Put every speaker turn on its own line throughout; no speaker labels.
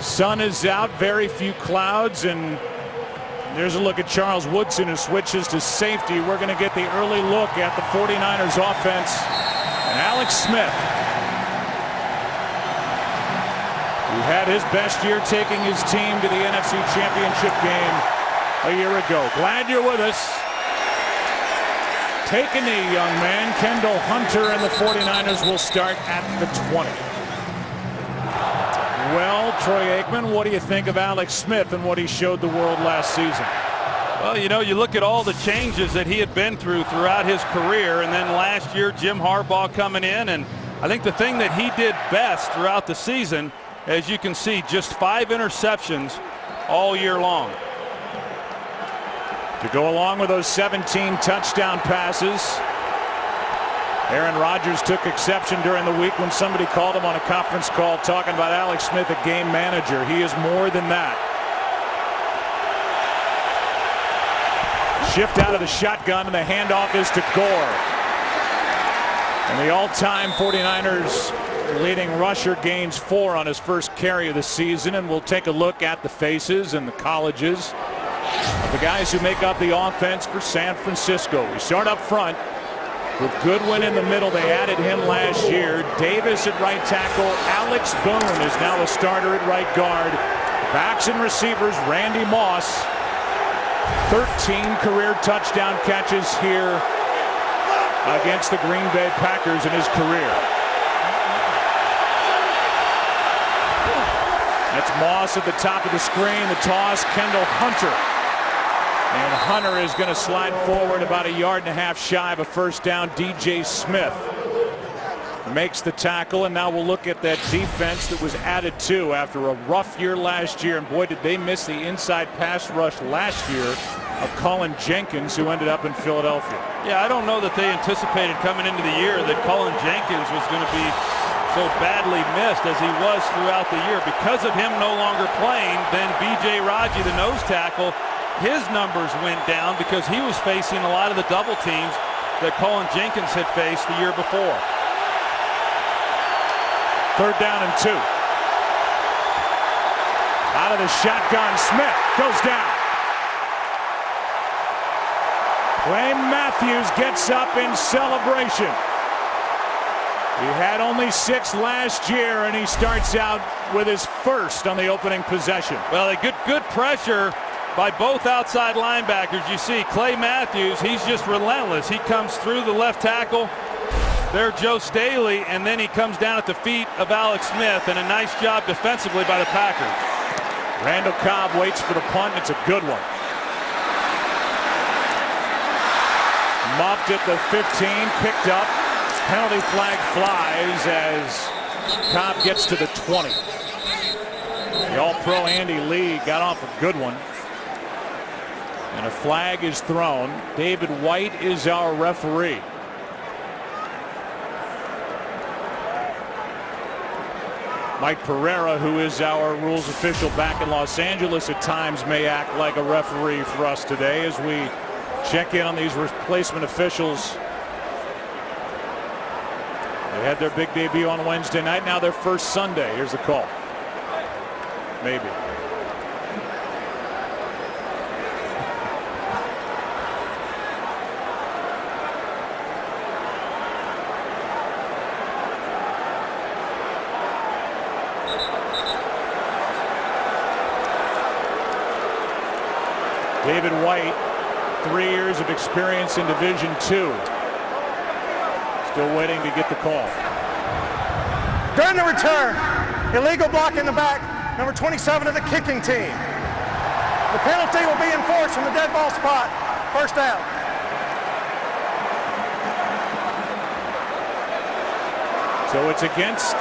Sun is out, very few clouds, and there's a look at Charles Woodson, who switches to safety. We're going to get the early look at the 49ers offense. And Alex Smith, who had his best year taking his team to the NFC Championship game a year ago. Glad you're with us. Take a knee, young man. Kendall Hunter and the 49ers will start at the 20. Well, Troy Aikman, what do you think of Alex Smith and what he showed the world last season?
Well, you know, you look at all the changes that he had been throughout his career, and then last year Jim Harbaugh coming in, and I think the thing that he did best throughout the season, as you can see, just 5 interceptions all year long.
To go along with those 17 touchdown passes, Aaron Rodgers took exception during the week when somebody called him on a conference call talking about Alex Smith, a game manager. He is more than that. Shift out of the shotgun, and the handoff is to Gore. And the all-time 49ers leading rusher gains 4 on his first carry of the season, and we'll take a look at the faces and the colleges of the guys who make up the offense for San Francisco. We start up front with Goodwin in the middle. They added him last year. Davis at right tackle. Alex Boone is now a starter at right guard. Backs and receivers, Randy Moss. 13 career touchdown catches here against the Green Bay Packers in his career. That's Moss at the top of the screen. The toss, Kendall Hunter. And Hunter is going to slide forward about 1.5 yards shy of a first down. DJ Smith makes the tackle, and now we'll look at that defense that was added to after a rough year last year. And boy, did they miss the inside pass rush last year of Colin Jenkins, who ended up in Philadelphia.
Yeah, I don't know that they anticipated coming into the year that Colin Jenkins was going to be so badly missed as he was throughout the year. Because of him no longer playing, then B.J. Raji, the nose tackle, his numbers went down because he was facing a lot of the double teams that Colin Jenkins had faced the year before.
3rd down and 2. Out of the shotgun, Smith goes down. Clay Matthews gets up in celebration. He had only 6 last year, and he starts out with his first on the opening possession.
Well, a good pressure by both outside linebackers. You see Clay Matthews, he's just relentless. He comes through the left tackle. There, Joe Staley, and then he comes down at the feet of Alex Smith, and a nice job defensively by the Packers.
Randall Cobb waits for the punt. It's a good one. Muffed at the 15, picked up. Penalty flag flies as Cobb gets to the 20. The All-Pro Andy Lee got off a good one. And a flag is thrown. David White is our referee. Mike Pereira, who is our rules official back in Los Angeles, at times may act like a referee for us today as we check in on these replacement officials. They had their big debut on Wednesday night. Now their first Sunday. Here's the call. Maybe. David White, 3 years of experience in Division II. Still waiting to get the call.
During the return, illegal block in the back, number 27 of the kicking team. The penalty will be enforced from the dead ball spot. First down.
So it's against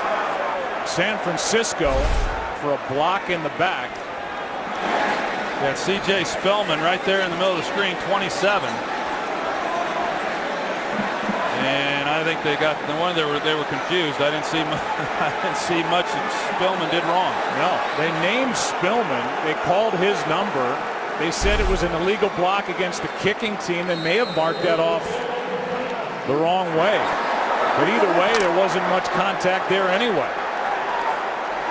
San Francisco for a block in the back.
Yeah, C.J. Spellman right there in the middle of the screen, 27. And I think they got the one they were confused. I didn't see much that Spellman did wrong.
No, they named Spellman. They called his number. They said it was an illegal block against the kicking team. They may have marked that off the wrong way. But either way, there wasn't much contact there anyway.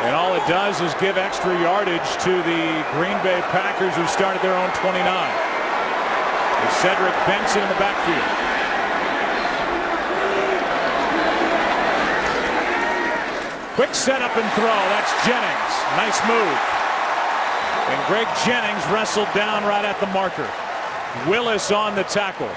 And all it does is give extra yardage to the Green Bay Packers, who started their own 29. With Cedric Benson in the backfield. Quick setup and throw. That's Jennings. Nice move. And Greg Jennings wrestled down right at the marker. Willis on the tackle.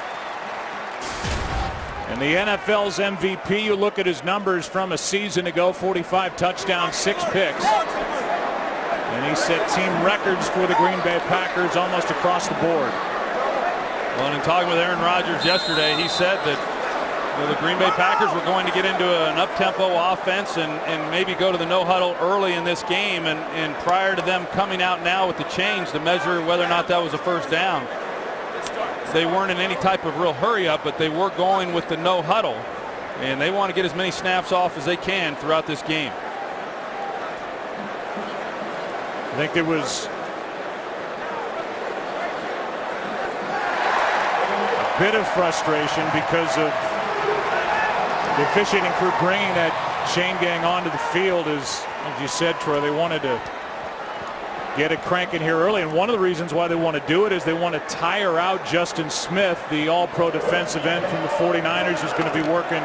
And the NFL's MVP, you look at his numbers from a season ago, 45 touchdowns, 6 picks. And he set team records for the Green Bay Packers almost across the board.
Well, and in talking with Aaron Rodgers yesterday, he said that the Green Bay Packers were going to get into an up-tempo offense and maybe go to the no-huddle early in this game. And prior to them coming out now with the change to measure whether or not that was a first down, they weren't in any type of real hurry up, but they were going with the no huddle, and they want to get as many snaps off as they can throughout this game.
I think there was a bit of frustration because of the officiating crew bringing that chain gang onto the field. As you said, Troy, they wanted to get it cranking here early, and one of the reasons why they want to do it is they want to tire out Justin Smith, the all-pro defensive end from the 49ers, who's going to be working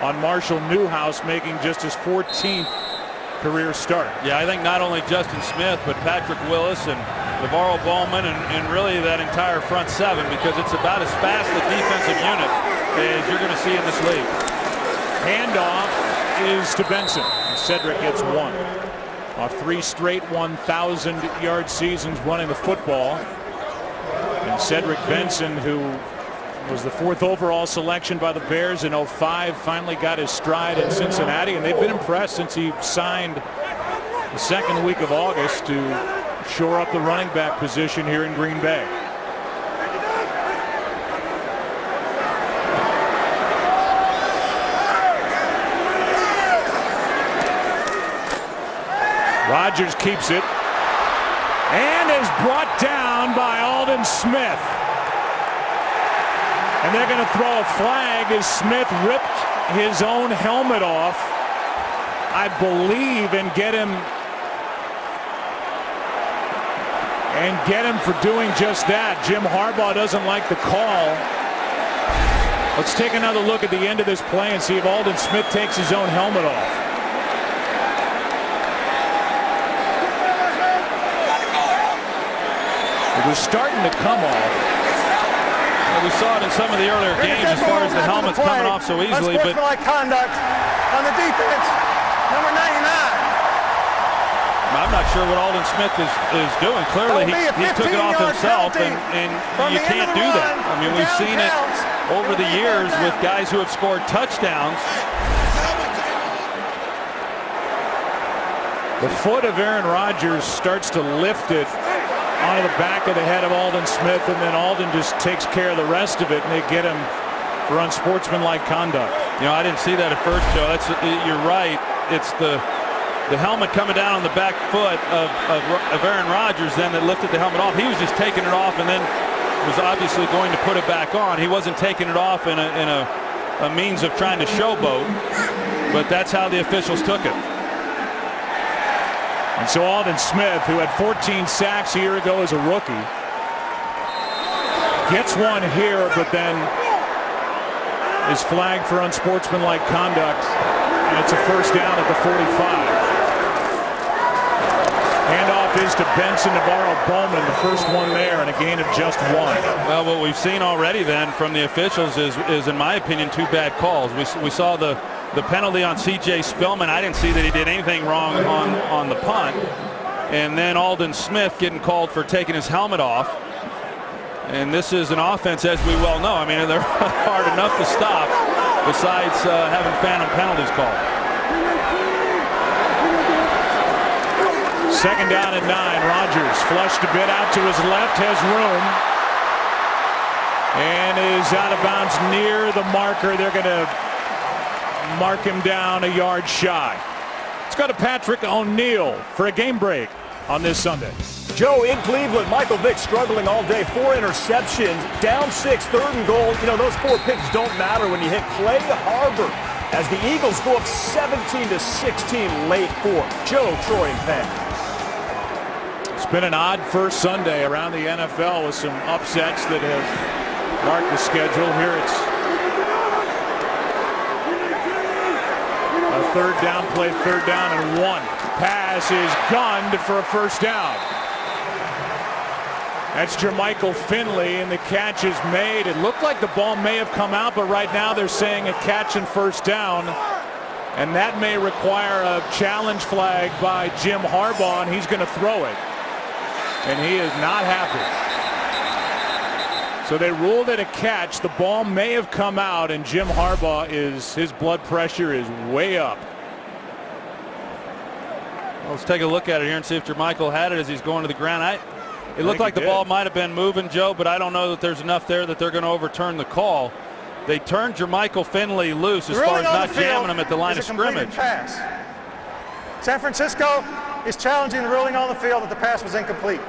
on Marshall Newhouse, making just his 14th career start.
Yeah, I think not only Justin Smith, but Patrick Willis and LeVar Bowman and really that entire front seven, because it's about as fast a defensive unit as you're going to see in this league.
Handoff is to Benson. Cedric gets one. Off 3 straight 1,000-yard seasons running the football. And Cedric Benson, who was the 4th overall selection by the Bears in 05, finally got his stride in Cincinnati, and they've been impressed since he signed the second week of August to shore up the running back position here in Green Bay. Rodgers keeps it and is brought down by Aldon Smith. And they're going to throw a flag as Smith ripped his own helmet off, I believe, and get him for doing just that. Jim Harbaugh doesn't like the call. Let's take another look at the end of this play and see if Aldon Smith takes his own helmet off. It was starting to come off.
Well, we saw it in some of the earlier games as far as the helmets coming off so easily. But
unsportsmanlike conduct on the defense, number 99.
I'm not sure what Aldon Smith is doing. Clearly, he took it off himself, and you can't do that. I mean, we've seen it over the years with guys who have scored touchdowns.
The foot of Aaron Rodgers starts to lift it onto the back of the head of Aldon Smith, and then Aldon just takes care of the rest of it, and they get him for unsportsmanlike conduct.
You know, I didn't see that at first, Joe. You're right. It's the helmet coming down on the back foot of Aaron Rodgers then that lifted the helmet off. He was just taking it off and then was obviously going to put it back on. He wasn't taking it off in a means of trying to showboat, but that's how the officials took it.
And so Aldon Smith, who had 14 sacks a year ago as a rookie, gets one here, but then is flagged for unsportsmanlike conduct, and it's a first down at the 45. Handoff is to Benson, LeVar Bowman, the first one there, and a gain of just 1.
Well, what we've seen already then from the officials is in my opinion, 2 bad calls. We saw the penalty on C.J. Spillman. I didn't see that he did anything wrong on the punt. And then Aldon Smith getting called for taking his helmet off. And this is an offense, as we well know. I mean, they're hard enough to stop besides having phantom penalties called.
Second down and 9. Rodgers flushed a bit out to his left, has room, and is out of bounds near the marker. They're going to mark him down a yard shy. Let's go to Patrick O'Neill for a game break on this Sunday.
Joe, in Cleveland, Michael Vick struggling all day. 4 interceptions, down 6, 3rd and goal. You know, those 4 picks don't matter when you hit Clay Harbor as the Eagles go up 17-16 late fourth. Joe, Troy, and Penn.
It's been an odd first Sunday around the NFL with some upsets that have marked the schedule. Here it's a third down play, 3rd down and 1. Pass is gunned for a first down. That's Jermichael Finley, and the catch is made. It looked like the ball may have come out, but right now they're saying a catch and first down. And that may require a challenge flag by Jim Harbaugh, and he's going to throw it. And he is not happy. So they ruled it a catch. The ball may have come out, and Jim Harbaugh his blood pressure is way up.
Well, let's take a look at it here and see if Jermichael had it as he's going to the ground. It looked like the ball might have been moving, Joe, but I don't know that there's enough there that they're going to overturn the call. They turned Jermichael Finley loose as far as not jamming him at the line of scrimmage.
Pass. San Francisco is challenging the ruling on the field that the pass was incomplete.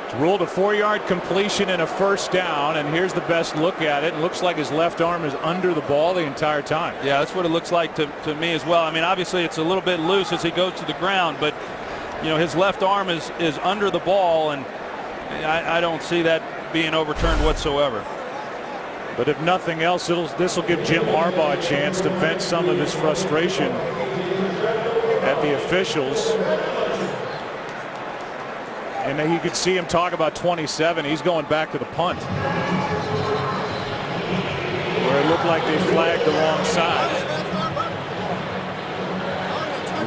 It's ruled a 4-yard completion and a first down, and here's the best look at it. It looks like his left arm is under the ball the entire time.
Yeah, that's what it looks like to me as well. I mean, obviously it's a little bit loose as he goes to the ground, but you know, his left arm is under the ball, and I don't see that being overturned whatsoever.
But if nothing else, this will give Jim Harbaugh a chance to vent some of his frustration at the officials. And you could see him talk about 27. He's going back to the punt, where it looked like they flagged the wrong side.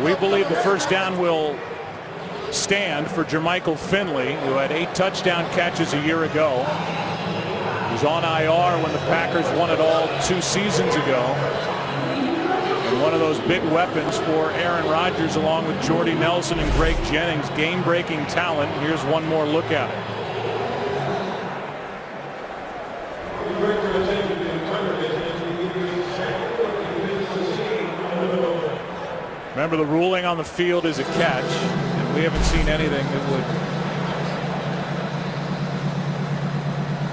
We believe the first down will stand for Jermichael Finley, who had 8 touchdown catches a year ago. He was on IR when the Packers won it all 2 seasons ago. And one of those big weapons for Aaron Rodgers, along with Jordy Nelson and Greg Jennings, game-breaking talent. Here's one more look at it. Remember, the ruling on the field is a catch, and we haven't seen anything that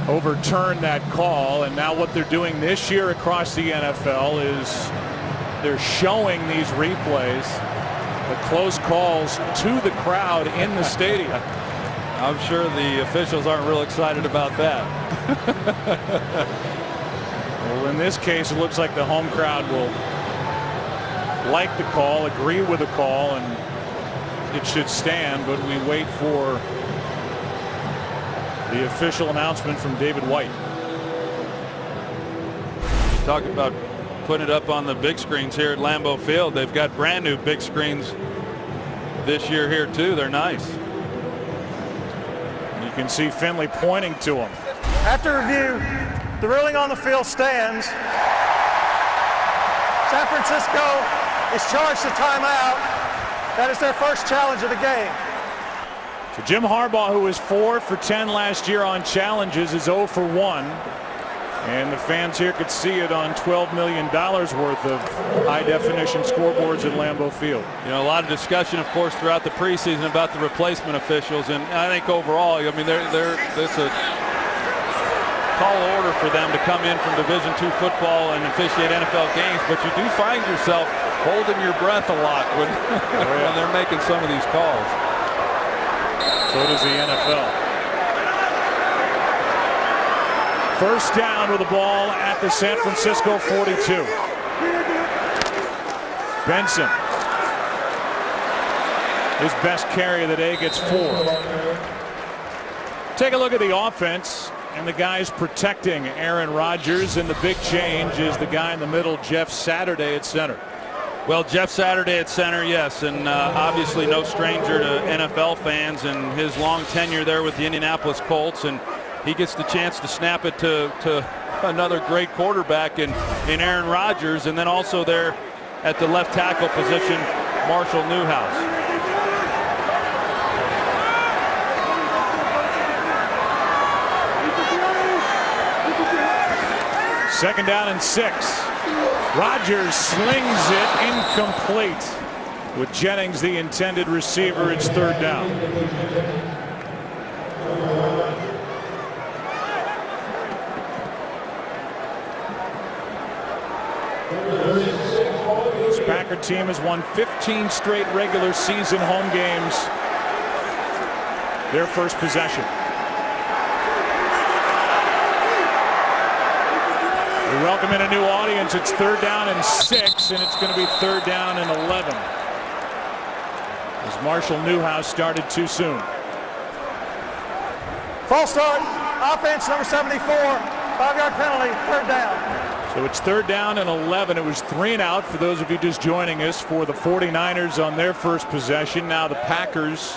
would overturn that call. And now what they're doing this year across the NFL is they're showing these replays, the close calls to the crowd in the stadium.
I'm sure the officials aren't real excited about that.
Well, in this case, it looks like the home crowd will like the call, agree with the call, and it should stand, but we wait for the official announcement from David White.
Talk about putting it up on the big screens here at Lambeau Field. They've got brand new big screens this year here too. They're nice.
You can see Finley pointing to him.
After review, the ruling on the field stands. San Francisco is charged to timeout. That is their first challenge of the game.
So Jim Harbaugh, who was 4 for 10 last year on challenges, is 0 for 1. And the fans here could see it on $12 million worth of high-definition scoreboards at Lambeau Field.
You know, a lot of discussion, of course, throughout the preseason about the replacement officials, and I think overall, I mean, it's a tall order for them to come in from Division II football and officiate NFL games, but you do find yourself holding your breath a lot when, when they're making some of these calls.
So does the NFL. First down with the ball at the San Francisco 42. Benson. His best carry of the day, gets 4. Take a look at the offense and the guys protecting Aaron Rodgers, and the big change is the guy in the middle, Jeff Saturday, at center.
Well, Jeff Saturday at center, yes, and obviously no stranger to NFL fans and his long tenure there with the Indianapolis Colts, and he gets the chance to snap it to another great quarterback in Aaron Rodgers, and then also there at the left tackle position, Marshall Newhouse.
Second down and 6. Rodgers slings it incomplete. With Jennings the intended receiver, it's 3rd down. Packer team has won 15 straight regular season home games. Their first possession. We welcome in a new audience. It's 3rd down and 6, and it's going to be 3rd down and 11. As Marshall Newhouse started too soon.
False start. Offense number 74. 5-yard penalty. 3rd down.
So it's 3rd down and 11. It was 3 and out for those of you just joining us for the 49ers on their first possession. Now the Packers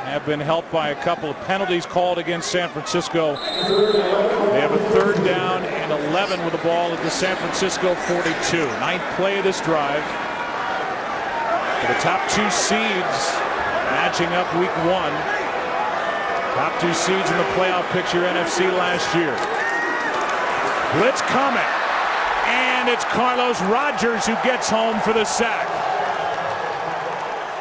have been helped by a couple of penalties called against San Francisco. They have a 3rd down and 11 with the ball at the San Francisco 42. 9th play of this drive. For the top 2 seeds matching up week 1. Top 2 seeds in the playoff picture NFC last year. Blitz coming. And it's Carlos Rogers who gets home for the sack.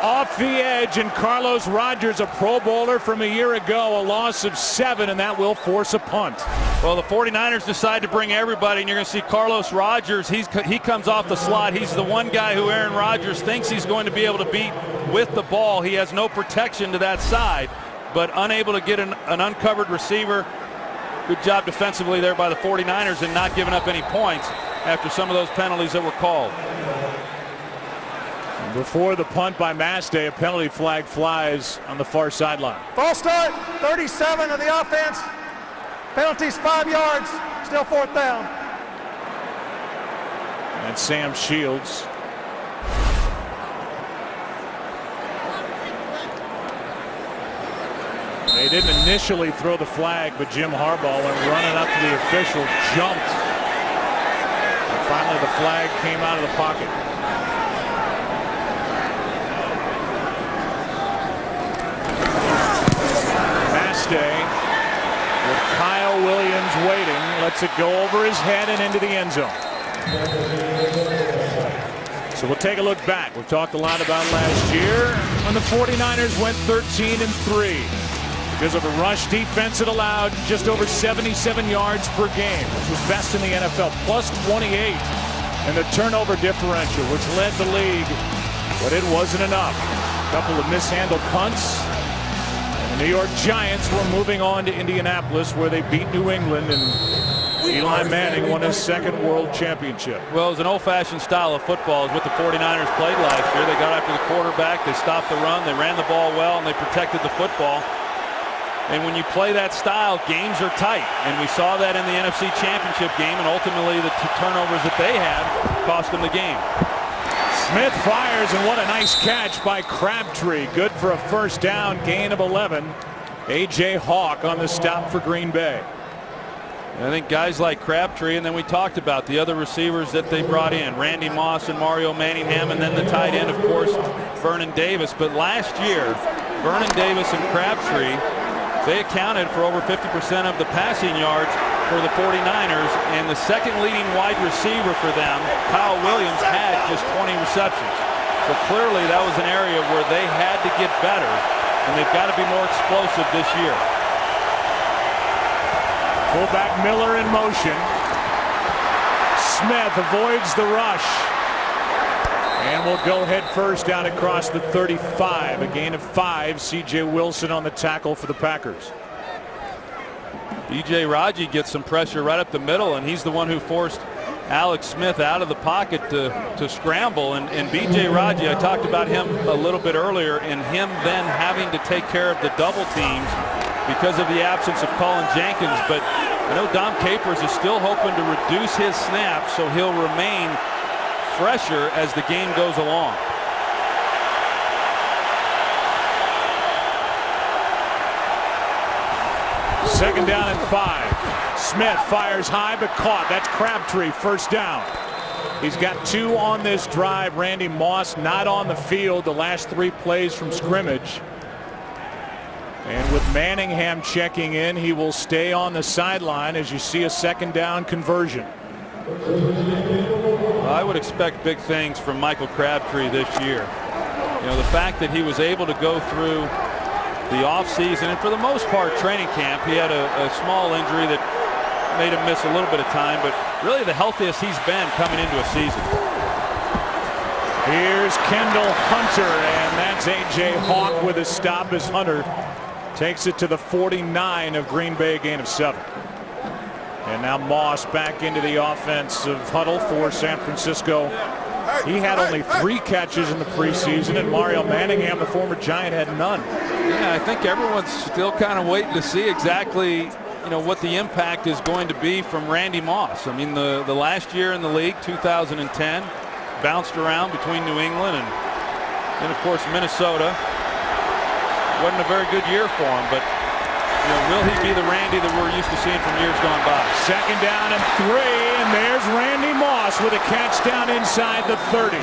Off the edge, and Carlos Rogers, a Pro Bowler from a year ago, a loss of 7, and that will force a punt.
Well, the 49ers decide to bring everybody, and you're going to see Carlos Rogers. He comes off the slot. He's the one guy who Aaron Rodgers thinks he's going to be able to beat with the ball. He has no protection to that side, but unable to get an uncovered receiver. Good job defensively there by the 49ers and not giving up any points after some of those penalties that were called.
Before the punt by Mastay, a penalty flag flies on the far sideline.
False start. 37 of the offense. Penalties 5 yards. Still 4th down.
And Sam Shields. They didn't initially throw the flag, but Jim Harbaugh went running up to the official, jumped. And finally the flag came out of the pocket. Mastay with Kyle Williams waiting, lets it go over his head and into the end zone. So we'll take a look back. We've talked a lot about last year when the 49ers went 13-3 because of a rush defense that allowed just over 77 yards per game, which was best in the NFL, plus 28 in the turnover differential, which led the league, but it wasn't enough. A couple of mishandled punts. The New York Giants were moving on to Indianapolis, where they beat New England, and Eli Manning won his 2nd world championship.
Well, it was an old-fashioned style of football is what the 49ers played last year. They got after the quarterback, they stopped the run, they ran the ball well, and they protected the football. And when you play that style, games are tight. And we saw that in the NFC Championship game, and ultimately the turnovers that they had cost them the game.
Smith fires, and what a nice catch by Crabtree. Good for a 1st down, gain of 11. A.J. Hawk on the stop for Green Bay.
And I think guys like Crabtree, and then we talked about the other receivers that they brought in, Randy Moss and Mario Manningham, and then the tight end, of course, Vernon Davis. But last year, Vernon Davis and Crabtree, they accounted for over 50% of the passing yards for the 49ers, and the 2nd leading wide receiver for them, Kyle Williams, had just 20 receptions. So clearly that was an area where they had to get better, and they've got to be more explosive this year.
Fullback Miller in motion. Smith avoids the rush and will go head first down across the 35. A gain of 5. C.J. Wilson on the tackle for the Packers.
B.J. Raji gets some pressure right up the middle, and he's the one who forced Alex Smith out of the pocket to scramble. And B.J. Raji, I talked about him a little bit earlier, and him then having to take care of the double teams because of the absence of Colin Jenkins. But I know Dom Capers is still hoping to reduce his snaps so he'll remain fresher as the game goes along.
Second down and 5. Smith fires high but caught. That's Crabtree, 1st down. He's got 2 on this drive. Randy Moss not on the field the last 3 plays from scrimmage. And with Manningham checking in, he will stay on the sideline as you see a 2nd down conversion.
I would expect big things from Michael Crabtree this year. You know, the fact that he was able to go through the offseason and for the most part training camp, he had a small injury that made him miss a little bit of time, but really the healthiest he's been coming into a season.
Here's Kendall Hunter, and that's A.J. Hawk with a stop as Hunter takes it to the 49 of Green Bay, gain of 7. And now Moss back into the offensive huddle for San Francisco. He had only 3 catches in the preseason, and Mario Manningham, the former Giant, had none.
Yeah, I think everyone's still kind of waiting to see exactly, what the impact is going to be from Randy Moss. I mean, the last year in the league, 2010, bounced around between New England and of course, Minnesota. Wasn't a very good year for him, but will he be the Randy that we're used to seeing from years gone by?
2nd down and 3, and there's Randy Moss with a catch down inside the 30.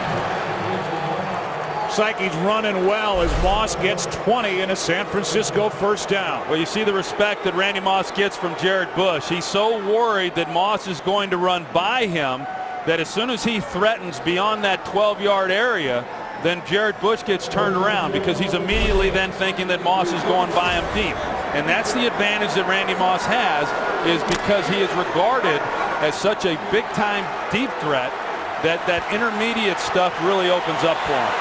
Looks like he's running well as Moss gets 20 in a San Francisco 1st down.
Well, you see the respect that Randy Moss gets from Jared Bush. He's so worried that Moss is going to run by him that as soon as he threatens beyond that 12-yard area, then Jared Bush gets turned around because he's immediately then thinking that Moss is going by him deep. And that's the advantage that Randy Moss has, is because he is regarded as such a big-time deep threat that intermediate stuff really opens up for him.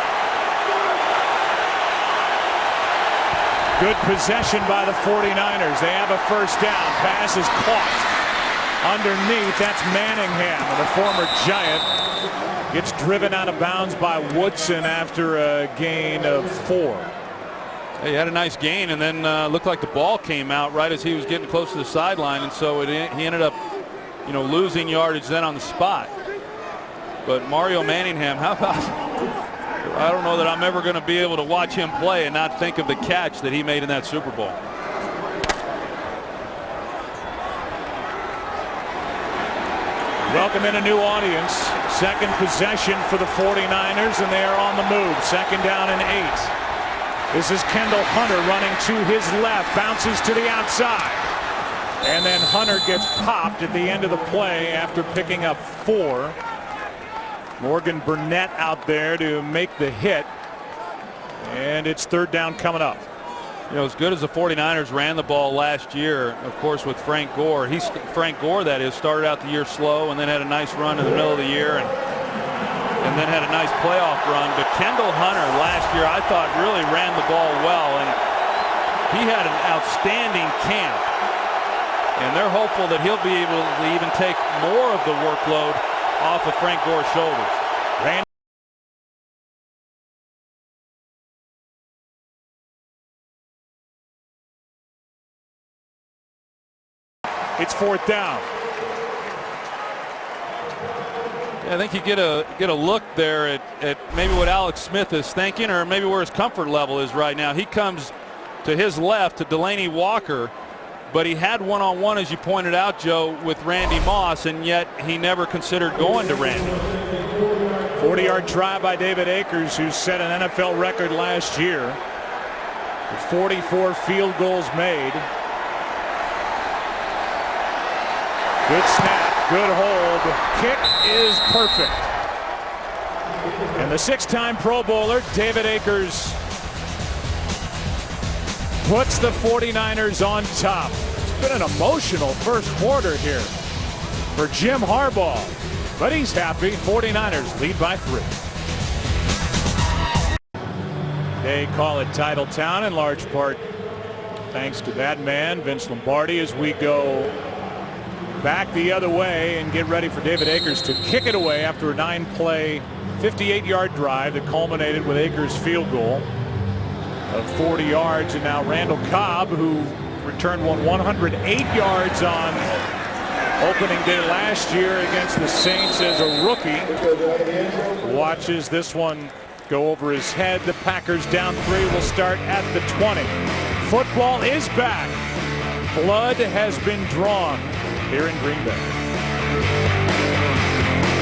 Good possession by the 49ers. They have a 1st down. Pass is caught underneath. That's Manningham, the former Giant. Gets driven out of bounds by Woodson after a gain of 4.
He had a nice gain, and then looked like the ball came out right as he was getting close to the sideline, and so he ended up, losing yardage then on the spot. But Mario Manningham, how about? I don't know that I'm ever going to be able to watch him play and not think of the catch that he made in that Super Bowl.
Welcome in a new audience. 2nd possession for the 49ers, and they are on the move. 2nd down and 8. This is Kendall Hunter running to his left, bounces to the outside. And then Hunter gets popped at the end of the play after picking up 4. Morgan Burnett out there to make the hit. And it's 3rd down coming up.
As good as the 49ers ran the ball last year, of course, with Frank Gore. Frank Gore, that is, started out the year slow and then had a nice run in the middle of the year and then had a nice playoff run. But Kendall Hunter last year, I thought, really ran the ball well, and he had an outstanding camp. And they're hopeful that he'll be able to even take more of the workload off of Frank Gore's shoulders.
It's 4th down.
I think you get a look there at maybe what Alex Smith is thinking, or maybe where his comfort level is right now. He comes to his left to Delaney Walker, but he had one-on-one, as you pointed out, Joe, with Randy Moss, and yet he never considered going to Randy.
40-yard try by David Akers, who set an NFL record last year with 44 field goals made. Good snap, good hold. Kick is perfect. And the 6-time Pro Bowler, David Akers, puts the 49ers on top. It's been an emotional 1st quarter here for Jim Harbaugh, but he's happy. 49ers lead by 3. They call it Titletown in large part thanks to that man, Vince Lombardi, as we go back the other way and get ready for David Akers to kick it away after a 9-play, 58-yard drive that culminated with Akers' field goal of 40 yards. And now Randall Cobb, who returned 108 yards on opening day last year against the Saints as a rookie, watches this one go over his head. The Packers down 3 will start at the 20. Football is back. Blood has been drawn here in Green Bay.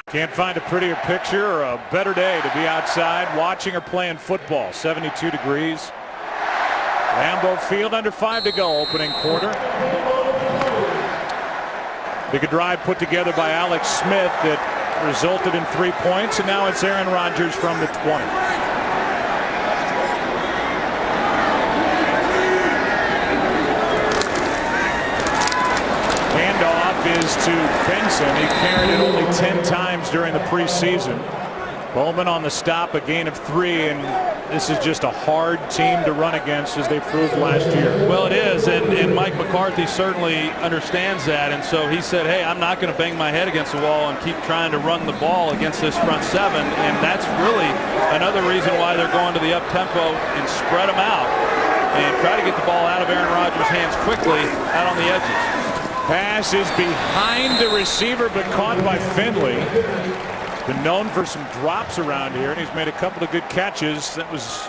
Can't find a prettier picture or a better day to be outside watching or playing football. 72 degrees. Lambeau Field, under 5 to go, opening quarter. Big drive put together by Alex Smith that resulted in 3 points, and now it's Aaron Rodgers from the 20. Handoff is to Benson. He carried it only 10 times during the preseason. Bowman on the stop, a gain of 3, and this is just a hard team to run against, as they proved last year.
Well, it is, and Mike McCarthy certainly understands that, and so he said, hey, I'm not going to bang my head against the wall and keep trying to run the ball against this front 7, and that's really another reason why they're going to the up-tempo and spread them out and try to get the ball out of Aaron Rodgers' hands quickly out on the edges.
Pass is behind the receiver, but caught by Finley. Been known for some drops around here, and he's made a couple of good catches. That was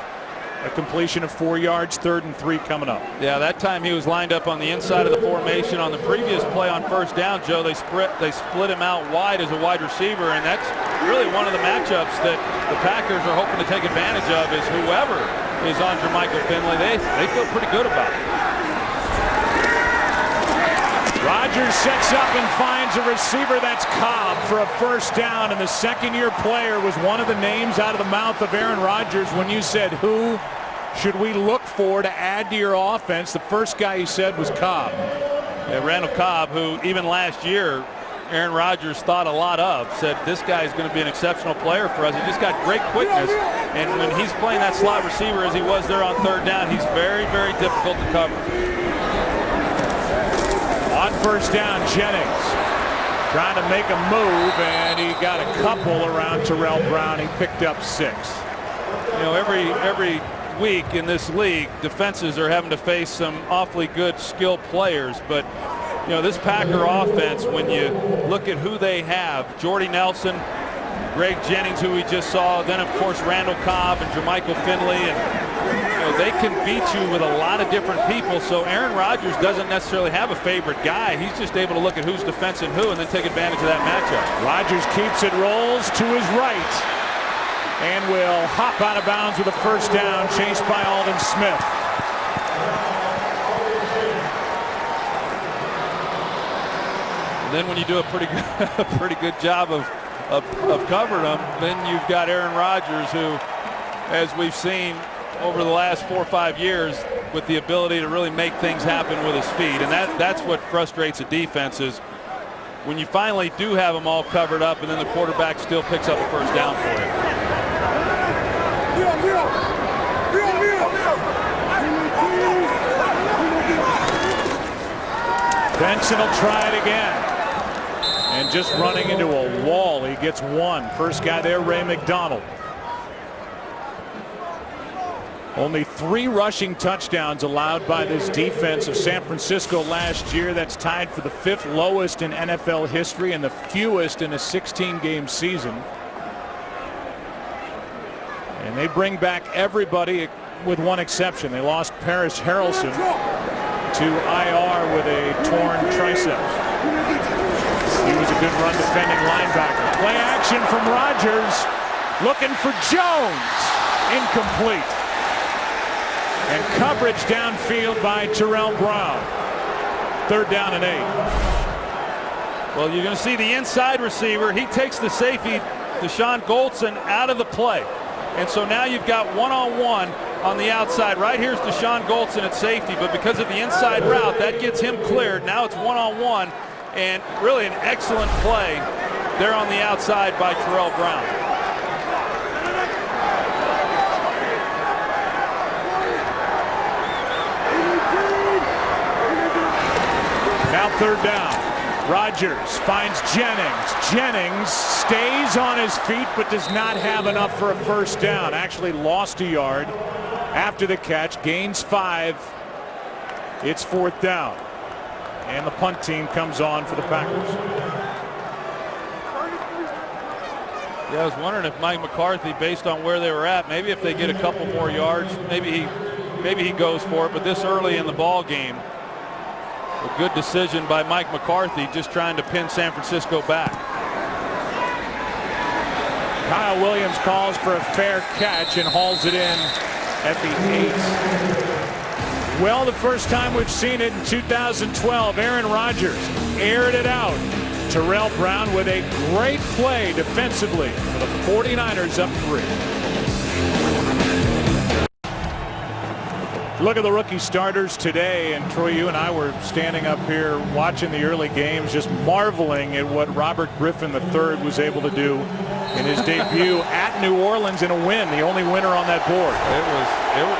a completion of 4 yards, 3rd and 3 coming up.
Yeah, that time he was lined up on the inside of the formation. On the previous play on first down, Joe, they split him out wide as a wide receiver, and that's really one of the matchups that the Packers are hoping to take advantage of, is whoever is on Jermichael Finley. They feel pretty good about it.
Rodgers sets up and finds a receiver. That's Cobb for a first down, and the second-year player was one of the names out of the mouth of Aaron Rodgers when you said, who should we look for to add to your offense? The first guy he said was Cobb.
Yeah, Randall Cobb, who even last year Aaron Rodgers thought a lot of, said this guy is going to be an exceptional player for us. He just got great quickness, and when he's playing that slot receiver as he was there on third down, he's very, very difficult to cover.
On first down, Jennings trying to make a move, and he got a couple around Terrell Brown. He picked up 6.
You know, every week in this league, defenses are having to face some awfully good, skilled players. But, you know, this Packer offense, when you look at who they have, Jordy Nelson, Greg Jennings, who we just saw, then, of course, Randall Cobb and Jermichael Finley, and they can beat you with a lot of different people. So Aaron Rodgers doesn't necessarily have a favorite guy. He's just able to look at who's defensing who and then take advantage of that matchup.
Rodgers keeps it, rolls to his right, and will hop out of bounds with a first down, chased by Aldon Smith.
And then when you do a pretty good job of covering them, then you've got Aaron Rodgers, who, as we've seen over the last 4 or 5 years, with the ability to really make things happen with his feet. And that's what frustrates a defense, is when you finally do have them all covered up and then the quarterback still picks up a first down for you.
Benson will try it again. And just running into a wall, he gets 1. First guy there, Ray McDonald. Only 3 rushing touchdowns allowed by this defense of San Francisco last year. That's tied for the 5th lowest in NFL history and the fewest in a 16-game season. And they bring back everybody with one exception. They lost Paris Harrelson to IR with a torn triceps. He was a good run defending linebacker. Play action from Rodgers, looking for Jones. Incomplete. And coverage downfield by Terrell Brown. 3rd down and 8.
Well, you're going to see the inside receiver. He takes the safety, Deshaun Goldson, out of the play. And so now you've got one-on-one on the outside. Right here's Deshaun Goldson at safety, but because of the inside route, that gets him cleared. Now it's one-on-one, and really an excellent play there on the outside by Terrell Brown.
Now 3rd down. Rodgers finds Jennings. Jennings stays on his feet but does not have enough for a first down. Actually lost a yard after the catch. Gains 5. It's 4th down. And the punt team comes on for the Packers.
Yeah, I was wondering if Mike McCarthy, based on where they were at, maybe if they get a couple more yards, maybe he goes for it. But this early in the ball game, a good decision by Mike McCarthy, just trying to pin San Francisco back.
Kyle Williams calls for a fair catch and hauls it in at the 8. Well, the first time we've seen it in 2012, Aaron Rodgers aired it out. Terrell Brown with a great play defensively for the 49ers, up 3. Look at the rookie starters today, and Troy, you and I were standing up here watching the early games, just marveling at what Robert Griffin III was able to do in his debut at New Orleans in a win, the only winner on that board.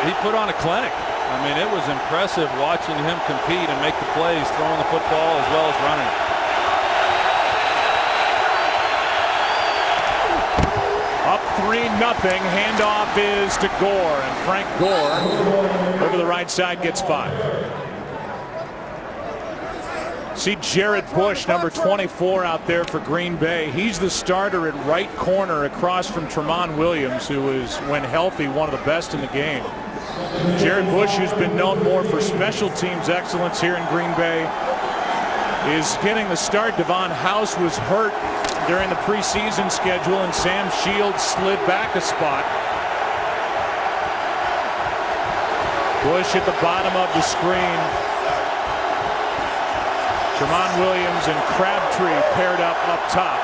He put on a clinic. I mean, it was impressive watching him compete and make the plays, throwing the football as well as running.
Up 3-0. Handoff is to Gore, and Frank Gore over the right side gets 5. See Jared Bush, number 24, out there for Green Bay. He's the starter at right corner across from Tramon Williams, who is, when healthy, one of the best in the game. Jared Bush, who's been known more for special teams excellence here in Green Bay, is getting the start. Devon House was hurt during the preseason schedule, and Sam Shields slid back a spot. Bush at the bottom of the screen. Tramon Williams and Crabtree paired up top.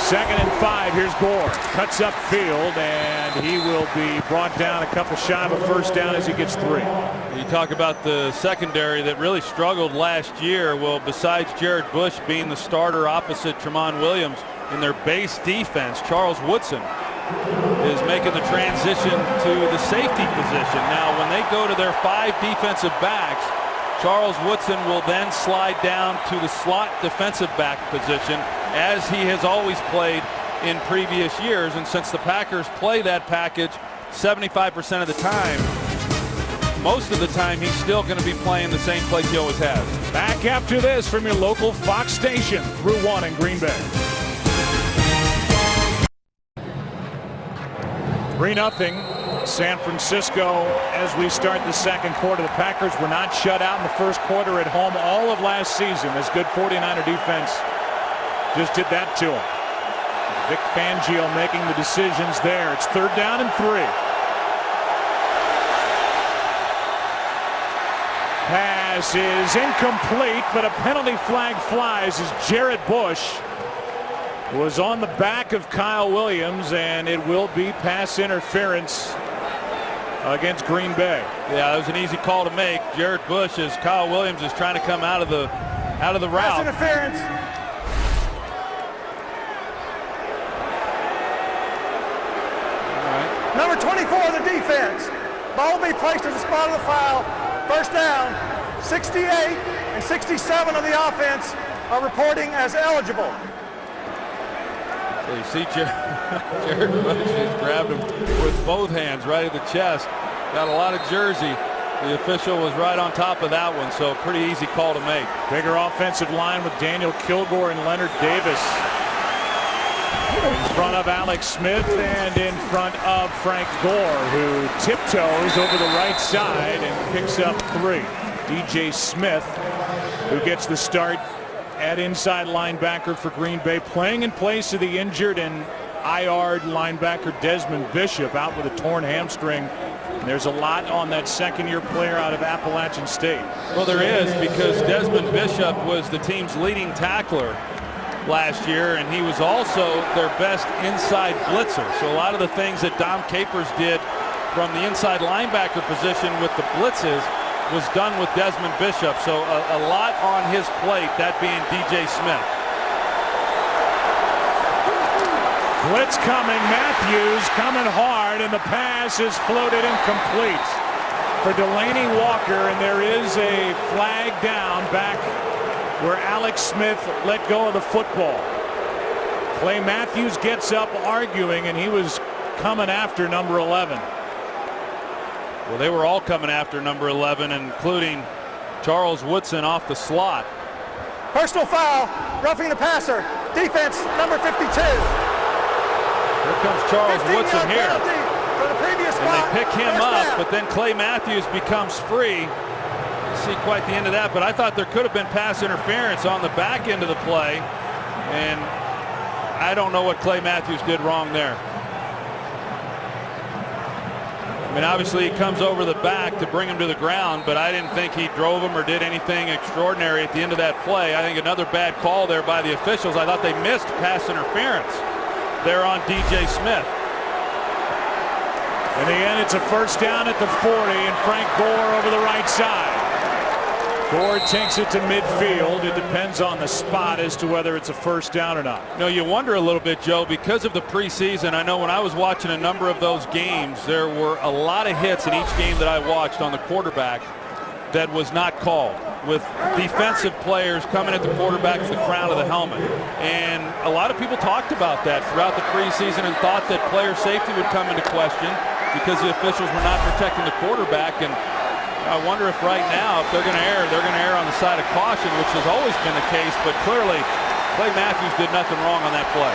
2nd and 5. Here's Gore. Cuts upfield, and he will be brought down a couple shy of a first down as he gets 3.
You talk about the secondary that really struggled last year. Well, besides Jared Bush being the starter opposite Tramon Williams in their base defense, Charles Woodson is making the transition to the safety position. Now, when they go to their 5 defensive backs, Charles Woodson will then slide down to the slot defensive back position, as he has always played in previous years. And since the Packers play that package 75% of the time, most of the time he's still going to be playing the same place he always has.
Back after this from your local Fox station, through 1 in Green Bay. 3-0. San Francisco as we start the second quarter. The Packers were not shut out in the first quarter at home all of last season. This good 49er defense just did that to them. Vic Fangio making the decisions there. It's 3rd down and 3. Pass is incomplete, but a penalty flag flies as Jared Bush was on the back of Kyle Williams, and it will be pass interference against Green Bay.
Yeah, it was an easy call to make. Jared Bush, as Kyle Williams is trying to come out of the route.
Pass interference.
All right.
Number 24 of the defense. Ball will be placed at the spot of the foul. First down. 68 and 67 of the offense are reporting as eligible.
So you see Jared Bush has grabbed him with both hands right at the chest. Got a lot of jersey. The official was right on top of that one, so pretty easy call to make.
Bigger offensive line with Daniel Kilgore and Leonard Davis. In front of Alex Smith and in front of Frank Gore, who tiptoes over the right side and picks up 3. DJ Smith, who gets the start at inside linebacker for Green Bay, playing in place of the injured and IR linebacker Desmond Bishop, out with a torn hamstring. And there's a lot on that second-year player out of Appalachian State.
Well, there is, because Desmond Bishop was the team's leading tackler last year, and he was also their best inside blitzer. So a lot of the things that Dom Capers did from the inside linebacker position with the blitzes was done with Desmond Bishop. So a lot on his plate, that being DJ Smith.
Blitz coming, Matthews coming hard, and the pass is floated incomplete for Delaney Walker, and there is a flag down back where Alex Smith let go of the football. Clay Matthews gets up arguing, and he was coming after number 11.
Well, they were all coming after number 11, including Charles Woodson off the slot.
Personal foul, roughing the passer. Defense, number 52.
Here comes Charles Woodson here.
For the previous
and
spot.
They pick him
First
up,
down.
but then Clay Matthews becomes free. See quite the end of that, but I thought there could have been pass interference on the back end of the play, and I don't know what Clay Matthews did wrong there. I mean, obviously he comes over the back to bring him to the ground, but I didn't think he drove him or did anything extraordinary at the end of that play. I think another bad call there by the officials. I thought they missed pass interference there on DJ Smith.
In the end, it's a first down at the 40, and Frank Gore over the right side. Gore takes it to midfield. It depends on the spot as to whether it's a first down or not.
You know, you wonder a little bit, Joe, because of the preseason. I know when I was watching a number of those games, there were a lot of hits in each game that I watched on the quarterback that was not called, with defensive players coming at the quarterback to the crown of the helmet. And a lot of people talked about that throughout the preseason and thought that player safety would come into question because the officials were not protecting the quarterback. And I wonder if right now, if they're going to err on the side of caution, which has always been the case. But clearly, Clay Matthews did nothing wrong on that play.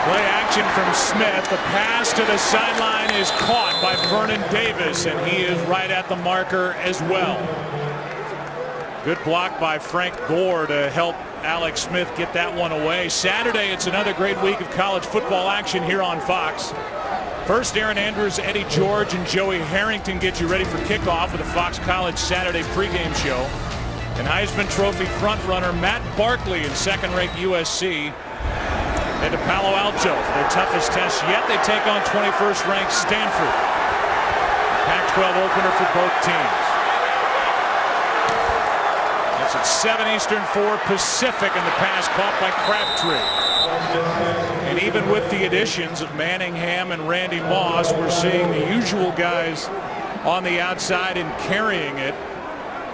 Play action from Smith. The pass to the sideline is caught by Vernon Davis, and he is right at the marker as well. Good block by Frank Gore to help Alex Smith get that one away. Saturday, it's another great week of college football action here on Fox. First, Aaron Andrews, Eddie George, and Joey Harrington get you ready for kickoff with the Fox College Saturday pregame show. And Heisman Trophy frontrunner Matt Barkley and second-ranked USC head to Palo Alto for their toughest test yet. They take on 21st ranked Stanford. Pac-12 opener for both teams. That's at 7 Eastern, 4 Pacific, and the pass caught by Crabtree. And even with the additions of Manningham and Randy Moss, we're seeing the usual guys on the outside and carrying it.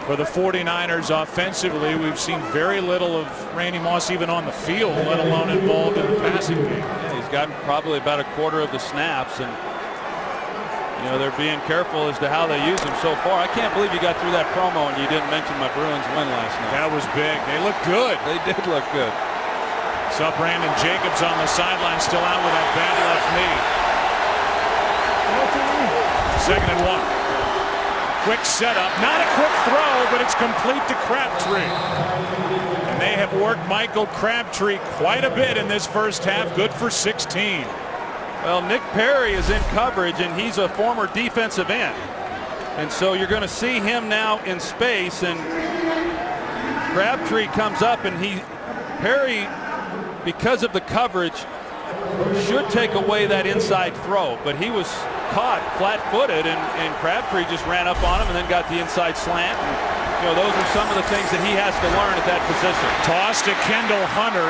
For the 49ers offensively, we've seen very little of Randy Moss even on the field, let alone involved in the passing game.
Yeah, he's gotten probably about a quarter of the snaps, and you know they're being careful as to how they use him so far. I can't believe you got through that promo and you didn't mention my Bruins win last night.
That was big. They look good.
They did look good.
Saw Brandon Jacobs on the sideline, still out with that bad left knee. Second and 1. Quick setup, not a quick throw, but it's complete to Crabtree. And they have worked Michael Crabtree quite a bit in this first half. Good for 16.
Well, Nick Perry is in coverage, and he's a former defensive end. And so you're going to see him now in space, and Crabtree comes up, and Perry, because of the coverage, should take away that inside throw, but he was caught flat-footed, and Crabtree just ran up on him and then got the inside slant. And, you know, those are some of the things that he has to learn at that position.
Toss to Kendall Hunter.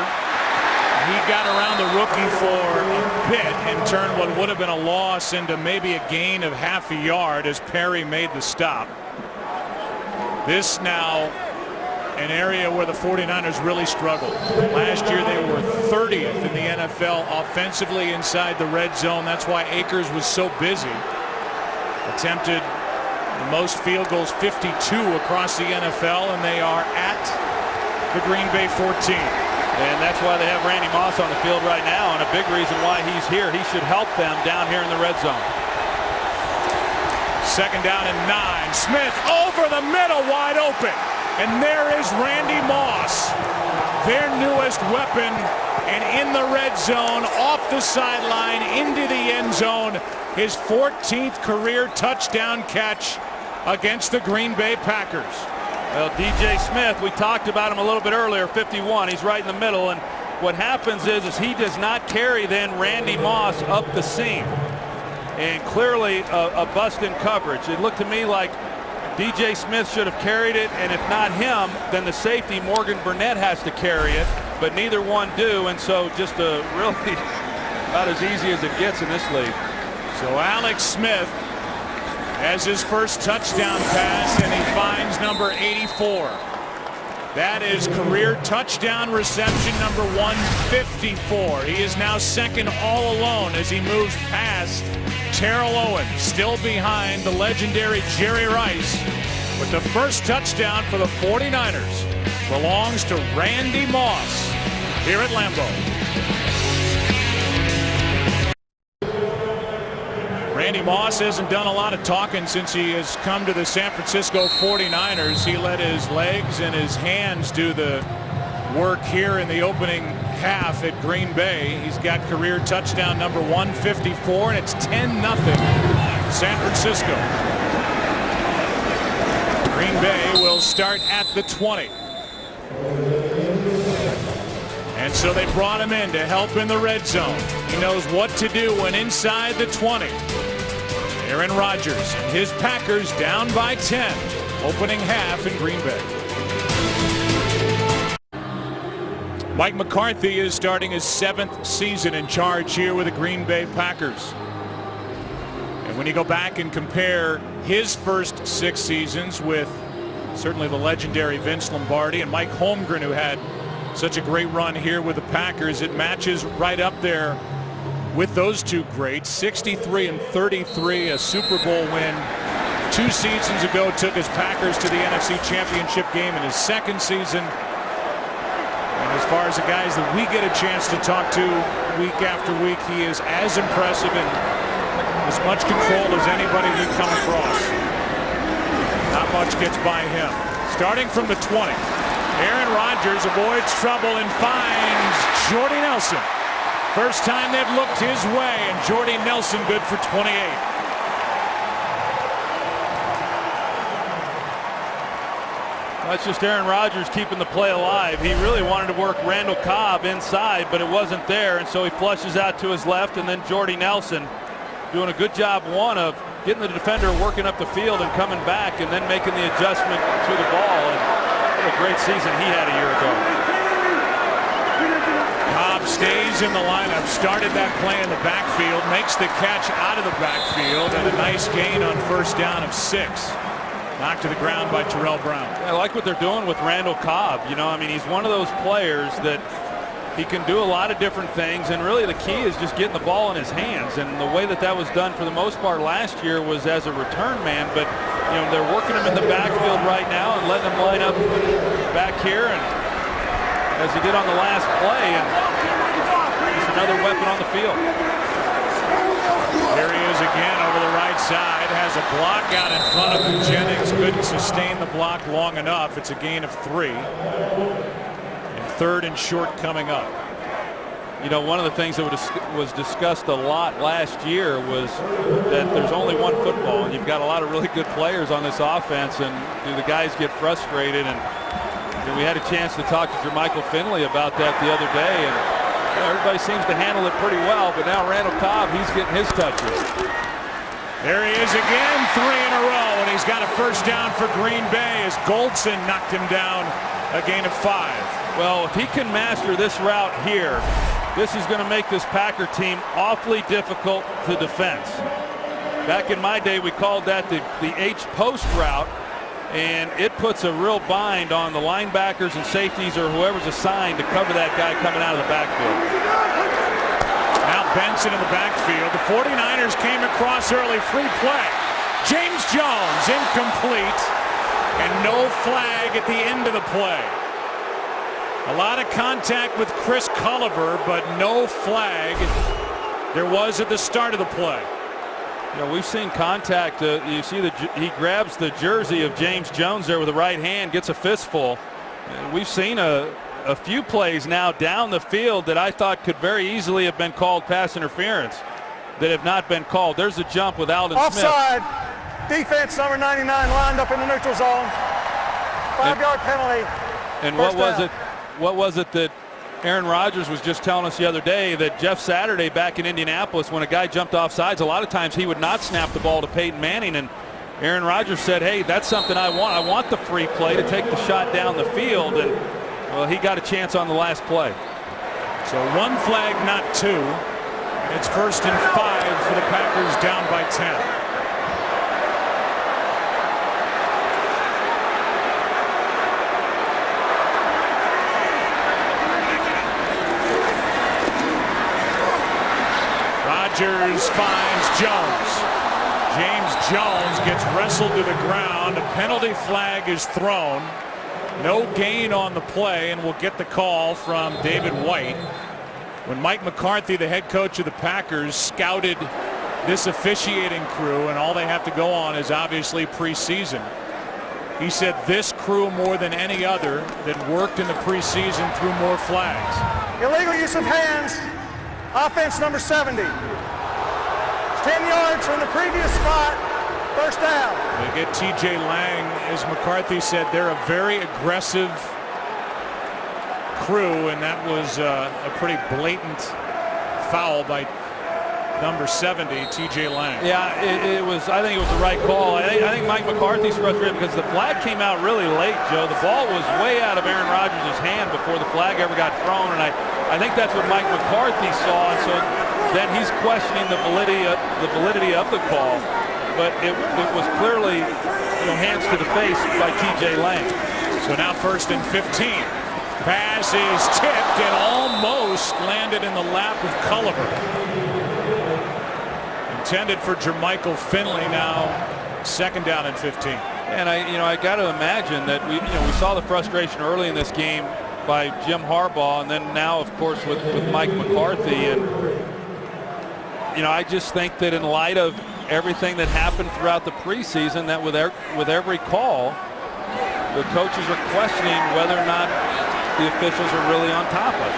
He got around the rookie for a bit and turned what would have been a loss into maybe a gain of half a yard as Perry made the stop. This now an area where the 49ers really struggled. Last year they were 30th in the NFL offensively inside the red zone. That's why Akers was so busy. Attempted the most field goals, 52 across the NFL, and they are at the Green Bay 14.
And that's why they have Randy Moss on the field right now, and a big reason why he's here. He should help them down here in the red zone.
Second down and 9. Smith over the middle, wide open. And there is Randy Moss, their newest weapon, and in the red zone, off the sideline, into the end zone, his 14th career touchdown catch against the Green Bay Packers.
Well, DJ Smith, we talked about him a little bit earlier, 51. He's right in the middle, and what happens is he does not carry then Randy Moss up the seam. And clearly a bust in coverage. It looked to me like DJ Smith should have carried it, and if not him, then the safety, Morgan Burnett, has to carry it, but neither one do, and so just a really about as easy as it gets in this league.
So Alex Smith has his first touchdown pass, and he finds number 84. That is career touchdown reception number 154. He is now second all alone as he moves past Terrell Owens, still behind the legendary Jerry Rice. But the first touchdown for the 49ers belongs to Randy Moss here at Lambeau. Randy Moss hasn't done a lot of talking since he has come to the San Francisco 49ers. He let his legs and his hands do the work here in the opening half at Green Bay. He's got career touchdown number 154, and it's 10-0 San Francisco. Green Bay will start at the 20. And so they brought him in to help in the red zone. He knows what to do when inside the 20. Aaron Rodgers and his Packers down by 10. opening half in Green Bay. Mike McCarthy is starting his 7th season in charge here with the Green Bay Packers. And when you go back and compare his first 6 seasons with certainly the legendary Vince Lombardi and Mike Holmgren, who had such a great run here with the Packers, it matches right up there with those two greats. 63-33, a Super Bowl win 2 seasons ago, took his Packers to the NFC Championship game in his 2nd season. And as far as the guys that we get a chance to talk to week after week, he is as impressive and as much control as anybody you come across. Not much gets by him. Starting from the 20, Aaron Rodgers avoids trouble and finds Jordy Nelson. First time they've looked his way, and Jordy Nelson good for 28.
That's just Aaron Rodgers keeping the play alive. He really wanted to work Randall Cobb inside, but it wasn't there, and so he flushes out to his left, and then Jordy Nelson doing a good job, one, of getting the defender working up the field and coming back, and then making the adjustment to the ball. And what a great season he had a year ago.
Cobb stays in the lineup, started that play in the backfield, makes the catch out of the backfield, and a nice gain on first down of 6. Knocked to the ground by Terrell Brown.
I like what they're doing with Randall Cobb. You know, I mean, he's one of those players that he can do a lot of different things, and really the key is just getting the ball in his hands. And the way that was done for the most part last year was as a return man, but you know, they're working him in the backfield right now and letting him line up back here, and as he did on the last play, and just another weapon on the field.
There he is again over the right side, has a block out in front of him. Jennings couldn't sustain the block long enough. It's a gain of 3. And 3rd and short coming up.
You know, one of the things that was discussed a lot last year was that there's only one football, and you've got a lot of really good players on this offense, and do the guys get frustrated? And we had a chance to talk to Jermichael Finley about that the other day, and everybody seems to handle it pretty well, but now Randall Cobb, he's getting his touches.
There he is again, 3 in a row, and he's got a first down for Green Bay as Goldson knocked him down, a gain of 5.
Well, if he can master this route here, this is going to make this Packer team awfully difficult to defend. Back in my day, we called that the H-post route, and it puts a real bind on the linebackers and safeties or whoever's assigned to cover that guy coming out of the backfield.
Now Benson in the backfield. The 49ers came across early, free play. James Jones incomplete, and no flag at the end of the play. A lot of contact with Chris Culliver, but no flag there was at the start of the play.
You know, we've seen contact. You see he grabs the jersey of James Jones there with the right hand, gets a fistful. We've seen a few plays now down the field that I thought could very easily have been called pass interference that have not been called. There's a jump with Aldon Smith.
Offside. Defense number 99 lined up in the neutral zone. 5-yard penalty.
And what was it that Aaron Rodgers was just telling us the other day, that Jeff Saturday back in Indianapolis, when a guy jumped off sides, a lot of times he would not snap the ball to Peyton Manning, and Aaron Rodgers said, hey, that's something I want. I want the free play to take the shot down the field, and well, he got a chance on the last play.
So 1 flag, not 2. And it's 1st and 5 for the Packers, down by 10. Rodgers finds Jones. James Jones gets wrestled to the ground. A penalty flag is thrown. No gain on the play, and we'll get the call from David White. When Mike McCarthy, the head coach of the Packers, scouted this officiating crew, and all they have to go on is obviously preseason, he said this crew more than any other that worked in the preseason threw more flags.
Illegal use of hands. Offense number 70. 10 yards from the previous spot. First down.
They get T.J. Lang. As McCarthy said, they're a very aggressive crew, and that was a pretty blatant foul by number 70, T.J. Lang.
Yeah, it was. I think it was the right call. I think Mike McCarthy's frustrated because the flag came out really late, Joe. The ball was way out of Aaron Rodgers' hand before the flag ever got thrown, and I think that's what Mike McCarthy saw. So then he's questioning the validity of the call, but it was clearly, hands to the face by T.J. Lang.
So now 1st and 15. Pass is tipped and almost landed in the lap of Culliver. Intended for Jermichael Finley. Now 2nd down and 15.
And I got to imagine that we saw the frustration early in this game by Jim Harbaugh, and then now, of course, with Mike McCarthy. And I just think that in light of everything that happened throughout the preseason, that with every call, the coaches are questioning whether or not the officials are really on top of it.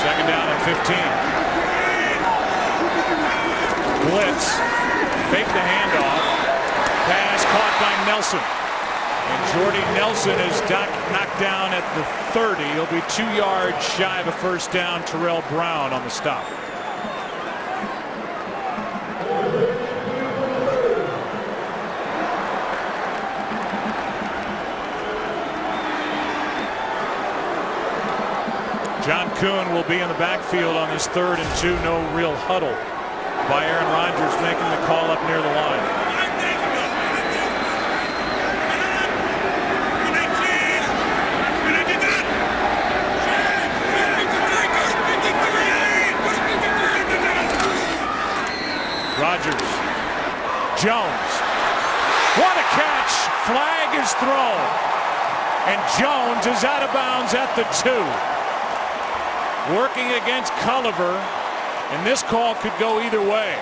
2nd down and 15. Blitz. Fake the handoff. Pass caught by Nelson. And Jordy Nelson is knocked down at the 30. He'll be 2 yards shy of a 1st down. Terrell Brown on the stop. John Kuhn will be in the backfield on this 3rd and 2. No real huddle by Aaron Rodgers, making the call up near the line. Rodgers. Jones. What a catch. Flag is thrown. And Jones is out of bounds at the 2. Working against Culliver, and this call could go either way.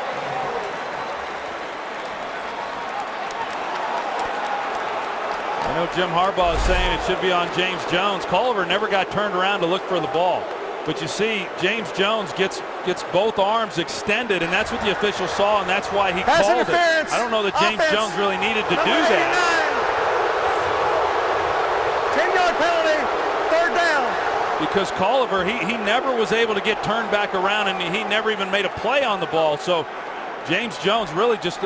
I know Jim Harbaugh is saying it should be on James Jones. Culliver never got turned around to look for the ball. But you see, James Jones gets both arms extended, and that's what the official saw, and that's why he called it. I don't know that James Jones really needed to do that.
10-yard penalty, 3rd down.
Because Culliver, he never was able to get turned back around, and he never even made a play on the ball. So James Jones really just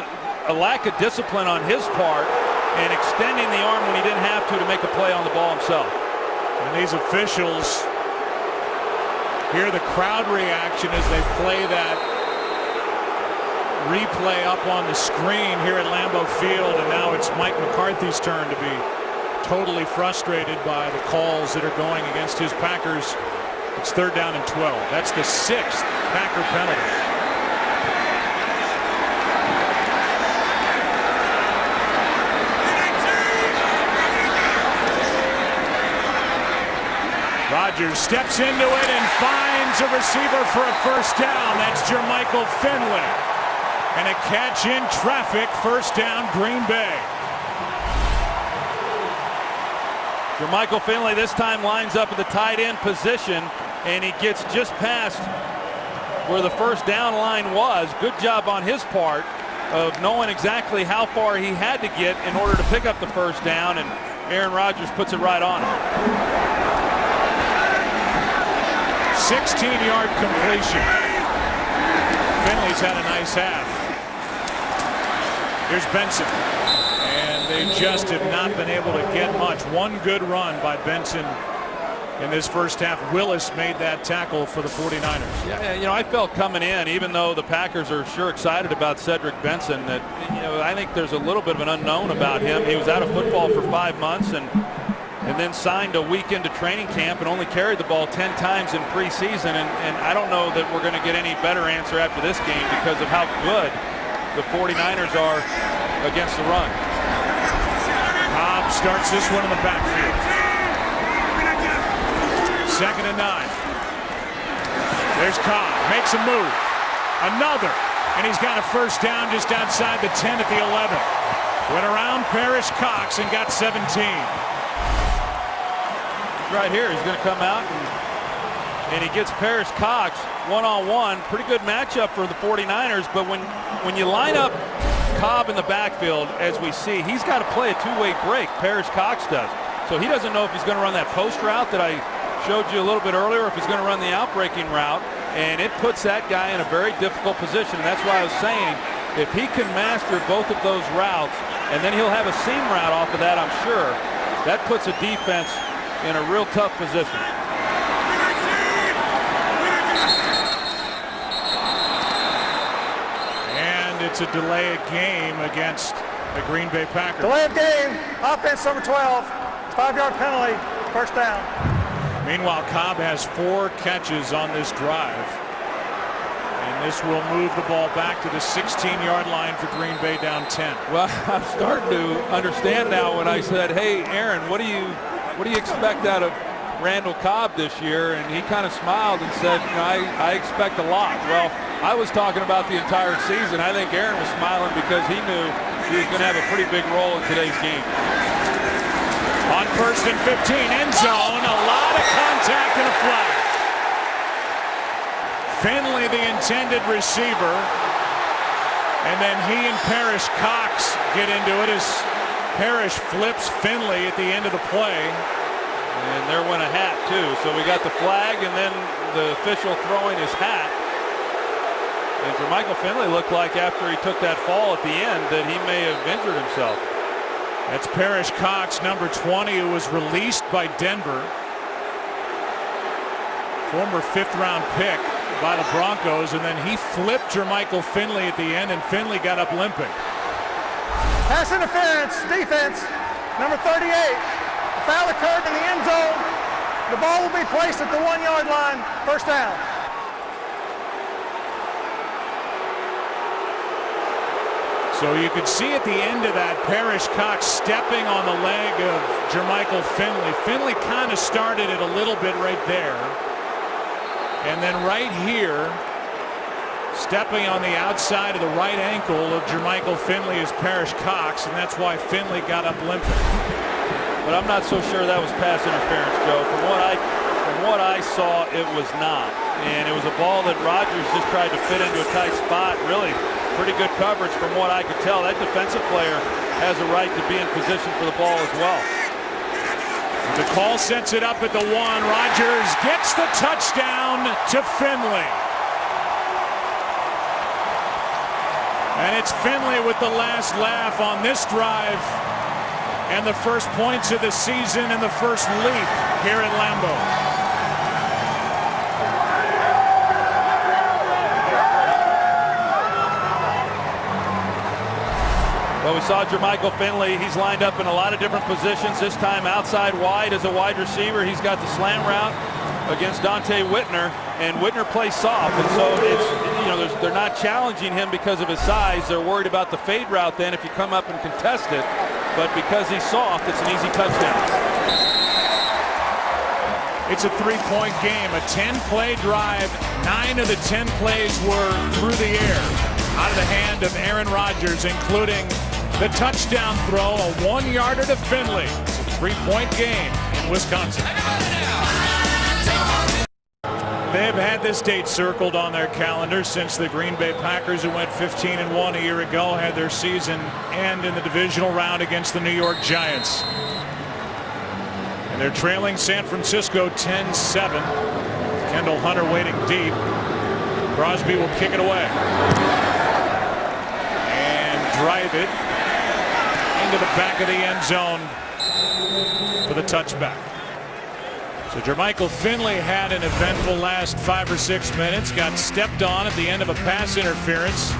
a lack of discipline on his part and extending the arm when he didn't have to make a play on the ball himself.
And these officials hear the crowd reaction as they play that replay up on the screen here at Lambeau Field, and now it's Mike McCarthy's turn to be totally frustrated by the calls that are going against his Packers. It's 3rd down and 12. That's the 6th Packer penalty. Rodgers steps into it and finds a receiver for a 1st down. That's Jermichael Finley. And a catch in traffic. 1st down, Green Bay.
Jermichael Finley this time lines up at the tight end position, and he gets just past where the 1st down line was. Good job on his part of knowing exactly how far he had to get in order to pick up the 1st down, and Aaron Rodgers puts it right on him.
16-yard completion. Finley's had a nice half. Here's Benson. And they just have not been able to get much. One good run by Benson in this 1st half. Willis made that tackle for the 49ers.
Yeah, I felt coming in, even though the Packers are sure excited about Cedric Benson, that, I think there's a little bit of an unknown about him. He was out of football for 5 months and then signed a week into training camp and only carried the ball 10 times in preseason. And I don't know that we're going to get any better answer after this game because of how good the 49ers are against the run.
Cobb starts this one in the backfield. 2nd and 9. There's Cobb, makes a move. Another, and he's got a 1st down just outside the 10 at the 11. Went around Parrish Cox and got 17.
Right here, he's going to come out and he gets Parrish Cox one-on-one. Pretty good matchup for the 49ers, but when you line up Cobb in the backfield, as we see, he's got to play a two-way break. Parrish Cox does. So he doesn't know if he's going to run that post route that I showed you a little bit earlier, if he's going to run the out-breaking route. and it puts that guy in a very difficult position. And that's why I was saying, if he can master both of those routes, and then he'll have a seam route off of that, I'm sure, that puts a defense in a real tough position.
And it's a delay of game against the Green Bay Packers.
Delay of game, offense number 12, 5-yard penalty, first down.
Meanwhile, Cobb has 4 catches on this drive. And this will move the ball back to the 16-yard line for Green Bay, down 10.
Well, I'm starting to understand now when I said, hey, Aaron, what do you expect out of Randall Cobb this year? And he kind of smiled and said, you know, I expect a lot. Well, I was talking about the entire season. I think Aaron was smiling because he knew he was going to have a pretty big role in today's game.
On 1st and 15, end zone, a lot of contact and a flag. Finley, the intended receiver, and then he and Parrish Cox get into it as Parrish flips Finley at the end of the play.
And there went a hat too. So we got the flag and then the official throwing his hat. And Jermichael Finley looked like after he took that fall at the end that he may have injured himself.
That's Parrish Cox, number 20, who was released by Denver. Former 5th-round pick by the Broncos, and then he flipped Jermichael Finley at the end, and Finley got up limping.
Pass interference, defense, number 38. A foul occurred in the end zone. The ball will be placed at the 1-yard line, first down.
So you could see at the end of that, Parrish Cox stepping on the leg of Jermichael Finley. Finley kind of started it a little bit right there. And then right here, stepping on the outside of the right ankle of Jermichael Finley is Parrish Cox, and that's why Finley got up limping.
But I'm not so sure that was pass interference, Joe. From what I saw, it was not. And it was a ball that Rodgers just tried to fit into a tight spot. Really pretty good coverage from what I could tell. That defensive player has a right to be in position for the ball as well.
The call sets it up at the 1. Rodgers gets the touchdown to Finley. And it's Finley with the last laugh on this drive and the first points of the season and the first leap here at Lambeau.
Well, we saw Jermichael Finley. He's lined up in a lot of different positions. This time outside wide as a wide receiver. He's got the slam route against Dante Whitner, and Whitner plays soft. And so it's, you know, they're not challenging him because of his size. They're worried about the fade route then if you come up and contest it. But because he's soft, it's an easy touchdown.
It's a 3-point game, a 10-play drive. 9 of the 10 plays were through the air, out of the hand of Aaron Rodgers, including the touchdown throw, a 1-yarder to Finley. It's a 3-point game in Wisconsin. They've had this date circled on their calendar since the Green Bay Packers, who went 15-1 a year ago, had their season end in the divisional round against the New York Giants. And they're trailing San Francisco 10-7. Kendall Hunter waiting deep. Crosby will kick it away and drive it into the back of the end zone for the touchback. So Jermichael Finley had an eventful last 5 or 6 minutes, got stepped on at the end of a pass interference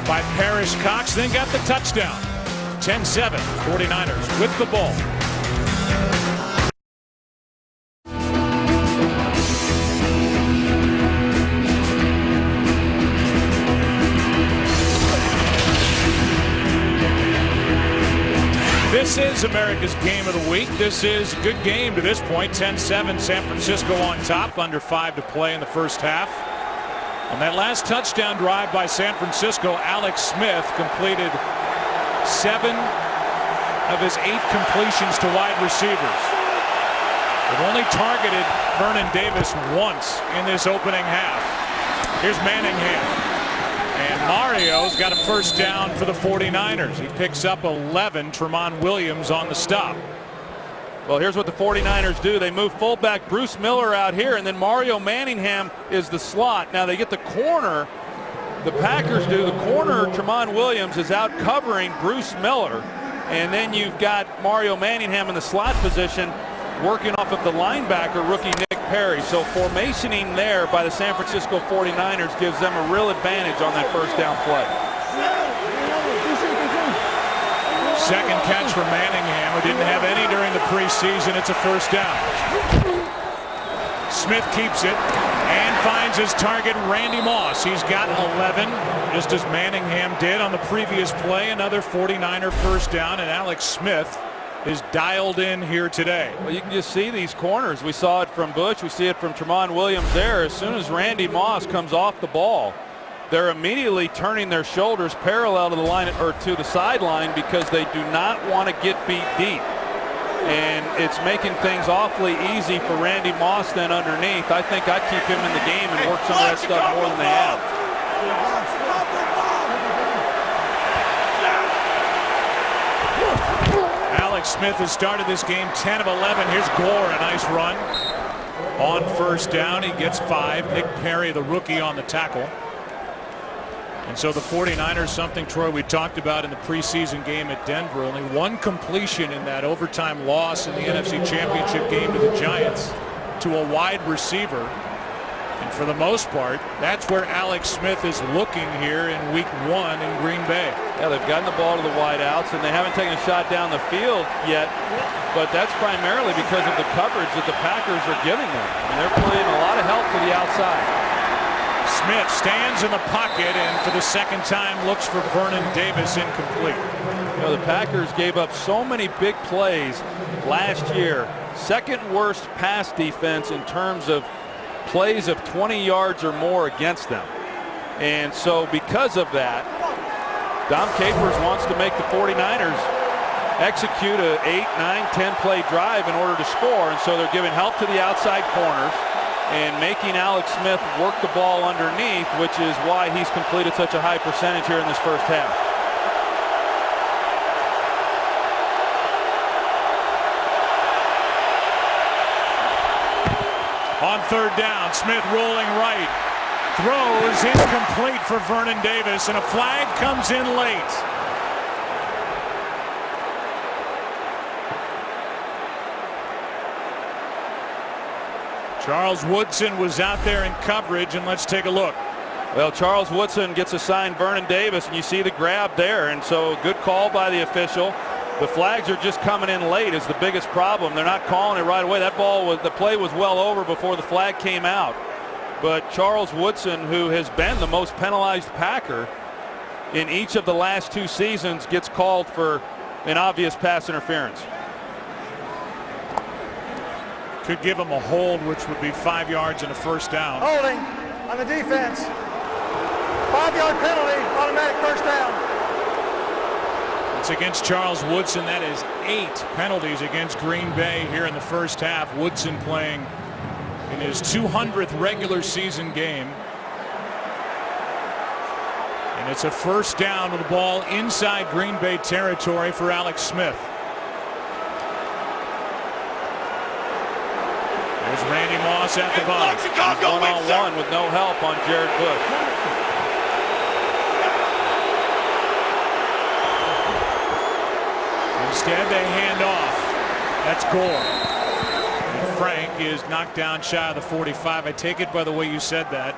by Parrish Cox, then got the touchdown. 10-7, 49ers with the ball. This is America's Game of the Week. This is a good game to this point. 10-7, San Francisco on top, under 5 to play in the first half. On that last touchdown drive by San Francisco, Alex Smith completed 7 of his 8 completions to wide receivers. They've only targeted Vernon Davis once in this opening half. Here's Manningham. And Mario's got a first down for the 49ers. He picks up 11. Tramon Williams on the stop.
Well, here's what the 49ers do. They move fullback Bruce Miller out here, and then Mario Manningham is the slot. Now they get the corner. The Packers do. The corner, Tramon Williams, is out covering Bruce Miller. And then you've got Mario Manningham in the slot position working off of the linebacker, rookie Nick Perry. So formationing there by the San Francisco 49ers gives them a real advantage on that first down play.
Second catch for Manningham, who didn't have any during the preseason. It's a first down. Smith keeps it and finds his target, Randy Moss. He's got 11, just as Manningham did on the previous play. Another 49er first down, and Alex Smith is dialed in here today.
Well, you can just see these corners. We saw it from Bush. We see it from Tramon Williams there. As soon as Randy Moss comes off the ball, they're immediately turning their shoulders parallel to the line or to the sideline because they do not want to get beat deep. And it's making things awfully easy for Randy Moss then underneath. I think I'd keep him in the game and work some of that stuff more than they have.
Alex Smith has started this game 10 of 11. Here's Gore, a nice run on first down. He gets 5. Nick Perry, the rookie, on the tackle. And so the 49ers, something, Troy, we talked about in the preseason game at Denver, only one completion in that overtime loss in the NFC Championship game to the Giants to a wide receiver. And for the most part, that's where Alex Smith is looking here in week 1 in Green Bay.
Yeah, they've gotten the ball to the wideouts, and they haven't taken a shot down the field yet, but that's primarily because of the coverage that the Packers are giving them. And they're playing a lot of help to the outside.
Smith stands in the pocket and for the second time looks for Vernon Davis, incomplete.
You know, the Packers gave up so many big plays last year. Second worst pass defense in terms of plays of 20 yards or more against them. And so because of that, Dom Capers wants to make the 49ers execute a 8, 9, 10 play drive in order to score. And so they're giving help to the outside corners and making Alex Smith work the ball underneath, which is why he's completed such a high percentage here in this first half.
On third down, Smith rolling right. Throws incomplete for Vernon Davis, and a flag comes in late. Charles Woodson was out there in coverage, and let's take a look.
Well, Charles Woodson gets assigned Vernon Davis, and you see the grab there, and so good call by the official. The flags are just coming in late is the biggest problem. They're not calling it right away. That ball was, the play was well over before the flag came out. But Charles Woodson, who has been the most penalized Packer in each of the last 2 seasons, gets called for an obvious pass interference.
Could give him a hold, which would be 5 yards and a first down.
Holding on the defense. 5-yard penalty, automatic first down.
It's against Charles Woodson. That is 8 penalties against Green Bay here in the first half. Woodson playing in his 200th regular season game. And it's a first down with the ball inside Green Bay territory for Alex Smith. There's Randy Moss at the bottom.
He's one-on-one with no help on Jared Bush.
Instead, they hand off. That's Gore. And Frank is knocked down shy of the 45. I take it by the way you said that.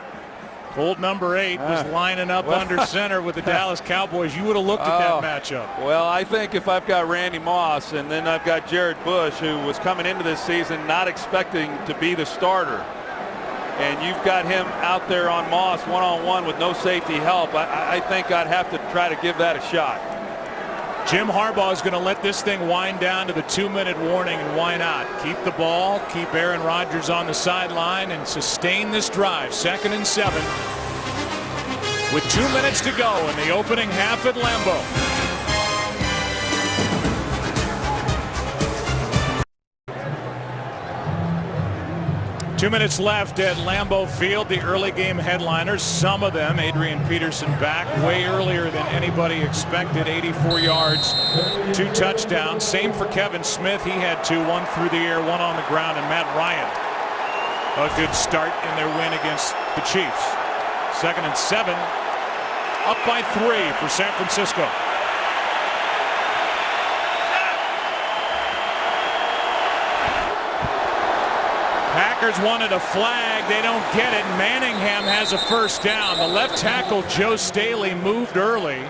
Old number 8 was lining up under center with the Dallas Cowboys. You would have looked at that matchup.
Well, I think if I've got Randy Moss and then I've got Jared Bush, who was coming into this season not expecting to be the starter, and you've got him out there on Moss one-on-one with no safety help, I think I'd have to try to give that a shot.
Jim Harbaugh is going to let this thing wind down to the 2-minute warning, and why not? Keep the ball, keep Aaron Rodgers on the sideline, and sustain this drive. 2nd and 7 with 2 minutes to go in the opening half at Lambeau. 2 minutes left at Lambeau Field. The early game headliners, some of them, Adrian Peterson back way earlier than anybody expected. 84 yards, 2 touchdowns. Same for Kevin Smith. He had 2, 1 through the air, 1 on the ground. And Matt Ryan, a good start in their win against the Chiefs. 2nd and 7, up by 3 for San Francisco. Packers wanted a flag. They don't get it. Manningham has a first down. The left tackle, Joe Staley, moved early,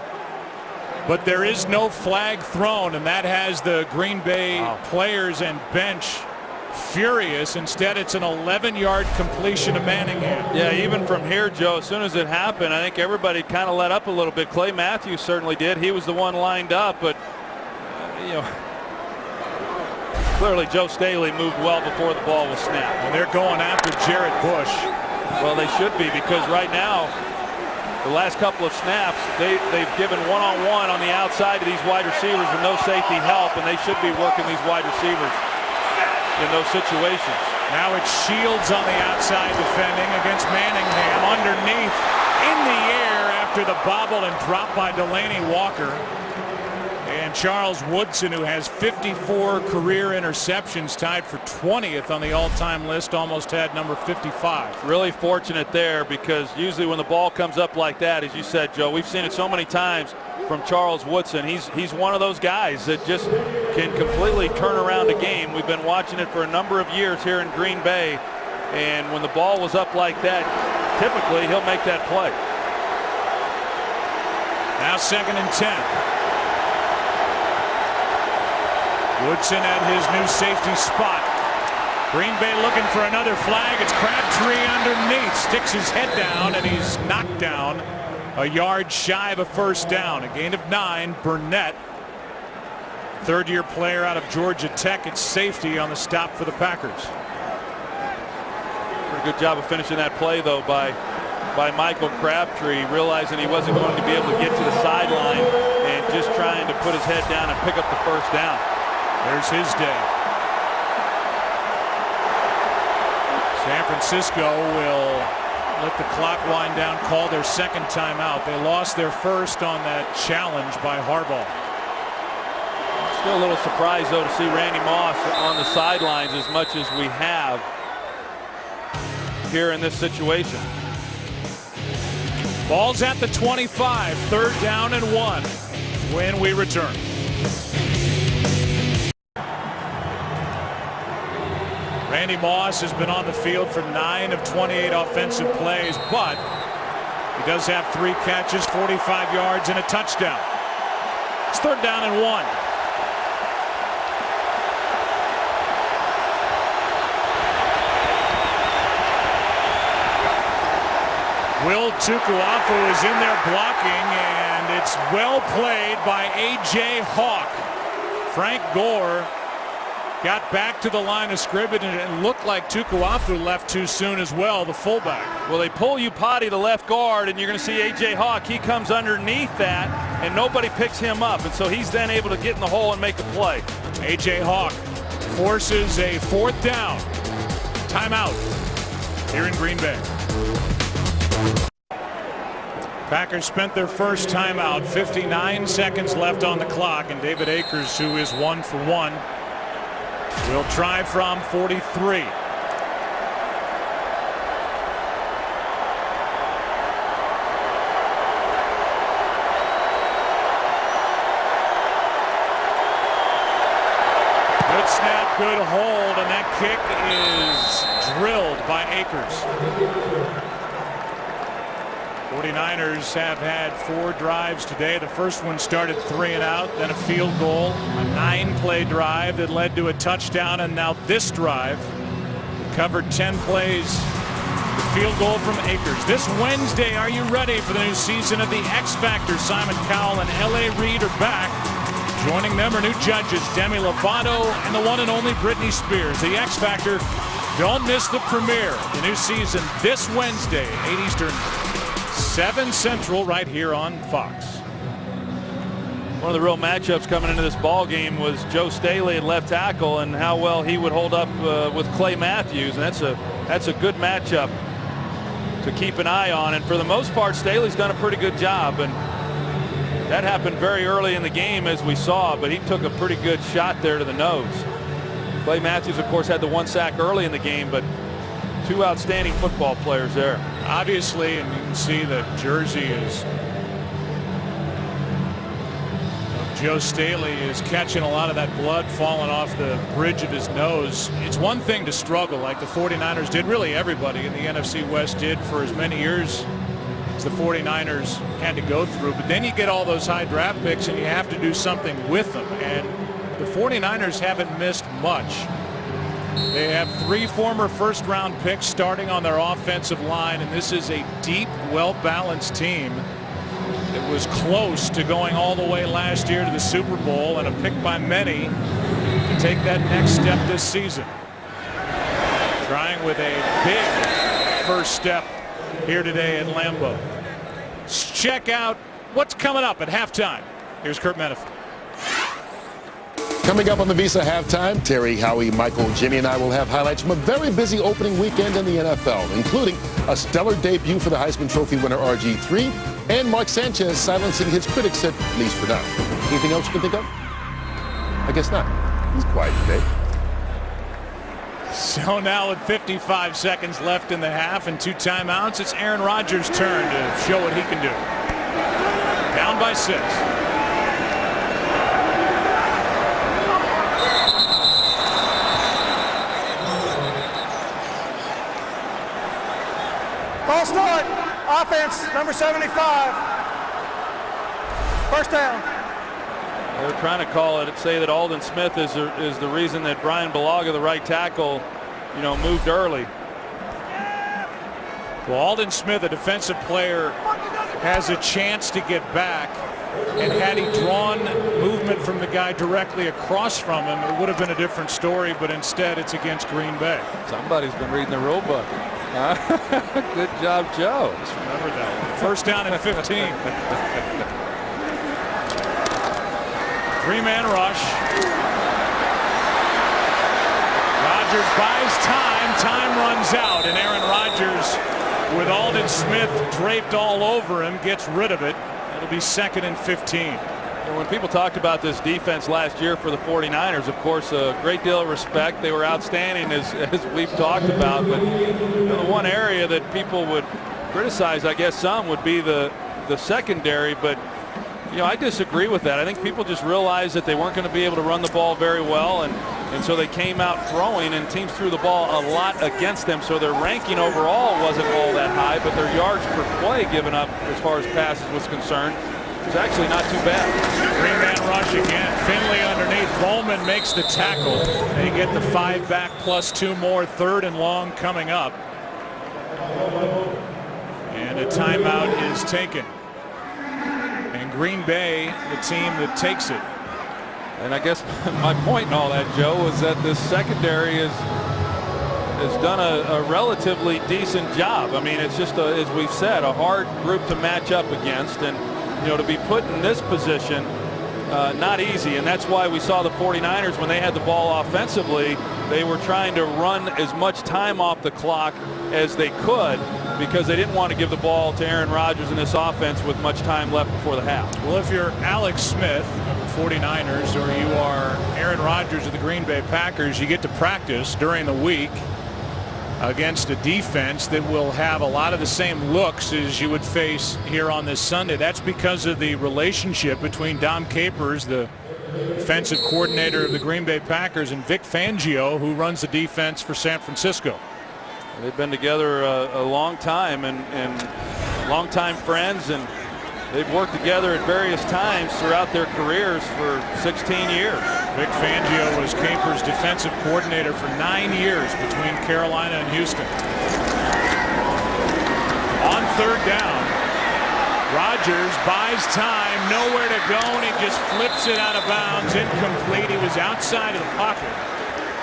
but there is no flag thrown, and that has the Green Bay players and bench furious. Instead, it's an 11-yard completion to Manningham.
Yeah, even from here, Joe, as soon as it happened, I think everybody kind of let up a little bit. Clay Matthews certainly did. He was the one lined up, but you know, clearly Joe Staley moved well before the ball was snapped.
And they're going after Jared Bush.
Well, they should be, because right now, the last couple of snaps, they've given one-on-one on the outside to these wide receivers with no safety help, and they should be working these wide receivers in those situations.
Now it's Shields on the outside defending against Manningham. Underneath, in the air after the bobble and drop by Delaney Walker. And Charles Woodson, who has 54 career interceptions, tied for 20th on the all-time list, almost had number 55.
Really fortunate there, because usually when the ball comes up like that, as you said, Joe, we've seen it so many times from Charles Woodson. He's one of those guys that just can completely turn around a game. We've been watching it for a number of years here in Green Bay, and when the ball was up like that, typically he'll make that play.
Now 2nd and 10. Woodson at his new safety spot. Green Bay looking for another flag. It's Crabtree underneath. Sticks his head down, and he's knocked down a yard shy of a first down. A gain of 9. Burnett, third-year player out of Georgia Tech, at safety on the stop for the Packers.
Pretty good job of finishing that play, though, by Michael Crabtree, realizing he wasn't going to be able to get to the sideline and just trying to put his head down and pick up the first down.
There's his day. San Francisco will let the clock wind down, call their second timeout. They lost their first on that challenge by Harbaugh.
Still a little surprised, though, to see Randy Moss on the sidelines as much as we have here in this situation.
Ball's at the 25, 3rd down and 1 when we return. Randy Moss has been on the field for 9 of 28 offensive plays, but he does have 3 catches, 45 yards, and a touchdown. It's 3rd down and 1. Will Tukuafu is in there blocking, and it's well played by A.J. Hawk. Frank Gore got back to the line of scrimmage, and it looked like Tukuafu left too soon as well, the fullback.
Well, they pull Upati, the left guard, and you're going to see A.J. Hawk. He comes underneath that, and nobody picks him up, and so he's then able to get in the hole and make a play.
A.J. Hawk forces a 4th down. Timeout here in Green Bay. Packers spent their first timeout, 59 seconds left on the clock, and David Akers, who is 1 for 1, will try from 43. Good snap, good hold, and that kick is drilled by Akers. 49ers have had 4 drives today. The first one started 3 and out, then a field goal, a 9-play drive that led to a touchdown, and now this drive covered 10 plays. The field goal from Akers. This Wednesday, are you ready for the new season of the X Factor? Simon Cowell and L.A. Reid are back. Joining them are new judges Demi Lovato and the one and only Britney Spears. The X Factor, don't miss the premiere. The new season this Wednesday, 8 Eastern, 7 Central, right here on Fox.
One of the real matchups coming into this ball game was Joe Staley at left tackle and how well he would hold up with Clay Matthews. And that's that's a good matchup to keep an eye on. And for the most part, Staley's done a pretty good job. And that happened very early in the game, as we saw, but he took a pretty good shot there to the nose. Clay Matthews, of course, had the 1 sack early in the game, but 2 outstanding football players there.
Obviously, and you can see the jersey is Joe Staley is catching a lot of that blood falling off the bridge of his nose. It's one thing to struggle like the 49ers did, really everybody in the NFC West did for as many years as the 49ers had to go through, but then you get all those high draft picks and you have to do something with them, and the 49ers haven't missed much. They have 3 former first-round picks starting on their offensive line, and this is a deep, well-balanced team. It was close to going all the way last year to the Super Bowl, and a pick by many to take that next step this season. Trying with a big first step here today at Lambeau. Let's check out what's coming up at halftime. Here's Curt Menefee.
Coming up on the Visa Halftime, Terry, Howie, Michael, Jimmy, and I will have highlights from a very busy opening weekend in the NFL, including a stellar debut for the Heisman Trophy winner RG3, and Mark Sanchez silencing his critics, at least for now. Anything else you can think of? I guess not. He's quiet today.
So now with 55 seconds left in the half and 2 timeouts, it's Aaron Rodgers' turn to show what he can do. Down by 6.
False start. Offense, number 75. First down.
They're trying to call it, say that Aldon Smith is the reason that Brian Bulaga, the right tackle, moved early.
Well, Aldon Smith, a defensive player, has a chance to get back, and had he drawn movement from the guy directly across from him, it would have been a different story, but instead it's against Green Bay.
Somebody's been reading the rule book. Good job, Joe.
Just remember that one. First down and 15. 3-man rush. Rodgers buys time. Time runs out, and Aaron Rodgers, with Aldon Smith draped all over him, gets rid of it. It'll be 2nd and 15.
And when people talked about this defense last year for the 49ers, of course, a great deal of respect. They were outstanding, as we've talked about. But the one area that people would criticize, I guess some, would be the secondary. But I disagree with that. I think people just realized that they weren't going to be able to run the ball very well, and so they came out throwing, and teams threw the ball a lot against them. So their ranking overall wasn't all that high, but their yards per play given up as far as passes was concerned was actually not too bad.
3-man rush again. Finley underneath. Bowman makes the tackle. They get the 5 back plus 2 more. 3rd and long coming up. And a timeout is taken. And Green Bay, the team that takes it.
And I guess my point in all that, Joe, was that this secondary has done a relatively decent job. I mean, it's just, as we've said, a hard group to match up against. And to be put in this position, not easy. And that's why we saw the 49ers, when they had the ball offensively, they were trying to run as much time off the clock as they could, because they didn't want to give the ball to Aaron Rodgers in this offense with much time left before the half.
Well, if you're Alex Smith of the 49ers, or you are Aaron Rodgers of the Green Bay Packers, you get to practice during the week against a defense that will have a lot of the same looks as you would face here on this Sunday. That's because of the relationship between Dom Capers, the defensive coordinator of the Green Bay Packers, and Vic Fangio, who runs the defense for San Francisco.
They've been together a long time, and longtime friends, and they've worked together at various times throughout their careers for 16 years.
Vic Fangio was Capers' defensive coordinator for 9 years between Carolina and Houston. On 3rd down, Rodgers buys time, nowhere to go, and he just flips it out of bounds, incomplete. He was outside of the pocket.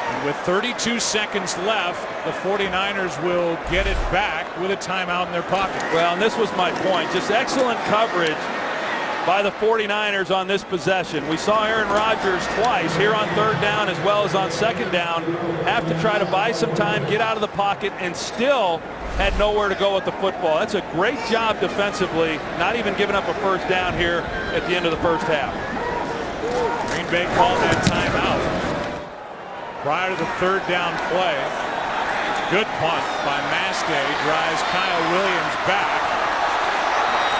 And with 32 seconds left, the 49ers will get it back with a timeout in their pocket.
Well, and this was my point. Just excellent coverage by the 49ers on this possession. We saw Aaron Rodgers twice here on third down as well as on second down have to try to buy some time, get out of the pocket, and still had nowhere to go with the football. That's a great job defensively, not even giving up a first down here at the end of the first half.
Green Bay called that timeout prior to the third down play. Good punt by Mastay, drives Kyle Williams back.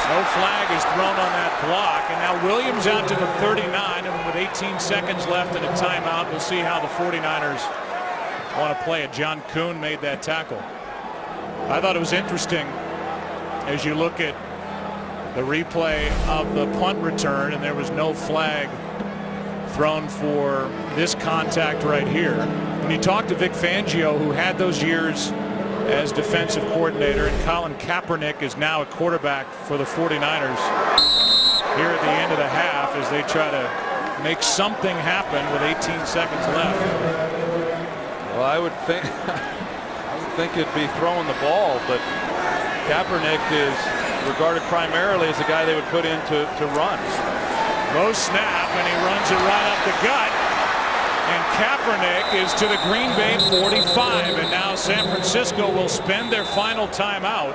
No flag is thrown on that block, and now Williams out to the 39, and with 18 seconds left and a timeout, we'll see how the 49ers want to play it. John Kuhn made that tackle. I thought it was interesting as you look at the replay of the punt return, and there was no flag thrown for this contact right here. When you talk to Vic Fangio, who had those years as defensive coordinator, and Colin Kaepernick is now a quarterback for the 49ers here at the end of the half as they try to make something happen with 18 seconds left.
Well, I would think it'd be throwing the ball, but Kaepernick is regarded primarily as the guy they would put in to run.
Low snap, and he runs it right up the gut. And Kaepernick is to the Green Bay 45, and now San Francisco will spend their final timeout.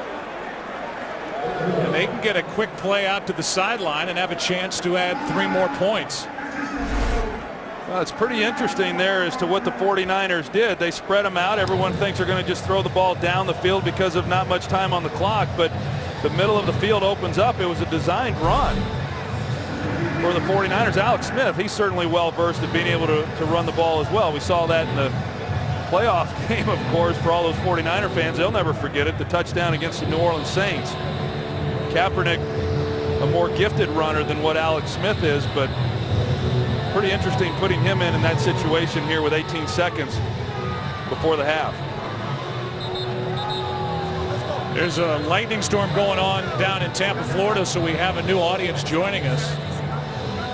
And they can get a quick play out to the sideline and have a chance to add 3 more points.
Well, it's pretty interesting there as to what the 49ers did. They spread them out. Everyone thinks they're going to just throw the ball down the field because of not much time on the clock, but the middle of the field opens up. It was a designed run for the 49ers. Alex Smith, he's certainly well versed at being able to run the ball as well. We saw that in the playoff game, of course, for all those 49er fans. They'll never forget it, the touchdown against the New Orleans Saints. Kaepernick, a more gifted runner than what Alex Smith is, but pretty interesting putting him in that situation here with 18 seconds before the half.
There's a lightning storm going on down in Tampa, Florida, so we have a new audience joining us.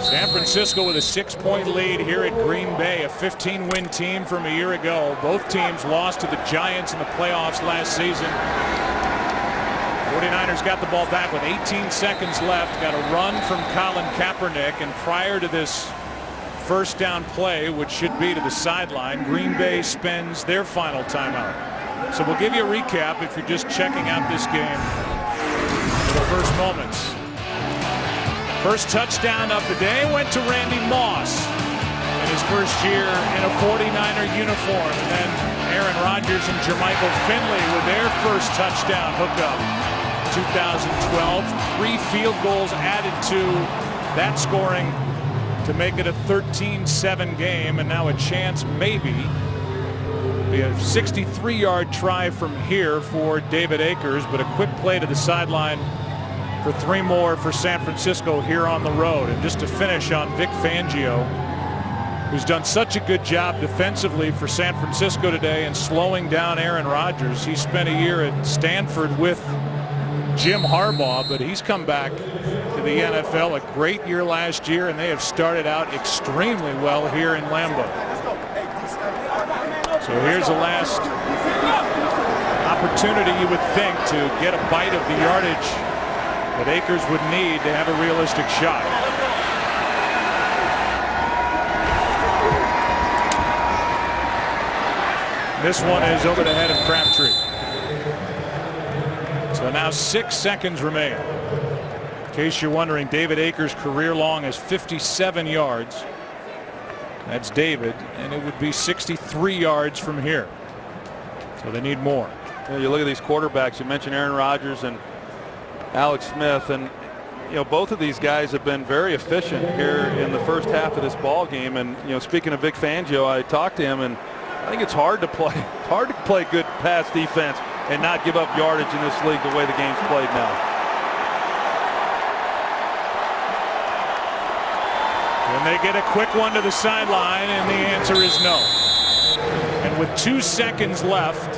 San Francisco with a 6-point lead here at Green Bay, a 15-win team from a year ago. Both teams lost to the Giants in the playoffs last season. 49ers got the ball back with 18 seconds left. Got a run from Colin Kaepernick, and prior to this first down play, which should be to the sideline, Green Bay spends their final timeout. So we'll give you a recap if you're just checking out this game for the first moments. First touchdown of the day went to Randy Moss in his first year in a 49er uniform. And then Aaron Rodgers and Jermichael Finley with their first touchdown hookup in 2012. 3 field goals added to that scoring to make it a 13-7 game, and now a chance maybe be a 63-yard try from here for David Akers, but a quick play to the sideline for 3 more for San Francisco here on the road. And just to finish on Vic Fangio, who's done such a good job defensively for San Francisco today and slowing down Aaron Rodgers. He spent a year at Stanford with Jim Harbaugh, but he's come back to the NFL. A great year last year, and they have started out extremely well here in Lambeau. So here's the last opportunity, you would think, to get a bite of the yardage that Akers would need to have a realistic shot. This one is over the head of Crabtree. So now 6 seconds remain. In case you're wondering, David Akers' career long is 57 yards. That's David, and it would be 63 yards from here. So they need more.
You look at these quarterbacks. You mentioned Aaron Rodgers and Alex Smith, and both of these guys have been very efficient here in the first half of this ball game. And speaking of Vic Fangio, I talked to him, and I think it's hard to play good pass defense and not give up yardage in this league the way the game's played now.
And they get a quick one to the sideline, and the answer is no. And with 2 seconds left,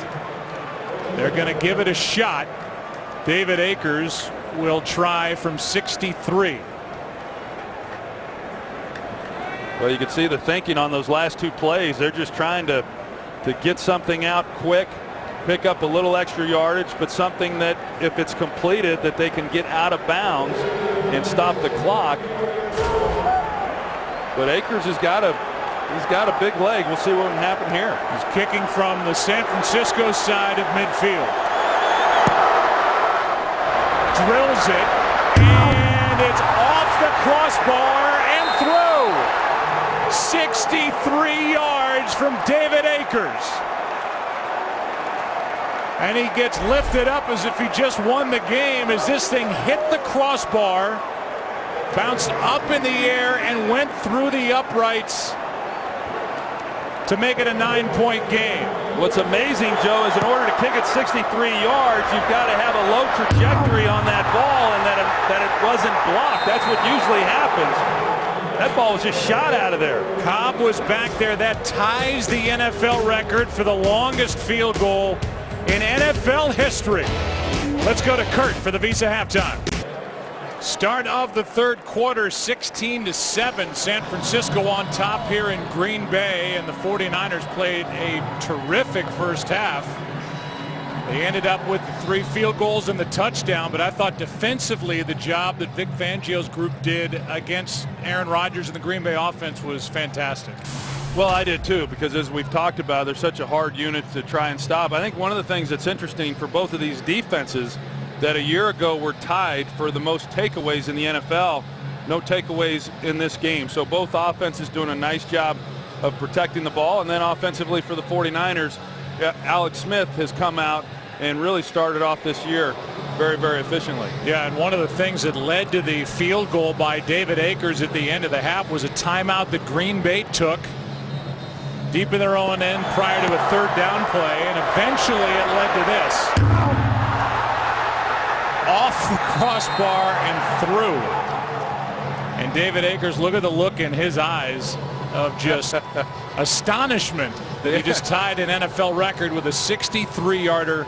they're going to give it a shot. David Akers will try from 63.
Well, you can see the thinking on those last 2 plays. They're just trying to get something out quick pick up a little extra yardage, but something that if it's completed that they can get out of bounds and stop the clock. But Akers he's got a big leg. We'll see what can happen here.
He's kicking from the San Francisco side of midfield. Drills it, and it's off the crossbar and through. 63 yards from David Akers. And he gets lifted up as if he just won the game as this thing hit the crossbar, bounced up in the air, and went through the uprights to make it a 9-point game.
What's amazing, Joe, is in order to kick it 63 yards, you've got to have a low trajectory on that ball and that it wasn't blocked. That's what usually happens. That ball was just shot out of there.
Cobb was back there. That ties the NFL record for the longest field goal in NFL history. Let's go to Kurt for the Visa halftime. Start of the third quarter, 16-7. San Francisco on top here in Green Bay, and the 49ers played a terrific first half. They ended up with 3 field goals and the touchdown, but I thought defensively the job that Vic Fangio's group did against Aaron Rodgers and the Green Bay offense was fantastic.
Well, I did too, because as we've talked about, they're such a hard unit to try and stop. I think one of the things that's interesting for both of these defenses that a year ago were tied for the most takeaways in the NFL. No takeaways in this game. So both offenses doing a nice job of protecting the ball. And then offensively for the 49ers, Alex Smith has come out and really started off this year very, very efficiently.
Yeah, and one of the things that led to the field goal by David Akers at the end of the half was a timeout that Green Bay took deep in their own end prior to a third down play, and eventually it led to this. Off the crossbar and through. And David Akers, look at the look in his eyes of just astonishment that he just tied an NFL record with a 63-yarder.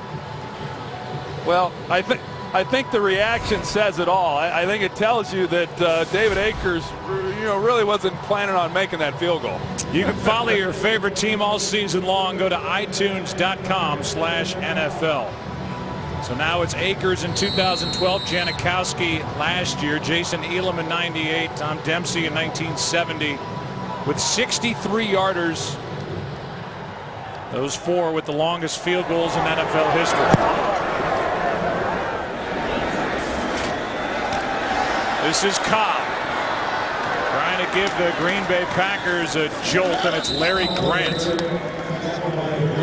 Well, I think the reaction says it all. I think it tells you that David Akers, really wasn't planning on making that field goal.
You can follow your favorite team all season long. Go to itunes.com/NFL. So now it's Akers in 2012, Janikowski last year, Jason Elam in 98, Tom Dempsey in 1970 with 63-yarders. Those 4 with the longest field goals in NFL history. This is Cobb trying to give the Green Bay Packers a jolt, and it's Larry Grant.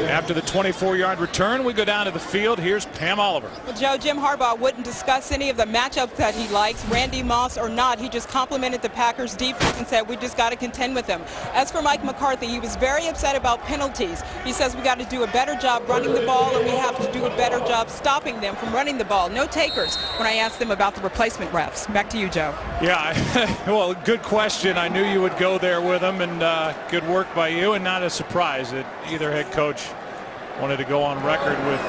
After the 24-yard return, we go down to the field. Here's Pam Oliver.
Well, Joe, Jim Harbaugh wouldn't discuss any of the matchups that he likes, Randy Moss or not. He just complimented the Packers defense and said, we just got to contend with them. As for Mike McCarthy, he was very upset about penalties. He says we got to do a better job running the ball, and we have to do a better job stopping them from running the ball. No takers when I asked them about the replacement refs. Back to you, Joe.
Yeah, well, good question. I knew you would go there with them, and good work by you, and not a surprise that either head coach wanted to go on record with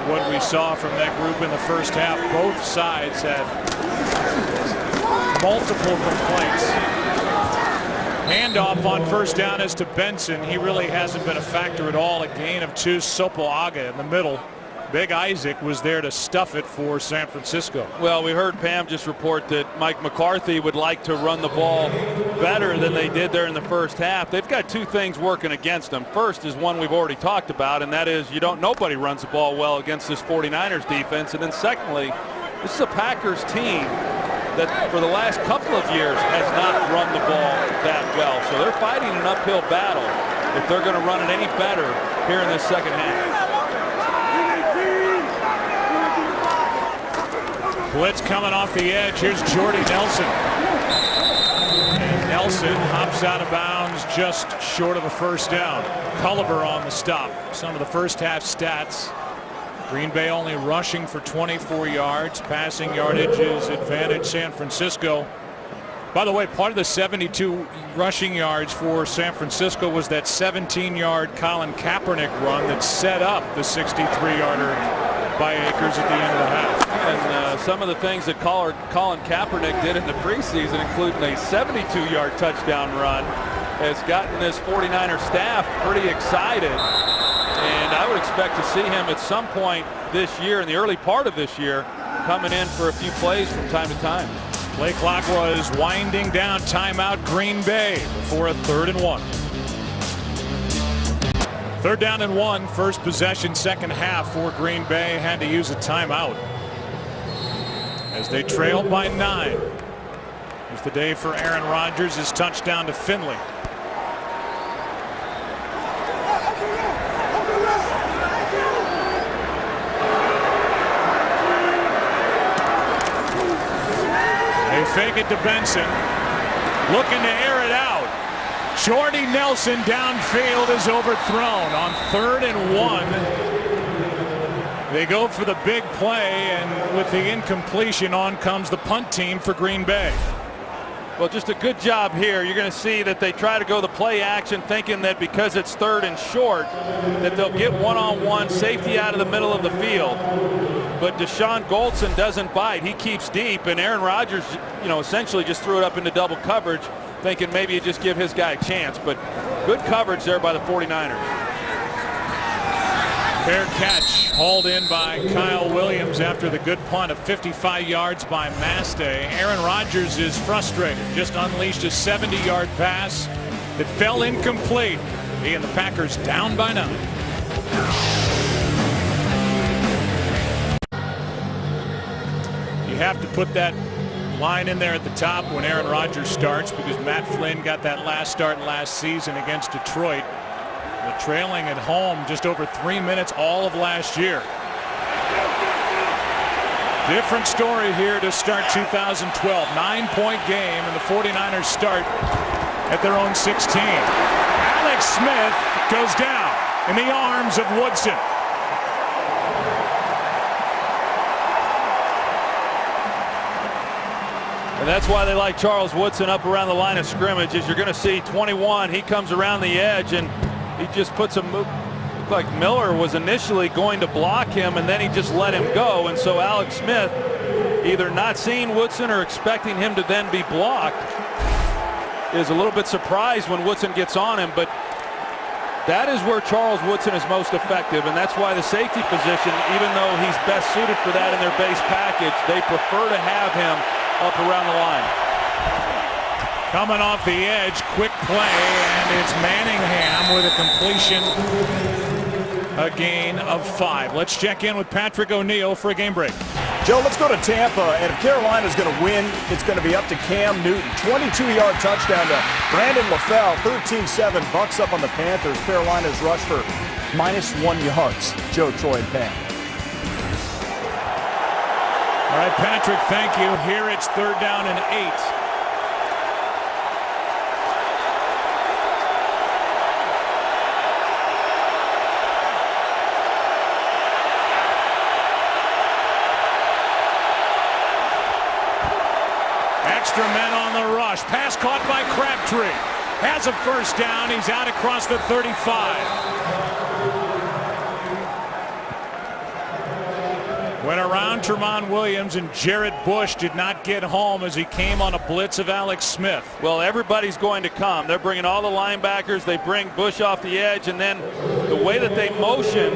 what we saw from that group in the first half. Both sides had multiple complaints. Handoff on first down is to Benson. He really hasn't been a factor at all. A gain of 2. Sopoaga in the middle. Big Isaac was there to stuff it for San Francisco.
Well, we heard Pam just report that Mike McCarthy would like to run the ball better than they did there in the first half. They've got 2 things working against them. First is one we've already talked about, and that is nobody runs the ball well against this 49ers defense. And then secondly, this is a Packers team that for the last couple of years has not run the ball that well. So they're fighting an uphill battle if they're going to run it any better here in this second half.
Blitz coming off the edge. Here's Jordy Nelson. And Nelson hops out of bounds just short of a first down. Culliver on the stop. Some of the first half stats. Green Bay only rushing for 24 yards. Passing yardage is advantage San Francisco. By the way, part of the 72 rushing yards for San Francisco was that 17-yard Colin Kaepernick run that set up the 63-yarder by Akers at the end of the half.
And some of the things that Colin Kaepernick did in the preseason, including a 72-yard touchdown run, has gotten this 49er staff pretty excited. And I would expect to see him at some point this year, in the early part of this year, coming in for a few plays from time to time.
Play clock was winding down. Timeout Green Bay before a 3rd and 1. 3rd down and 1. First possession, second half for Green Bay. Had to use a timeout as they trailed by 9. It was the day for Aaron Rodgers. His touchdown to Finley. They fake it to Benson. Looking to air it out. Jordy Nelson downfield is overthrown on 3rd and 1. They go for the big play, and with the incompletion, on comes the punt team for Green Bay.
Well, just a good job here. You're going to see that they try to go the play action, thinking that because it's 3rd and short, that they'll get one-on-one safety out of the middle of the field. But Deshaun Goldson doesn't bite. He keeps deep, and Aaron Rodgers, essentially just threw it up into double coverage, thinking maybe he'd just give his guy a chance. But good coverage there by the 49ers.
Fair catch, hauled in by Kyle Williams after the good punt of 55 yards by Mastay. Aaron Rodgers is frustrated. Just unleashed a 70-yard pass that fell incomplete. He and the Packers down by 9. You have to put that line in there at the top when Aaron Rodgers starts, because Matt Flynn got that last start last season against Detroit. They're trailing at home just over 3 minutes all of last year. Different story here to start 2012. 9-point game, and the 49ers start at their own 16. Alex Smith goes down in the arms of Woodson.
And that's why they like Charles Woodson up around the line of scrimmage. As you're going to see 21, he comes around the edge and he just puts a move. Looked like Miller was initially going to block him, and then he just let him go. And so Alex Smith, either not seeing Woodson or expecting him to then be blocked, is a little bit surprised when Woodson gets on him. But that is where Charles Woodson is most effective, and that's why the safety position, even though he's best suited for that in their base package, they prefer to have him up around the line.
Coming off the edge, quick play, and it's Manningham with a completion, a gain of 5. Let's check in with Patrick O'Neill for a game break.
Joe, let's go to Tampa, and if Carolina's going to win, it's going to be up to Cam Newton. 22-yard touchdown to Brandon LaFell, 13-7, Bucks up on the Panthers. Carolina's rush for -1 yards. Joe, Troy, and Pam.
All right, Patrick, thank you. Here it's 3rd down and 8. Extra men on the rush. Pass caught by Crabtree. Has a first down. He's out across the 35. Went around Tramon Williams, and Jared Bush did not get home as he came on a blitz of Alex Smith.
Well, everybody's going to come. They're bringing all the linebackers. They bring Bush off the edge, and then the way that they motion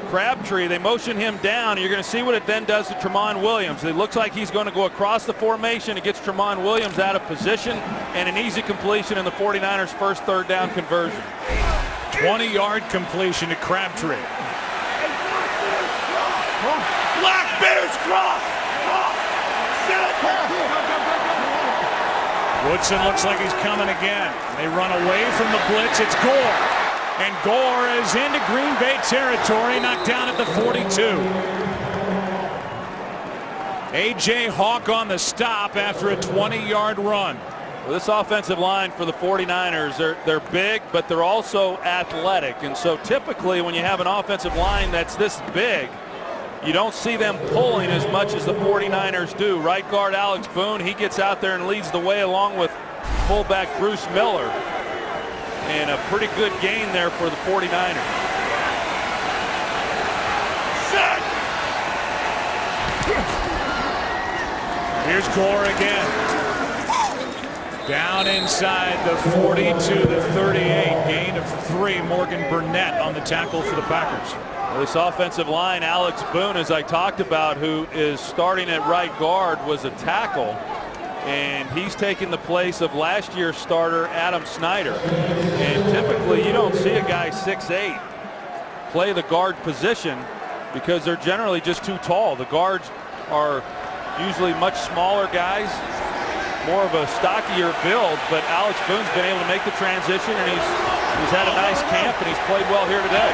Crabtree, they motion him down. You're going to see what it then does to Tramon Williams. It looks like he's going to go across the formation. It gets Tramon Williams out of position, and an easy completion in the 49ers' first 3rd down conversion.
20-yard completion to Crabtree.
Black Bears cross!
Woodson looks like he's coming again. They run away from the blitz. It's Gore. And Gore is into Green Bay territory, knocked down at the 42. A.J. Hawk on the stop after a 20-yard run.
Well, this offensive line for the 49ers, they're big, but they're also athletic. And so typically when you have an offensive line that's this big, you don't see them pulling as much as the 49ers do. Right guard Alex Boone, he gets out there and leads the way along with fullback Bruce Miller. And a pretty good gain there for the 49ers. Set!
Here's Gore again. Down inside the 40 to the 38. Gain of 3. Morgan Burnett on the tackle for the Packers.
Well, this offensive line, Alex Boone, as I talked about, who is starting at right guard, was a tackle. And he's taken the place of last year's starter, Adam Snyder. And typically you don't see a guy 6'8" play the guard position because they're generally just too tall. The guards are usually much smaller guys, more of a stockier build, but Alex Boone's been able to make the transition, and he's had a nice camp, and he's played well here today.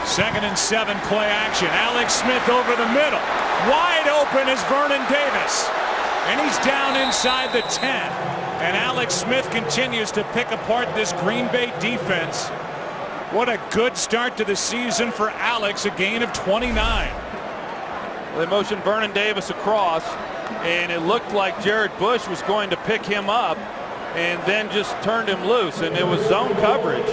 2nd and 7, play action. Alex Smith over the middle. Wide open is Vernon Davis. And he's down inside the 10. And Alex Smith continues to pick apart this Green Bay defense. What a good start to the season for Alex, a gain of 29.
They motioned Vernon Davis across, and it looked like Jared Bush was going to pick him up and then just turned him loose, and it was zone coverage.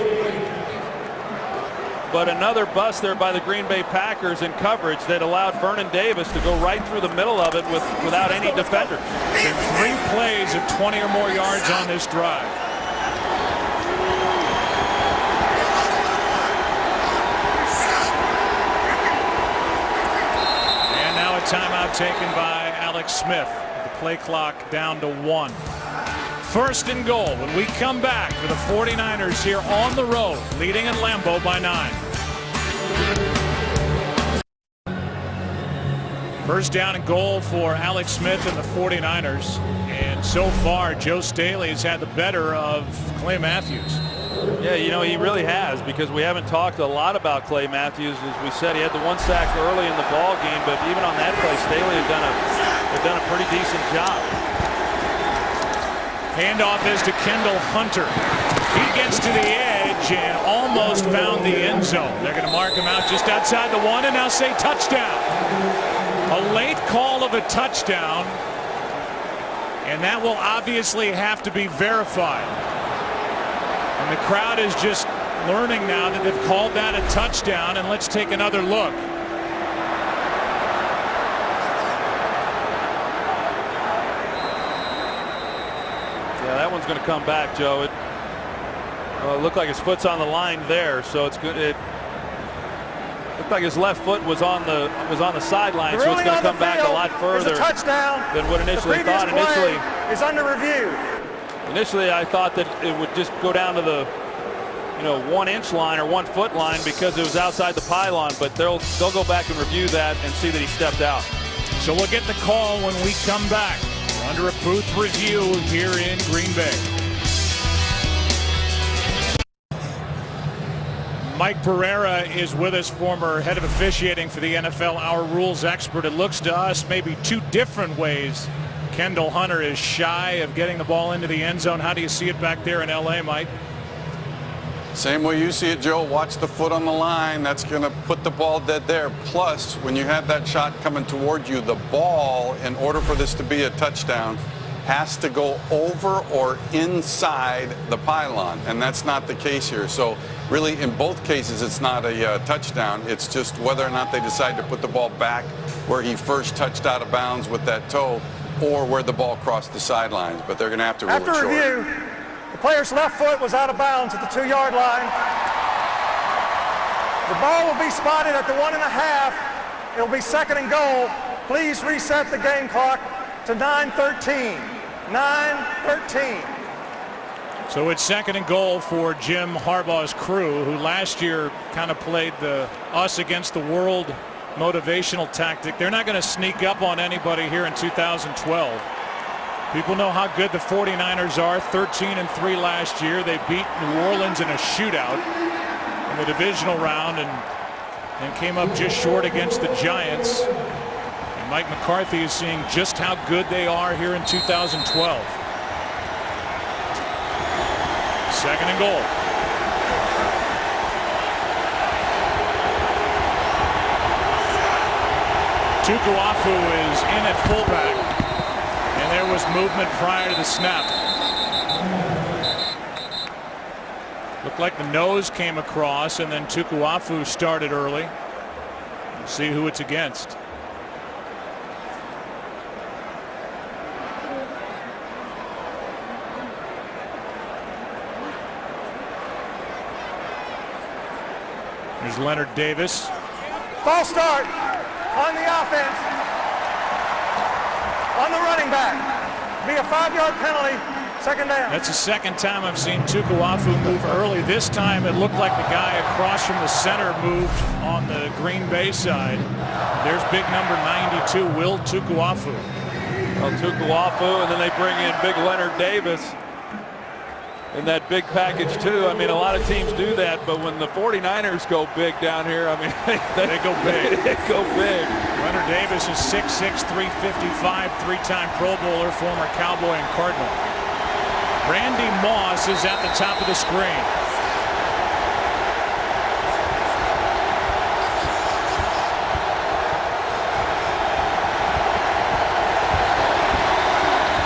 But another bust there by the Green Bay Packers in coverage that allowed Vernon Davis to go right through the middle of it without any defenders.
And 3 plays of 20 or more yards on this drive. And now a timeout taken by Alex Smith. The play clock down to 1. 1st and goal when we come back for the 49ers here on the road, leading in Lambeau by 9. 1st down and goal for Alex Smith and the 49ers. And so far, Joe Staley has had the better of Clay Matthews.
Yeah, you know, he really has, because we haven't talked a lot about Clay Matthews. As we said, he had the 1 sack early in the ball game, but even on that play, Staley had done a pretty decent job.
Handoff is to Kendall Hunter. He gets to the edge and almost found the end zone. They're going to mark him out just outside the 1 and now say touchdown. A late call of a touchdown, and that will obviously have to be verified. And the crowd is just learning now that they've called that a touchdown, and let's take another look.
That one's going to come back, Joe. It looked like his foot's on the line there, so it's good. It looked like his left foot was on the sideline, so it's going to come back a lot further than what initially thought.
Initially is under review.
Initially, I thought that it would just go down to the 1 inch line or 1 foot line because it was outside the pylon, but they'll go back and review that and see that he stepped out.
So we'll get the call when we come back. Under a booth review here in Green Bay. Mike Pereira is with us, former head of officiating for the NFL, our rules expert. It looks to us maybe 2 different ways Kendall Hunter is shy of getting the ball into the end zone. How do you see it back there in LA, Mike?
Same way you see it, Joe. Watch the foot on the line. That's going to put the ball dead there. Plus, when you have that shot coming toward you, the ball, in order for this to be a touchdown, has to go over or inside the pylon, and that's not the case here. So really, in both cases, it's not a touchdown. It's just whether or not they decide to put the ball back where he first touched out of bounds with that toe, or where the ball crossed the sidelines. But they're going to have to rule it short.
After review, the player's left foot was out of bounds at the 2-yard line. The ball will be spotted at the 1.5. It'll be 2nd and goal. Please reset the game clock to 9:13. 9:13.
So it's 2nd and goal for Jim Harbaugh's crew, who last year kind of played the us against the world motivational tactic. They're not going to sneak up on anybody here in 2012. People know how good the 49ers are. 13-3 last year. They beat New Orleans in a shootout in the divisional round and came up just short against the Giants. And Mike McCarthy is seeing just how good they are here in 2012. 2nd and goal. Tukuafu is in at fullback. And there was movement prior to the snap. Looked like the nose came across, and then Tukuafu started early. We'll see who it's against. There's Leonard Davis.
False start on the offense. On the running back. Be a 5-yard penalty. Second down.
That's the second time I've seen Tukuafu move early. This time it looked like the guy across from the center moved on the Green Bay side. There's big number 92, Will Tukuafu.
Well, Tukuafu, and then they bring in big Leonard Davis in that big package too. I mean, a lot of teams do that, but when the 49ers go big down here, I mean,
They go big.
They go big.
Leonard Davis is 6'6", 355, three-time Pro Bowler, former Cowboy and Cardinal. Randy Moss is at the top of the screen.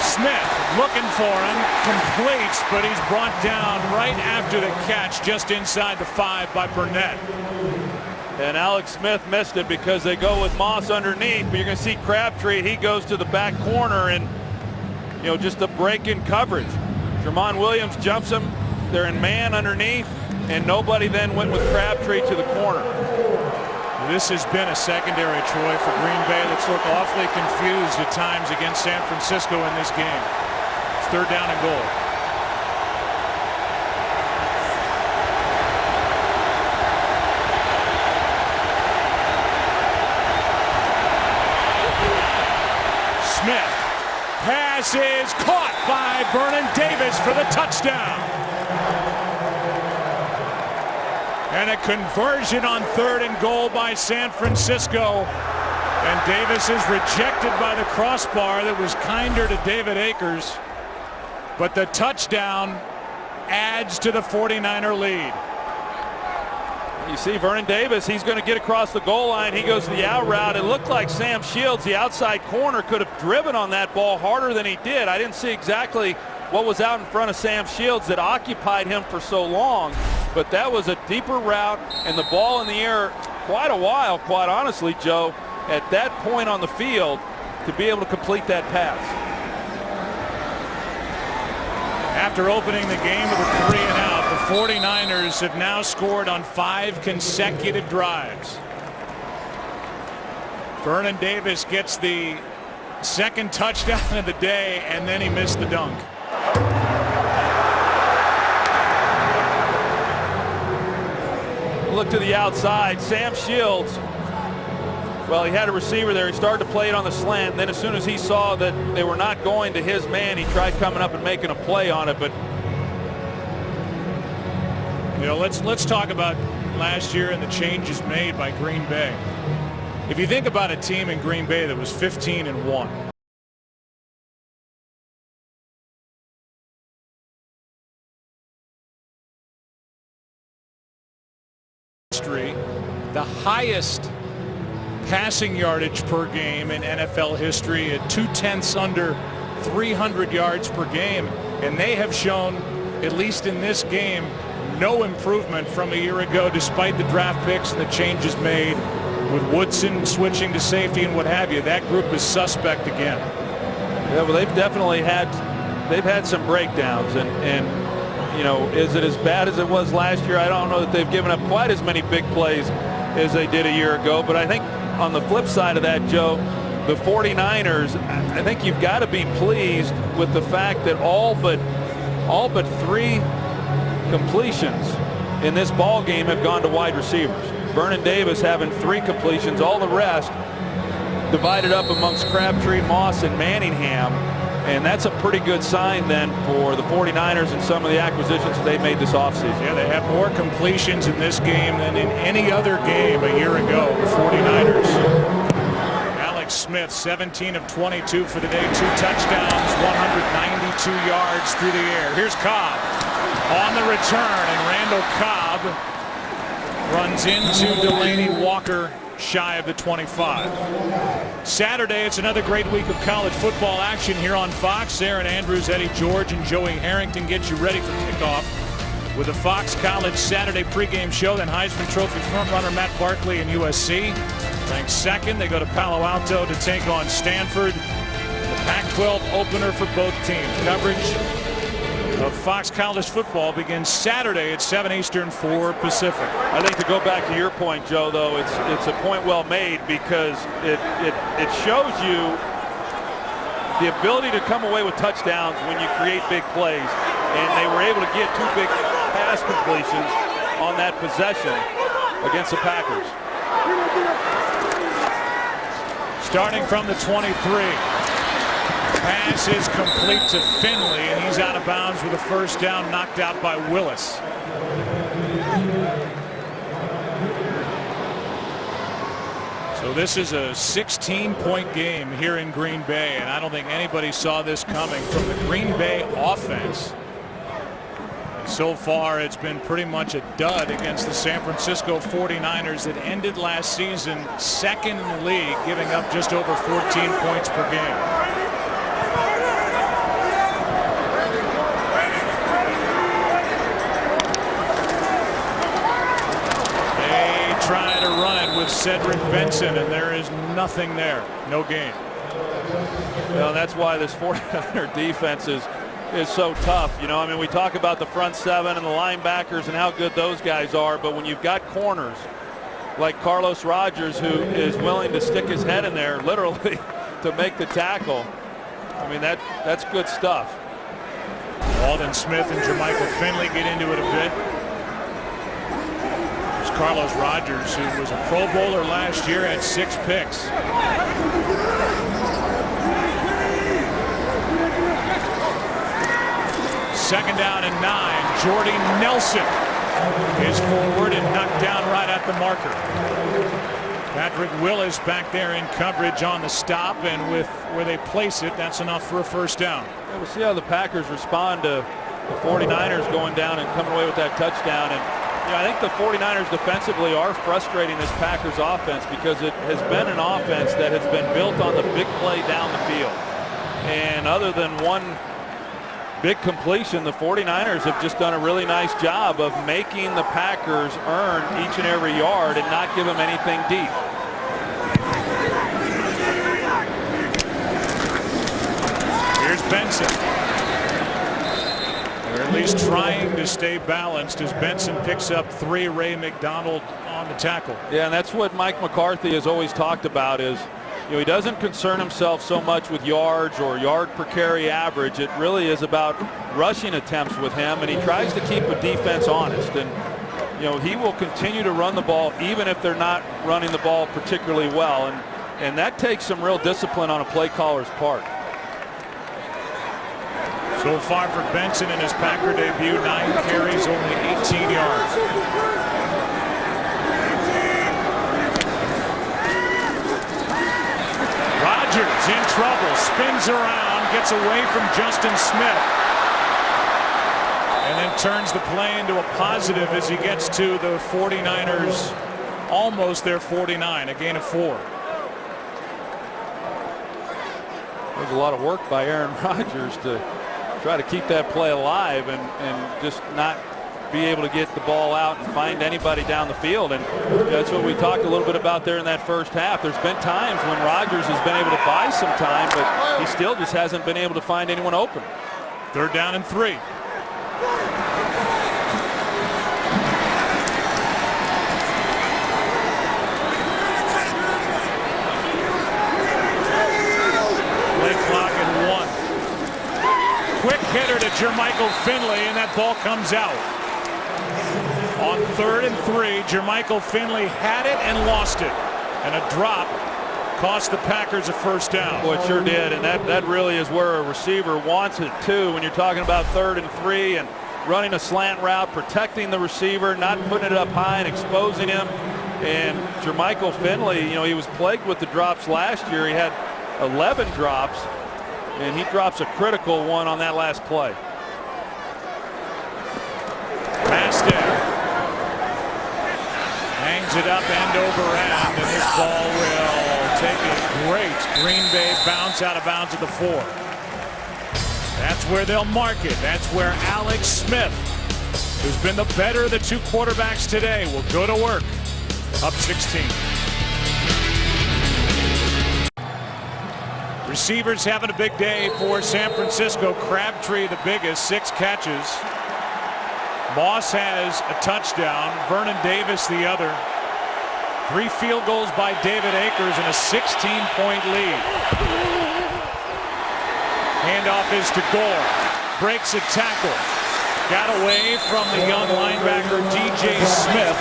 Smith looking for him, completes, but he's brought down right after the catch just inside the 5 by Burnett.
And Alex Smith missed it because they go with Moss underneath, but you're going to see Crabtree, he goes to the back corner and, you know, just a break in coverage. Tramon Williams jumps him, they're in man underneath, and nobody then went with Crabtree to the corner.
This has been a secondary, Troy, for Green Bay that's looked awfully confused at times against San Francisco in this game. It's 3rd down and goal. Smith. Pass is caught by Vernon Davis for the touchdown. And a conversion on 3rd and goal by San Francisco. And Davis is rejected by the crossbar that was kinder to David Akers. But the touchdown adds to the 49er lead.
You see Vernon Davis, he's going to get across the goal line. He goes to the out route. It looked like Sam Shields, the outside corner, could have driven on that ball harder than he did. I didn't see exactly what was out in front of Sam Shields that occupied him for so long, but that was a deeper route and the ball in the air quite a while, quite honestly, Joe, at that point on the field to be able to complete that pass.
After opening the game with a 3-and-out, the 49ers have now scored on 5 consecutive drives. Vernon Davis gets the second touchdown of the day, and then he missed the dunk.
Look to the outside. Sam Shields, well, he had a receiver there. He started to play it on the slant. Then as soon as he saw that they were not going to his man, he tried coming up and making a play on it. But
you know, let's talk about last year and the changes made by Green Bay. If you think about a team in Green Bay that was 15-1. The highest passing yardage per game in NFL history at 2/10 under 300 yards per game, and they have shown, at least in this game, no improvement from a year ago despite the draft picks and the changes made with Woodson switching to safety and what have you. That group is suspect again.
Yeah, well, they've definitely had some breakdowns, and you know, is it as bad as it was last year? I don't know that they've given up quite as many big plays as they did a year ago, but I think on the flip side of that, Joe, the 49ers, I think you've got to be pleased with the fact that all but 3 completions in this ball game have gone to wide receivers. Vernon Davis having 3 completions, all the rest divided up amongst Crabtree, Moss, and Manningham. And that's a pretty good sign then for the 49ers and some of the acquisitions that they made this offseason.
Yeah, they have more completions in this game than in any other game a year ago, the 49ers. Alex Smith, 17 of 22 for the day, 2 touchdowns, 192 yards through the air. Here's Cobb on the return, and Randall Cobb runs into Delaney Walker shy of the 25. Saturday, it's another great week of college football action here on Fox. Aaron Andrews, Eddie George, and Joey Harrington get you ready for kickoff with the Fox College Saturday pregame show. Then Heisman Trophy frontrunner Matt Barkley and USC. Ranked second, they go to Palo Alto to take on Stanford. The Pac-12 opener for both teams. Coverage of Fox College football begins Saturday at 7 Eastern, 4 Pacific.
I think to go back to your point, Joe, though, it's a point well made because it shows you the ability to come away with touchdowns when you create big plays. And they were able to get 2 big pass completions on that possession against the Packers.
Starting from the 23. Pass is complete to Finley, and he's out of bounds with a first down, knocked out by Willis. So this is a 16-point game here in Green Bay, and I don't think anybody saw this coming from the Green Bay offense. So far, it's been pretty much a dud against the San Francisco 49ers that ended last season second in the league, giving up just over 14 points per game. They try to run it with Cedric Benson, and there is nothing there. No gain.
Well, that's why this 49er defense is so tough. You know, I mean, we talk about the front seven and the linebackers and how good those guys are, but when you've got corners like Carlos Rogers, who is willing to stick his head in there literally to make the tackle, I mean, that's good stuff.
Aldon Smith and Jermichael Finley get into it a bit. There's Carlos Rogers, who was a Pro Bowler last year, had 6 picks. Second down and 9. Jordy Nelson is forward and knocked down right at the marker. Patrick Willis back there in coverage on the stop, and with where they place it, that's enough for a first down.
Yeah, we'll see how the Packers respond to the 49ers going down and coming away with that touchdown. And you know, I think the 49ers defensively are frustrating this Packers offense because it has been an offense that has been built on the big play down the field. And other than one big completion, the 49ers have just done a really nice job of making the Packers earn each and every yard and not give them anything deep.
Here's Benson. They're at least trying to stay balanced as Benson picks up 3. Ray McDonald on the tackle.
Yeah, and that's what Mike McCarthy has always talked about is, you know, he doesn't concern himself so much with yards or yard per carry average. It really is about rushing attempts with him, and he tries to keep a defense honest. And, you know, he will continue to run the ball even if they're not running the ball particularly well. And that takes some real discipline on a play caller's part.
So far for Benson in his Packer debut, 9 carries, only 18 yards. Rodgers in trouble, spins around, gets away from Justin Smith, and then turns the play into a positive as he gets to the 49ers, almost their 49, a gain of 4.
There's a lot of work by Aaron Rodgers to try to keep that play alive and just not be able to get the ball out and find anybody down the field. And that's what we talked a little bit about there in that first half. There's been times when Rodgers has been able to buy some time, but he still just hasn't been able to find anyone open.
3rd down and 3. Play clock at 1. Quick hitter to Jermichael Finley, and that ball comes out. On 3rd and 3, Jermichael Finley had it and lost it. And a drop cost the Packers a first down.
Boy, it sure did. And that really is where a receiver wants it too. When you're talking about 3rd and 3 and running a slant route, protecting the receiver, not putting it up high and exposing him. And Jermichael Finley, you know, he was plagued with the drops last year. He had 11 drops, and he drops a critical one on that last play.
Pass down. Hangs it up end over end, and this ball will take a great Green Bay bounce out of bounds at the 4. That's where they'll mark it. That's where Alex Smith, who's been the better of the 2 quarterbacks today, will go to work. Up 16. Receivers having a big day for San Francisco. Crabtree the biggest, 6 catches. Moss has a touchdown. Vernon Davis the other. 3 field goals by David Akers and a 16-point lead. Handoff is to Gore. Breaks a tackle. Got away from the young linebacker DJ Smith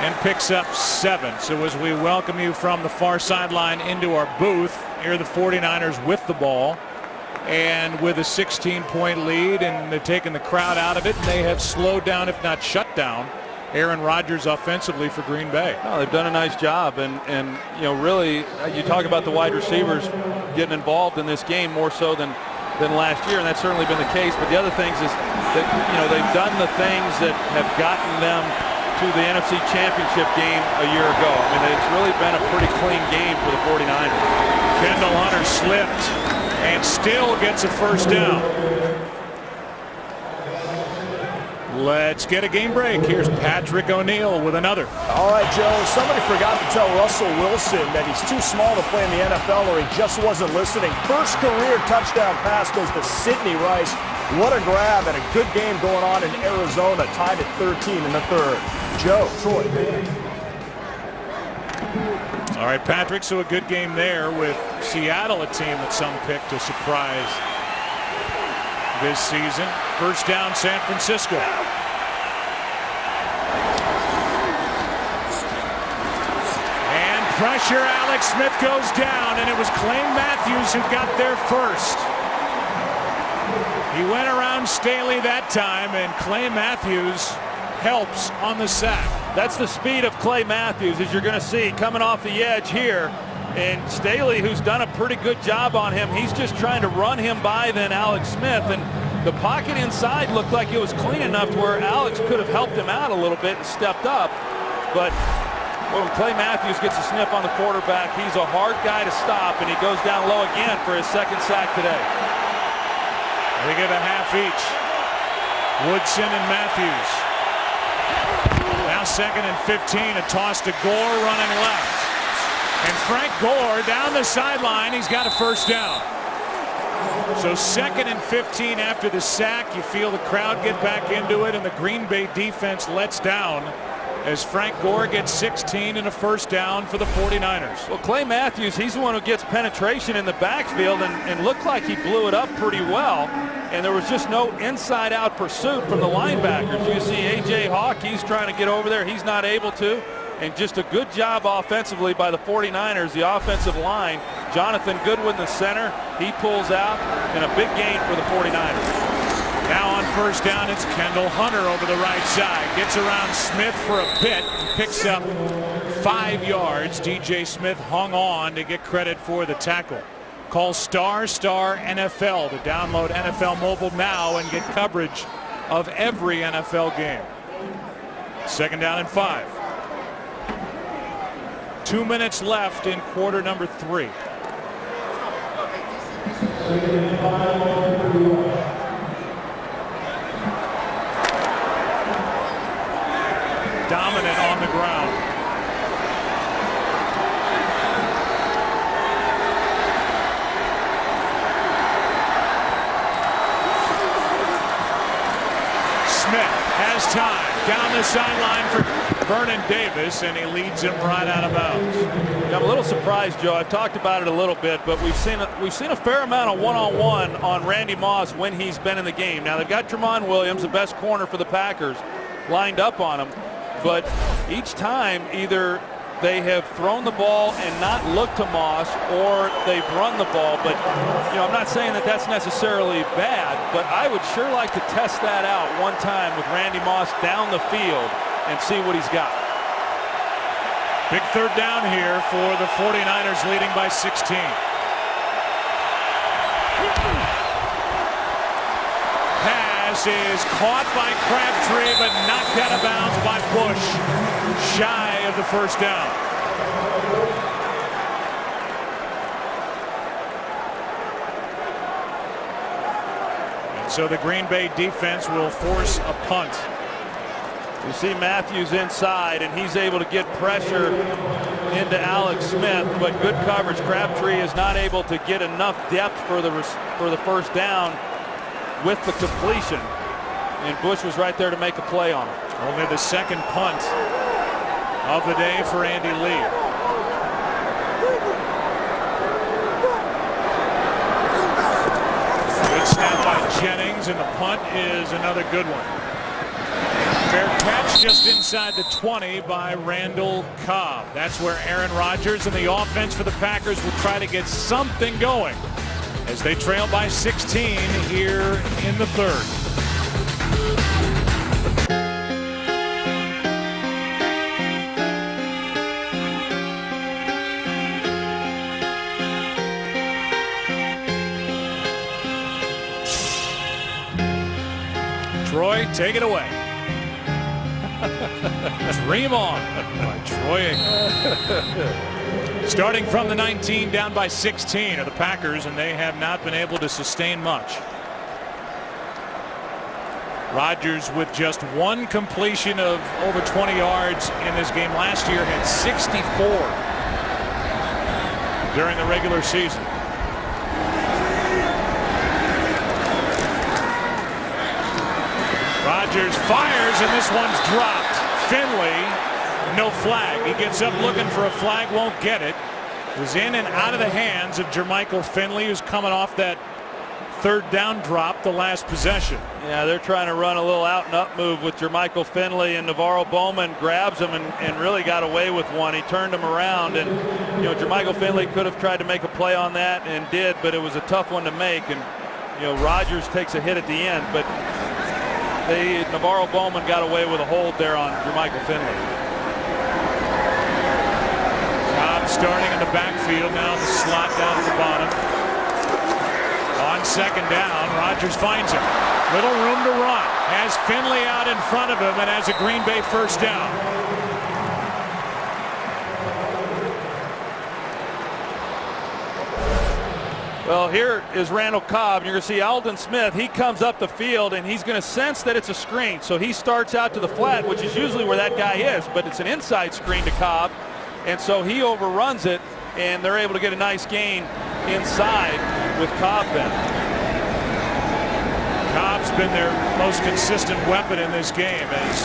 and picks up 7. So as we welcome you from the far sideline into our booth, here are the 49ers with the ball and with a 16-point lead, and they're taking the crowd out of it, and they have slowed down, if not shut down, Aaron Rodgers offensively for Green Bay.
No, they've done a nice job, and you know, really, you talk about the wide receivers getting involved in this game more so than last year, and that's certainly been the case. But the other things is that, you know, they've done the things that have gotten them to the NFC Championship game a year ago. I mean, it's really been a pretty clean game for the 49ers.
Kendall Hunter slipped and still gets a first down. Let's get a game break. Here's Patrick O'Neill with another.
All right, Joe, somebody forgot to tell Russell Wilson that he's too small to play in the NFL, or he just wasn't listening. First career touchdown pass goes to Sidney Rice. What a grab, and a good game going on in Arizona, tied at 13 in the third. Joe, Troy.
All right, Patrick, so a good game there with Seattle, a team that some picked to surprise this season. First down, San Francisco. And pressure, Alex Smith goes down, and it was Clay Matthews who got there first. He went around Staley that time, and Clay Matthews helps on the sack.
That's the speed of Clay Matthews, as you're going to see coming off the edge here. And Staley, who's done a pretty good job on him, he's just trying to run him by then Alex Smith. And the pocket inside looked like it was clean enough to where Alex could have helped him out a little bit and stepped up. But when Clay Matthews gets a sniff on the quarterback, he's a hard guy to stop, and he goes down low again for his second sack today.
They get a half each. Woodson and Matthews. Now 2nd and 15, a toss to Gore running left. And Frank Gore down the sideline, he's got a first down. So 2nd and 15 after the sack. You feel the crowd get back into it, and the Green Bay defense lets down as Frank Gore gets 16 and a first down for the 49ers.
Well, Clay Matthews, he's the one who gets penetration in the backfield and looked like he blew it up pretty well. And there was just no inside-out pursuit from the linebackers. You see A.J. Hawk, he's trying to get over there. He's not able to. And just a good job offensively by the 49ers, the offensive line. Jonathan Goodwin, the center, he pulls out, and a big gain for the 49ers.
Now on first down, it's Kendall Hunter over the right side. Gets around Smith for a bit, picks up 5 yards. DJ Smith hung on to get credit for the tackle. Call ** NFL to download NFL Mobile now and get coverage of every NFL game. 2nd down and 5. 2 minutes left in quarter number 3. Dominant on the ground. Smith has time down the sideline for Vernon Davis, and he leads him right out of bounds.
I'm a little surprised, Joe. I've talked about it a little bit, but we've seen a fair amount of one-on-one on Randy Moss when he's been in the game. Now they've got Tramon Williams, the best corner for the Packers, lined up on him, but each time either they have thrown the ball and not looked to Moss, or they've run the ball. But you know, I'm not saying that that's necessarily bad, but I would sure like to test that out one time with Randy Moss down the field and see what he's got.
Big third down here for the 49ers, leading by 16. Pass is caught by Crabtree, but knocked out of bounds by Bush, shy of the first down. And so the Green Bay defense will force a punt.
You see Matthews inside, and he's able to get pressure into Alex Smith, but good coverage. Crabtree is not able to get enough depth for the first down with the completion, and Bush was right there to make a play on it.
Only the second punt of the day for Andy Lee. Good snap by Jennings, and the punt is another good one. Fair catch just inside the 20 by Randall Cobb. That's where Aaron Rodgers and the offense for the Packers will try to get something going as they trail by 16 here in the third. Troy, take it away. Dream on by Troy Aikman. Starting from the 19, down by 16 are the Packers, and they have not been able to sustain much. Rodgers with just one completion of over 20 yards in this game. Last year had 64 during the regular season. Rodgers fires, and this one's dropped. Finley, no flag. He gets up looking for a flag, won't get it. It was in and out of the hands of Jermichael Finley, who's coming off that third down drop the last possession.
Yeah, they're trying to run a little out and up move with Jermichael Finley, and Navarro Bowman grabs him and really got away with one. He turned him around, and Jermichael Finley could have tried to make a play on that and did, but it was a tough one to make. And Rodgers takes a hit at the end, but Navarro Bowman got away with a hold there on Jermichael Finley.
Cobb starting in the backfield now, the slot down at the bottom. On second down, Rodgers finds him. Little room to run. Has Finley out in front of him and has a Green Bay first down.
Well, here is Randall Cobb. You're going to see Aldon Smith. He comes up the field, and he's going to sense that it's a screen. So he starts out to the flat, which is usually where that guy is, but it's an inside screen to Cobb. And so he overruns it, and they're able to get a nice gain inside with Cobb then.
Cobb's been their most consistent weapon in this game as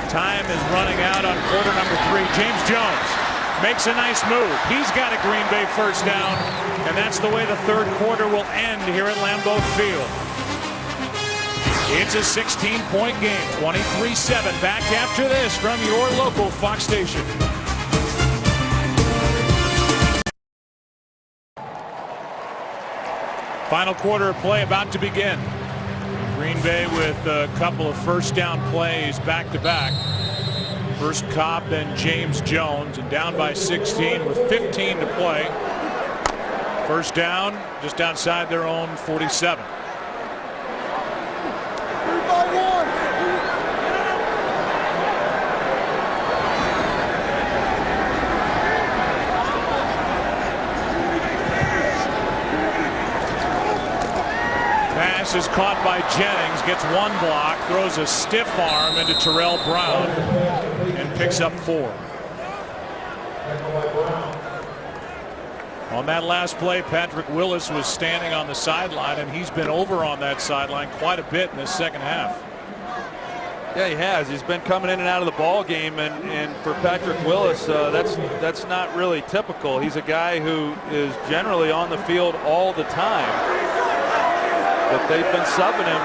time is running out on quarter number 3. James Jones makes a nice move. He's got a Green Bay first down, and that's the way the third quarter will end here at Lambeau Field. It's a 16-point game, 23-7. Back after this from your local Fox station. Final quarter of play about to begin. Green Bay with a couple of first down plays back to back. First Cobb, then James Jones, and down by 16 with 15 to play. First down just outside their own 47. Pass is caught by Jennings, gets one block, throws a stiff arm into Terrell Brown, and picks up 4. On that last play, Patrick Willis was standing on the sideline, and he's been over on that sideline quite a bit in this second half.
Yeah, he has. He's been coming in and out of the ball game, and for Patrick Willis, that's not really typical. He's a guy who is generally on the field all the time, but they've been subbing him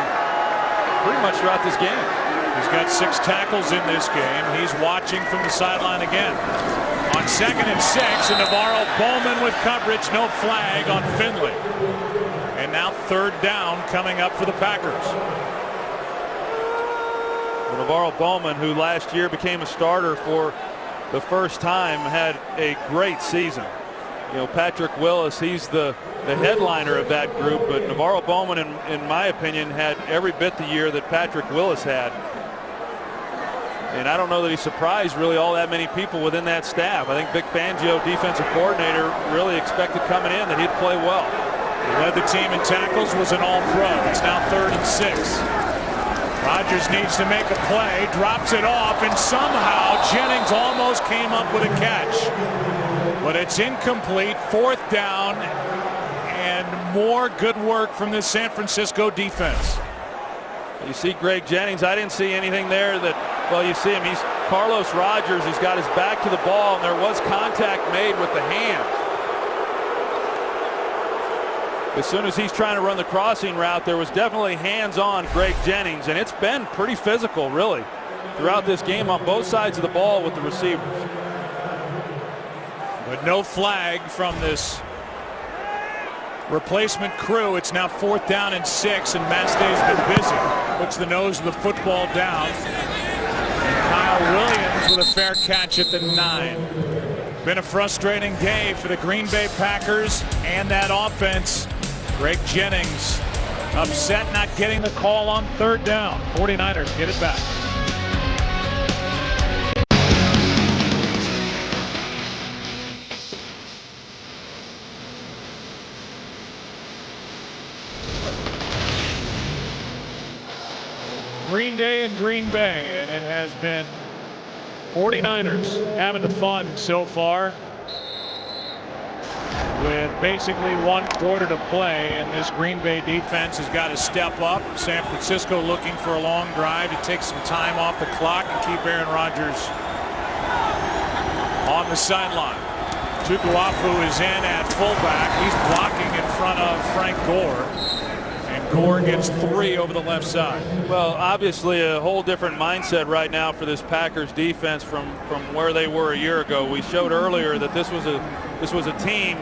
pretty much throughout this game.
He's got 6 tackles in this game. He's watching from the sideline again. On 2nd and 6, and Navarro Bowman with coverage, no flag on Finley. And now third down coming up for the Packers.
Well, Navarro Bowman, who last year became a starter for the first time, had a great season. Patrick Willis, he's the headliner of that group, but Navarro Bowman, in my opinion, had every bit the year that Patrick Willis had. And I don't know that he surprised really all that many people within that staff. I think Vic Fangio, defensive coordinator, really expected coming in that he'd play well.
He led the team in tackles, was an all-pro. It's now 3rd and 6. Rodgers needs to make a play, drops it off, and somehow Jennings almost came up with a catch. but it's incomplete. 4th down, and more good work from this San Francisco defense.
You see Greg Jennings. I didn't see anything there that, well, you see him. He's Carlos Rogers. He's got his back to the ball, and there was contact made with the hand. As soon as he's trying to run the crossing route, there was definitely hands on Greg Jennings, and it's been pretty physical, really, throughout this game on both sides of the ball with the receivers.
But no flag from this replacement crew. It's now 4th down and 6, and Matt Stay's been busy. Puts the nose of the football down. And Kyle Williams with a fair catch at the 9. Been a frustrating day for the Green Bay Packers and that offense. Greg Jennings upset not getting the call on 3rd down. 49ers get it back. Green Day and Green Bay, and it has been 49ers having the fun so far with basically 1 quarter to play, and this Green Bay defense has got to step up. San Francisco looking for a long drive to take some time off the clock and keep Aaron Rodgers on the sideline. Tukuafu is in at fullback. He's blocking in front of Frank Gore. Gore gets 3 over the left side.
Well, obviously a whole different mindset right now for this Packers defense from where they were a year ago. We showed earlier that this was a team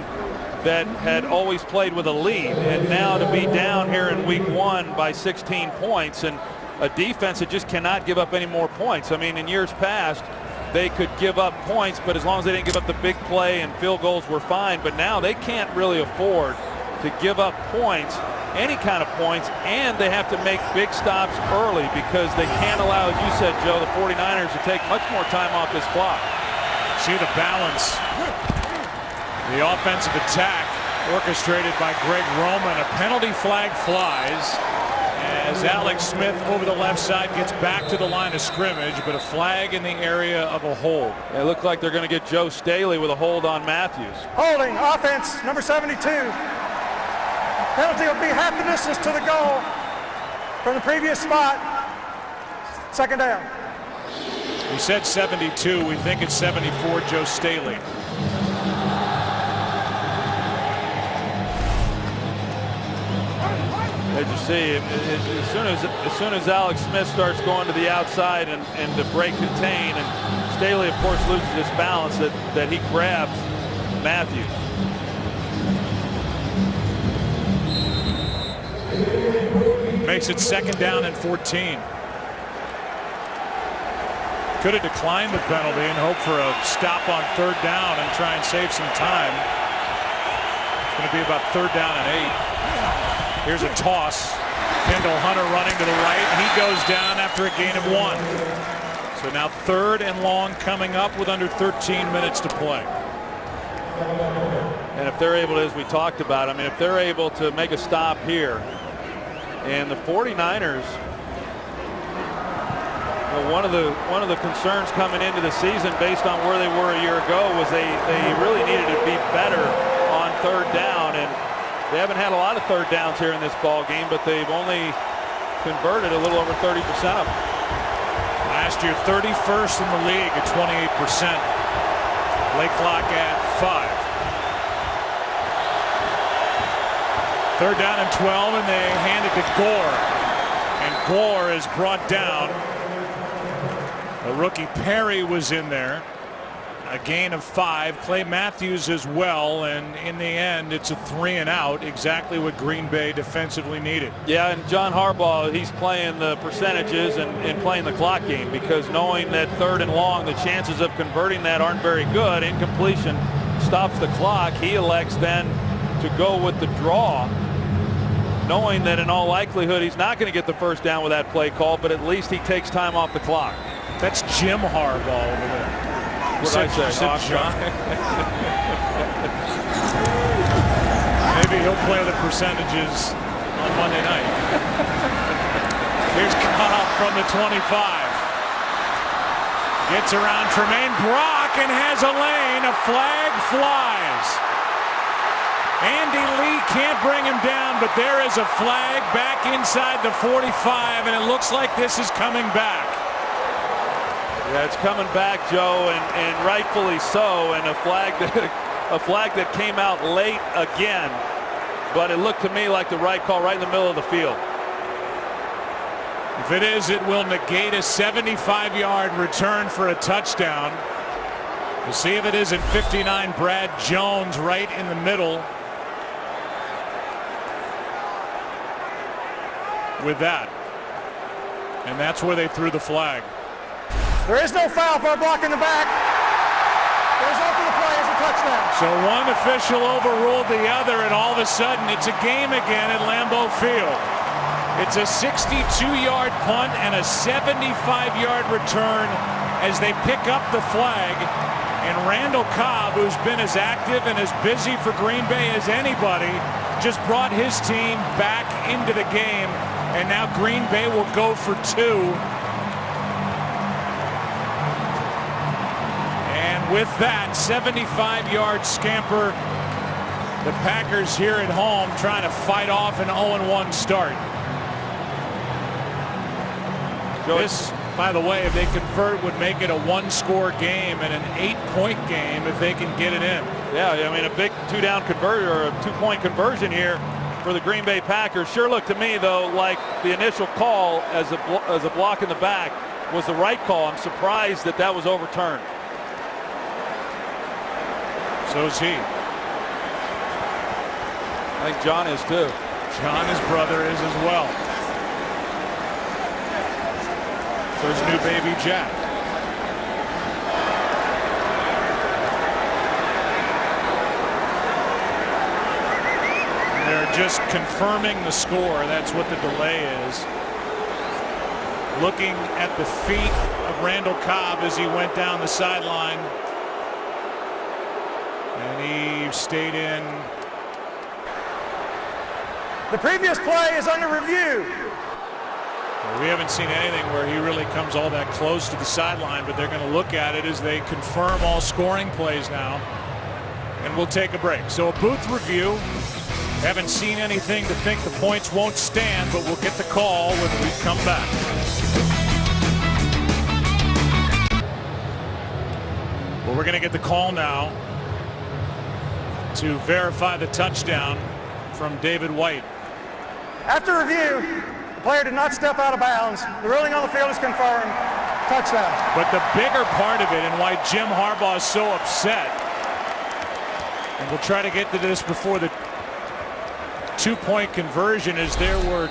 that had always played with a lead, and now to be down here in week 1 by 16 points, and a defense that just cannot give up any more points. I mean, in years past they could give up points, but as long as they didn't give up the big play and field goals were fine. But now they can't really afford to give up points, any kind of points, and they have to make big stops early because they can't allow, as you said, Joe, the 49ers to take much more time off this clock.
See the balance. The offensive attack orchestrated by Greg Roman. A penalty flag flies as Alex Smith over the left side gets back to the line of scrimmage, but a flag in the area of a hold.
It looks like they're going to get Joe Staley with a hold on Matthews.
Holding, offense, number 72. Penalty will be half the distance to the goal from the previous spot. 2nd down.
We said 72. We think it's 74, Joe Staley.
As you see, as soon as Alex Smith starts going to the outside and the break contain, and Staley, of course, loses his balance, that he grabs Matthews.
Makes it 2nd down and 14. Could have declined the penalty and hoped for a stop on 3rd down and try and save some time. It's going to be about 3rd down and 8. Here's a toss. Kendall Hunter running to the right, and he goes down after a gain of 1. So now 3rd and long coming up with under 13 minutes to play.
And if they're able to, as we talked about, I mean, if they're able to make a stop here, and the 49ers, one of the concerns coming into the season based on where they were a year ago was they really needed to be better on 3rd down, and they haven't had a lot of 3rd downs here in this ball game, but they've only converted a little over 30% of them.
Last year, 31st in the league at 28%. Play clock at 5. 3rd down and 12, and they hand it to Gore. And Gore is brought down. The rookie Perry was in there. A gain of 5. Clay Matthews as well, and in the end it's a 3 and out, exactly what Green Bay defensively needed.
Yeah, and John Harbaugh, he's playing the percentages and playing the clock game, because knowing that 3rd and long, the chances of converting that aren't very good. Incompletion stops the clock. He elects then to go with the draw, knowing that in all likelihood he's not going to get the 1st down with that play call, but at least he takes time off the clock.
That's Jim Harbaugh over there.
What did I say?
Maybe he'll play the percentages on Monday night. Here's Cobb from the 25. Gets around Tremaine Brock, and has a lane. A flag flies. Andy Lee can't bring him down, but there is a flag back inside the 45, and it looks like this is coming back.
Yeah, it's coming back, Joe, and rightfully so, and a flag that came out late again. But it looked to me like the right call right in the middle of the field.
If it is, it will negate a 75-yard return for a touchdown. We'll see if it isn't 59 Brad Jones right in the middle with that. And that's where they threw the flag.
There is no foul for a block in the back. The result of the play is a touchdown.
So one official overruled the other, and all of a sudden it's a game again at Lambeau Field. It's a 62-yard punt and a 75-yard return as they pick up the flag. And Randall Cobb, who's been as active and as busy for Green Bay as anybody, just brought his team back into the game. And now Green Bay will go for two. And with that 75-yard scamper, the Packers here at home trying to fight off an 0-1 start. This, by the way, if they convert, would make it a one-score game and an 8-point game if they can get it in.
Yeah, I mean, a big two-down conversion or a two-point conversion here for the Green Bay Packers. Sure looked to me, though, like the initial call as a block in the back was the right call. I'm surprised that that was overturned.
So is he.
I think John is, too.
John, his brother, is as well. So is new baby Jack. They're just confirming the score. That's what the delay is. Looking at the feet of Randall Cobb as he went down the sideline. And he stayed in.
The previous play is under review.
We haven't seen anything where he really comes all that close to the sideline, but they're going to look at it as they confirm all scoring plays now. And we'll take a break. So a booth review. Haven't seen anything to think the points won't stand, but we'll get the call when we come back. Well, we're going to get the call now to verify the touchdown from David White.
After review, the player did not step out of bounds. The ruling on the field is confirmed. Touchdown.
But the bigger part of it and why Jim Harbaugh is so upset, and we'll try to get to this before the two-point conversion, is there were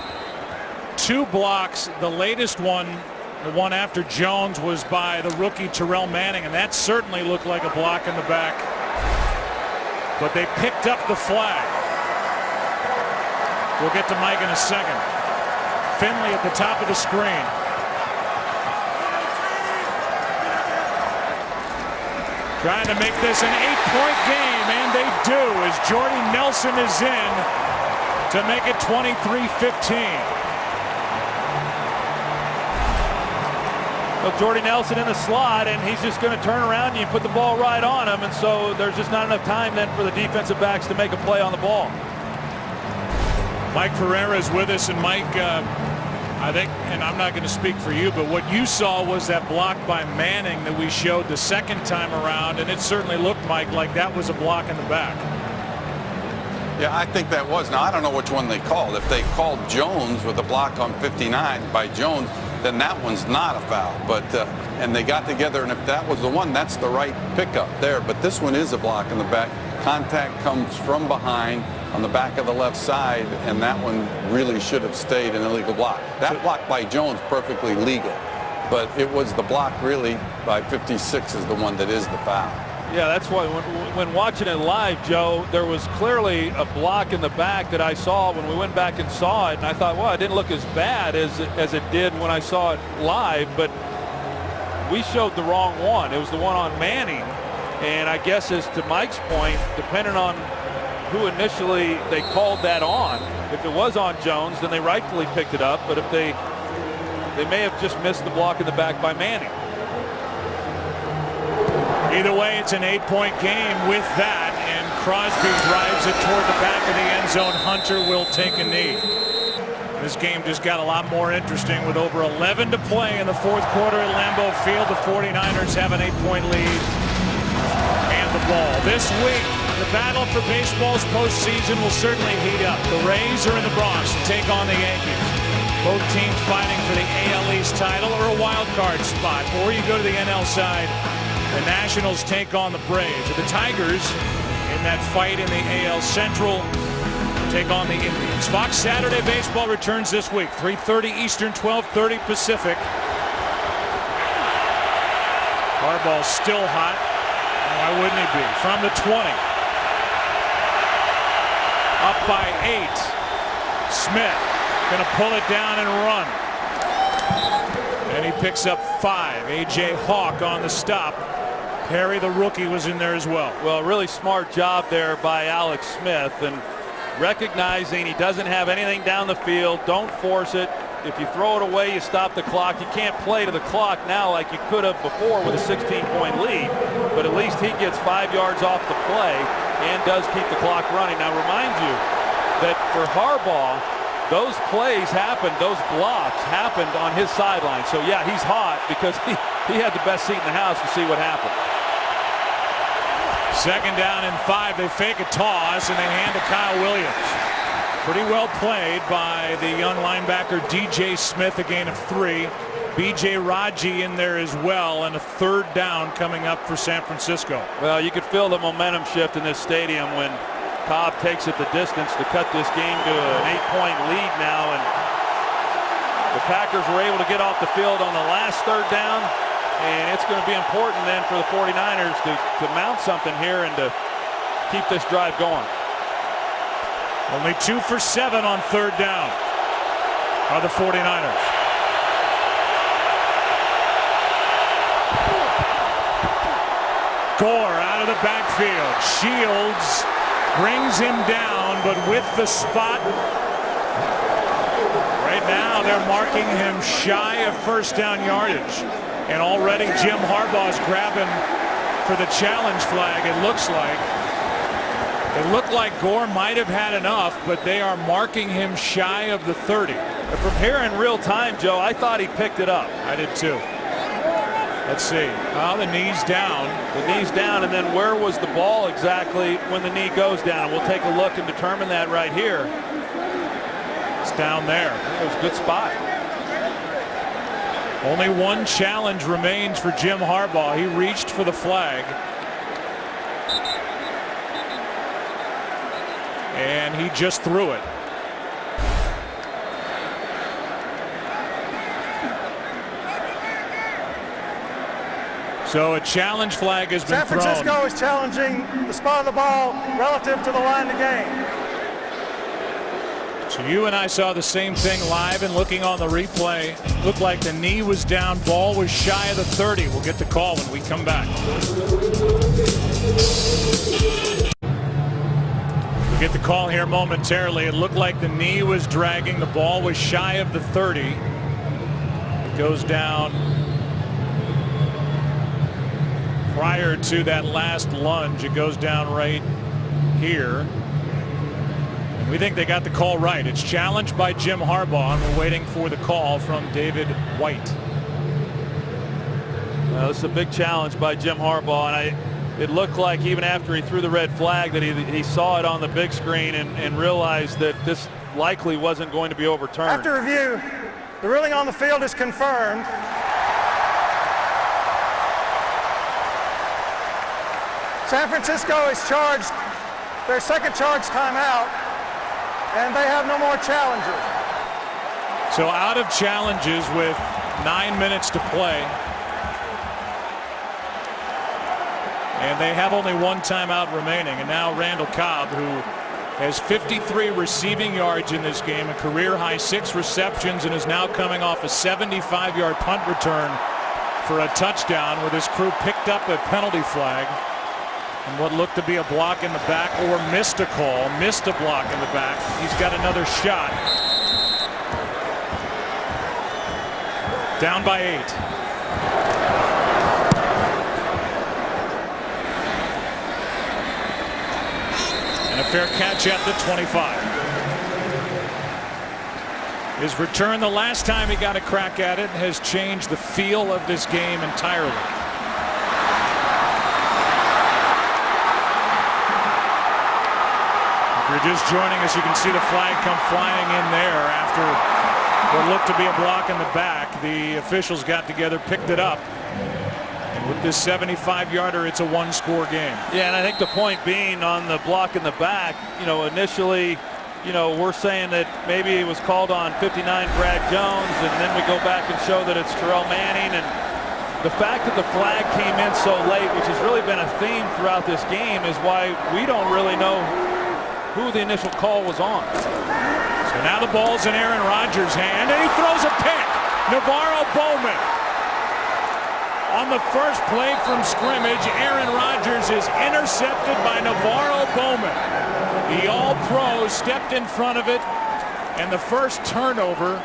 two blocks. The latest one, the one after Jones, was by the rookie Terrell Manning, and that certainly looked like a block in the back. But they picked up the flag. We'll get to Mike in a second. Finley at the top of the screen. Trying to make this an 8-point game, and they do, as Jordy Nelson is in to make it 23-15.
Well, Jordy Nelson in the slot, and he's just going to turn around and you put the ball right on him, and so there's just not enough time then for the defensive backs to make a play on the ball.
Mike Ferreira is with us, and Mike, I think, and I'm not going to speak for you, but what you saw was that block by Manning that we showed the second time around, and it certainly looked, Mike, like that was a block in the back.
Yeah, I think that was. Now, I don't know which one they called. If they called Jones with a block on 59 by Jones, then that one's not a foul. But and they got together, and if that was the one, that's the right pickup there. But this one is a block in the back. Contact comes from behind on the back of the left side, and that one really should have stayed an illegal block. That block by Jones, perfectly legal. But it was the block really by 56 is the one that is the foul.
Yeah, that's why when watching it live, Joe, there was clearly a block in the back that I saw when we went back and saw it, and I thought, well, it didn't look as bad as it did when I saw it live, but we showed the wrong one. It was the one on Manning, and I guess as to Mike's point, depending on who initially they called that on, if it was on Jones, then they rightfully picked it up, but if they may have just missed the block in the back by Manning.
Either way, it's an 8-point game with that, and Crosby drives it toward the back of the end zone. Hunter will take a knee. This game just got a lot more interesting with over 11 to play in the fourth quarter at Lambeau Field. The 49ers have an 8-point lead and the ball. This week, the battle for baseball's postseason will certainly heat up. The Rays are in the Bronx to take on the Yankees. Both teams fighting for the AL East title or a wild card spot. Or you go to the NL side, the Nationals take on the Braves. Or the Tigers in that fight in the AL Central take on the Indians. Fox Saturday Baseball returns this week, 3:30 Eastern, 12:30 Pacific. Harbaugh's still hot. Why wouldn't he be? From the 20. Up by 8. Smith going to pull it down and run. And he picks up 5. A.J. Hawk on the stop. Perry, the rookie, was in there as well.
Well, really smart job there by Alex Smith, and recognizing he doesn't have anything down the field. Don't force it. If you throw it away, you stop the clock. You can't play to the clock now like you could have before with a 16-point lead, but at least he gets 5 yards off the play and does keep the clock running. Now, remind you that for Harbaugh, those plays happened, those blocks happened on his sideline. So, yeah, he's hot because he had the best seat in the house to see what happened.
Second down and 5. They fake a toss and they hand to Kyle Williams. Pretty well played by the young linebacker DJ Smith, a gain of 3. B.J. Raji in there as well, and a third down coming up for San Francisco.
Well, you could feel the momentum shift in this stadium when Cobb takes it the distance to cut this game to an 8-point lead now, and the Packers were able to get off the field on the last third down, and it's going to be important then for the 49ers to mount something here and to keep this drive going.
Only 2 for 7 on third down are the 49ers. Gore out of the backfield. Shields brings him down, but with the spot. Right now they're marking him shy of first down yardage. And already Jim Harbaugh's grabbing for the challenge flag, it looks like. It looked like Gore might have had enough, but they are marking him shy of the 30.
But from here in real time, Joe, I thought he picked it up.
I did too. Let's see. Well, the knee's down.
The knee's down, and then where was the ball exactly when the knee goes down? We'll take a look and determine that right here.
It's down there.
It was a good spot.
Only one challenge remains for Jim Harbaugh. He reached for the flag. And he just threw it. So a challenge flag has been thrown.
San Francisco is challenging the spot of the ball relative to the line of game.
So you and I saw the same thing live, and looking on the replay, looked like the knee was down, ball was shy of the 30. We'll get the call when we come back. We'll get the call here momentarily. It looked like the knee was dragging, the ball was shy of the 30. It goes down prior to that last lunge. It goes down right here. We think they got the call right. It's challenged by Jim Harbaugh, and we're waiting for the call from David White.
Well, this is a big challenge by Jim Harbaugh, and it looked like even after he threw the red flag that he saw it on the big screen and realized that this likely wasn't going to be overturned.
After review, the ruling on the field is confirmed. San Francisco is charged their second charge timeout, and they have no more challenges.
So out of challenges with 9 minutes to play. And they have only one timeout remaining. And now Randall Cobb, who has 53 receiving yards in this game, a career high 6 receptions, and is now coming off a 75-yard punt return for a touchdown, with his crew picked up a penalty flag and what looked to be a block in the back, or missed a call, missed a block in the back. He's got another shot. Down by 8. a fair catch at the 25. His return the last time he got a crack at it has changed the feel of this game entirely. If you're just joining us, you can see the flag come flying in there after what looked to be a block in the back. The officials got together, picked it up. And with this 75-yarder, it's a one-score game.
Yeah, and I think the point being on the block in the back, initially, we're saying that maybe it was called on 59 Brad Jones, and then we go back and show that it's Terrell Manning. And the fact that the flag came in so late, which has really been a theme throughout this game, is why we don't really know who the initial call was on.
So now the ball's in Aaron Rodgers' hand, and he throws a pick. NaVorro Bowman. On the first play from scrimmage, Aaron Rodgers is intercepted by NaVorro Bowman. The All-Pro stepped in front of it, and the first turnover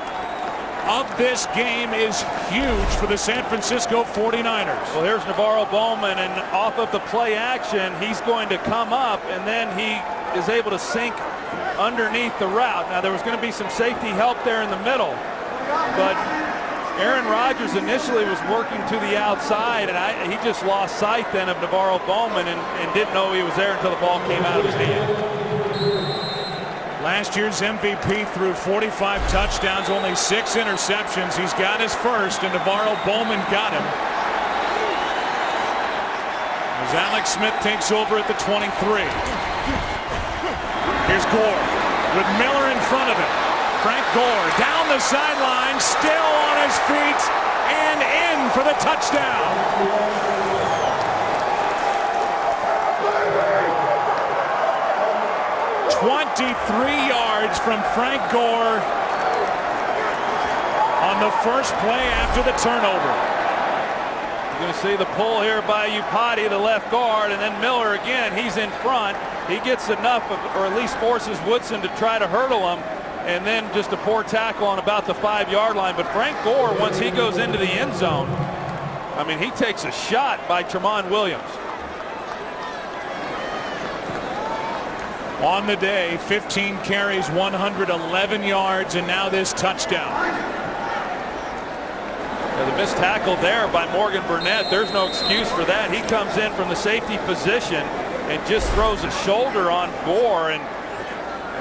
of this game is huge for the San Francisco 49ers.
Well, here's NaVorro Bowman, and off of the play action, he's going to come up, and then he is able to sink underneath the route. Now, there was going to be some safety help there in the middle, but Aaron Rodgers initially was working to the outside, and he just lost sight then of NaVorro Bowman and didn't know he was there until the ball came out of his hand.
Last year's MVP threw 45 touchdowns, only 6 interceptions. He's got his first, and NaVorro Bowman got him. As Alex Smith takes over at the 23. Here's Gore with Miller in front of him. Frank Gore down the sideline, still on his feet, and in for the touchdown. 23 yards from Frank Gore on the first play after the turnover.
You're going to see the pull here by Iupati, the left guard, and then Miller again. He's in front. He gets enough of, or at least forces Woodson to try to hurdle him, and then just a poor tackle on about the 5-yard line. But Frank Gore, once he goes into the end zone, I mean, he takes a shot by Tramon Williams.
On the day, 15 carries, 111 yards, and now this touchdown.
The missed tackle there by Morgan Burnett, there's no excuse for that. He comes in from the safety position and just throws a shoulder on Gore, and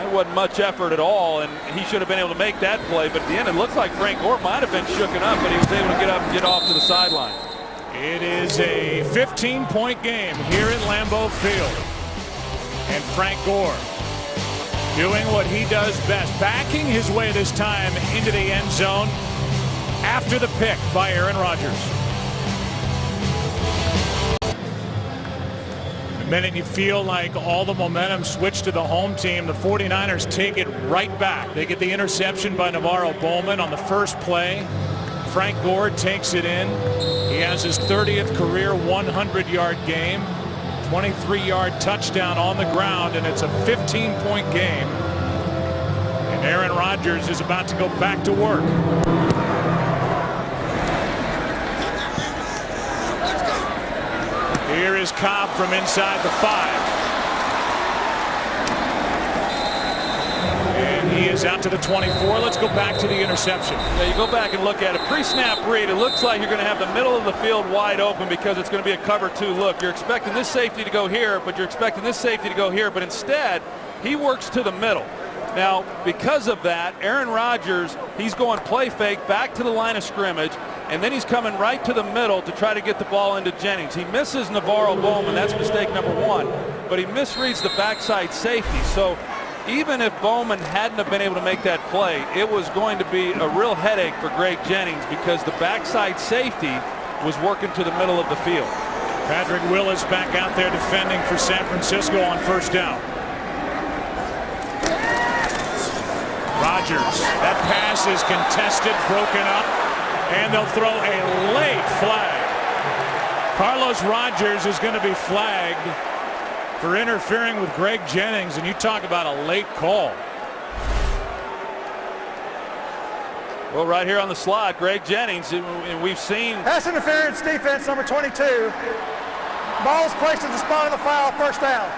it wasn't much effort at all, and he should have been able to make that play. But at the end, it looks like Frank Gore might have been shooken up, but he was able to get up and get off to the sideline.
It is a 15-point game here at Lambeau Field. And Frank Gore doing what he does best, backing his way this time into the end zone after the pick by Aaron Rodgers. The minute you feel like all the momentum switched to the home team, the 49ers take it right back. They get the interception by NaVorro Bowman on the first play. Frank Gore takes it in. He has his 30th career 100-yard game. 23-yard touchdown on the ground, and it's a 15-point game. And Aaron Rodgers is about to go back to work. Here is Cobb from inside the 5. And he is out to the 24. Let's go back to the interception.
Yeah, you go back and look at it. Pre-snap read, it looks like you're going to have the middle of the field wide open because it's going to be a cover 2 look. You're expecting this safety to go here, but you're expecting this safety to go here. But instead, he works to the middle. Now, because of that, Aaron Rodgers, he's going play fake back to the line of scrimmage, and then he's coming right to the middle to try to get the ball into Jennings. He misses NaVorro Bowman. That's mistake number 1. But he misreads the backside safety. So even if Bowman hadn't have been able to make that play, it was going to be a real headache for Greg Jennings because the backside safety was working to the middle of the field.
Patrick Willis back out there defending for San Francisco on first down. Rodgers, that pass is contested, broken up, and they'll throw a late flag. Carlos Rodgers is going to be flagged for interfering with Greg Jennings, and you talk about a late call.
Well, right here on the slot, Greg Jennings, and we've seen
Pass interference defense, number 22. Ball is placed at the spot of the foul, first down.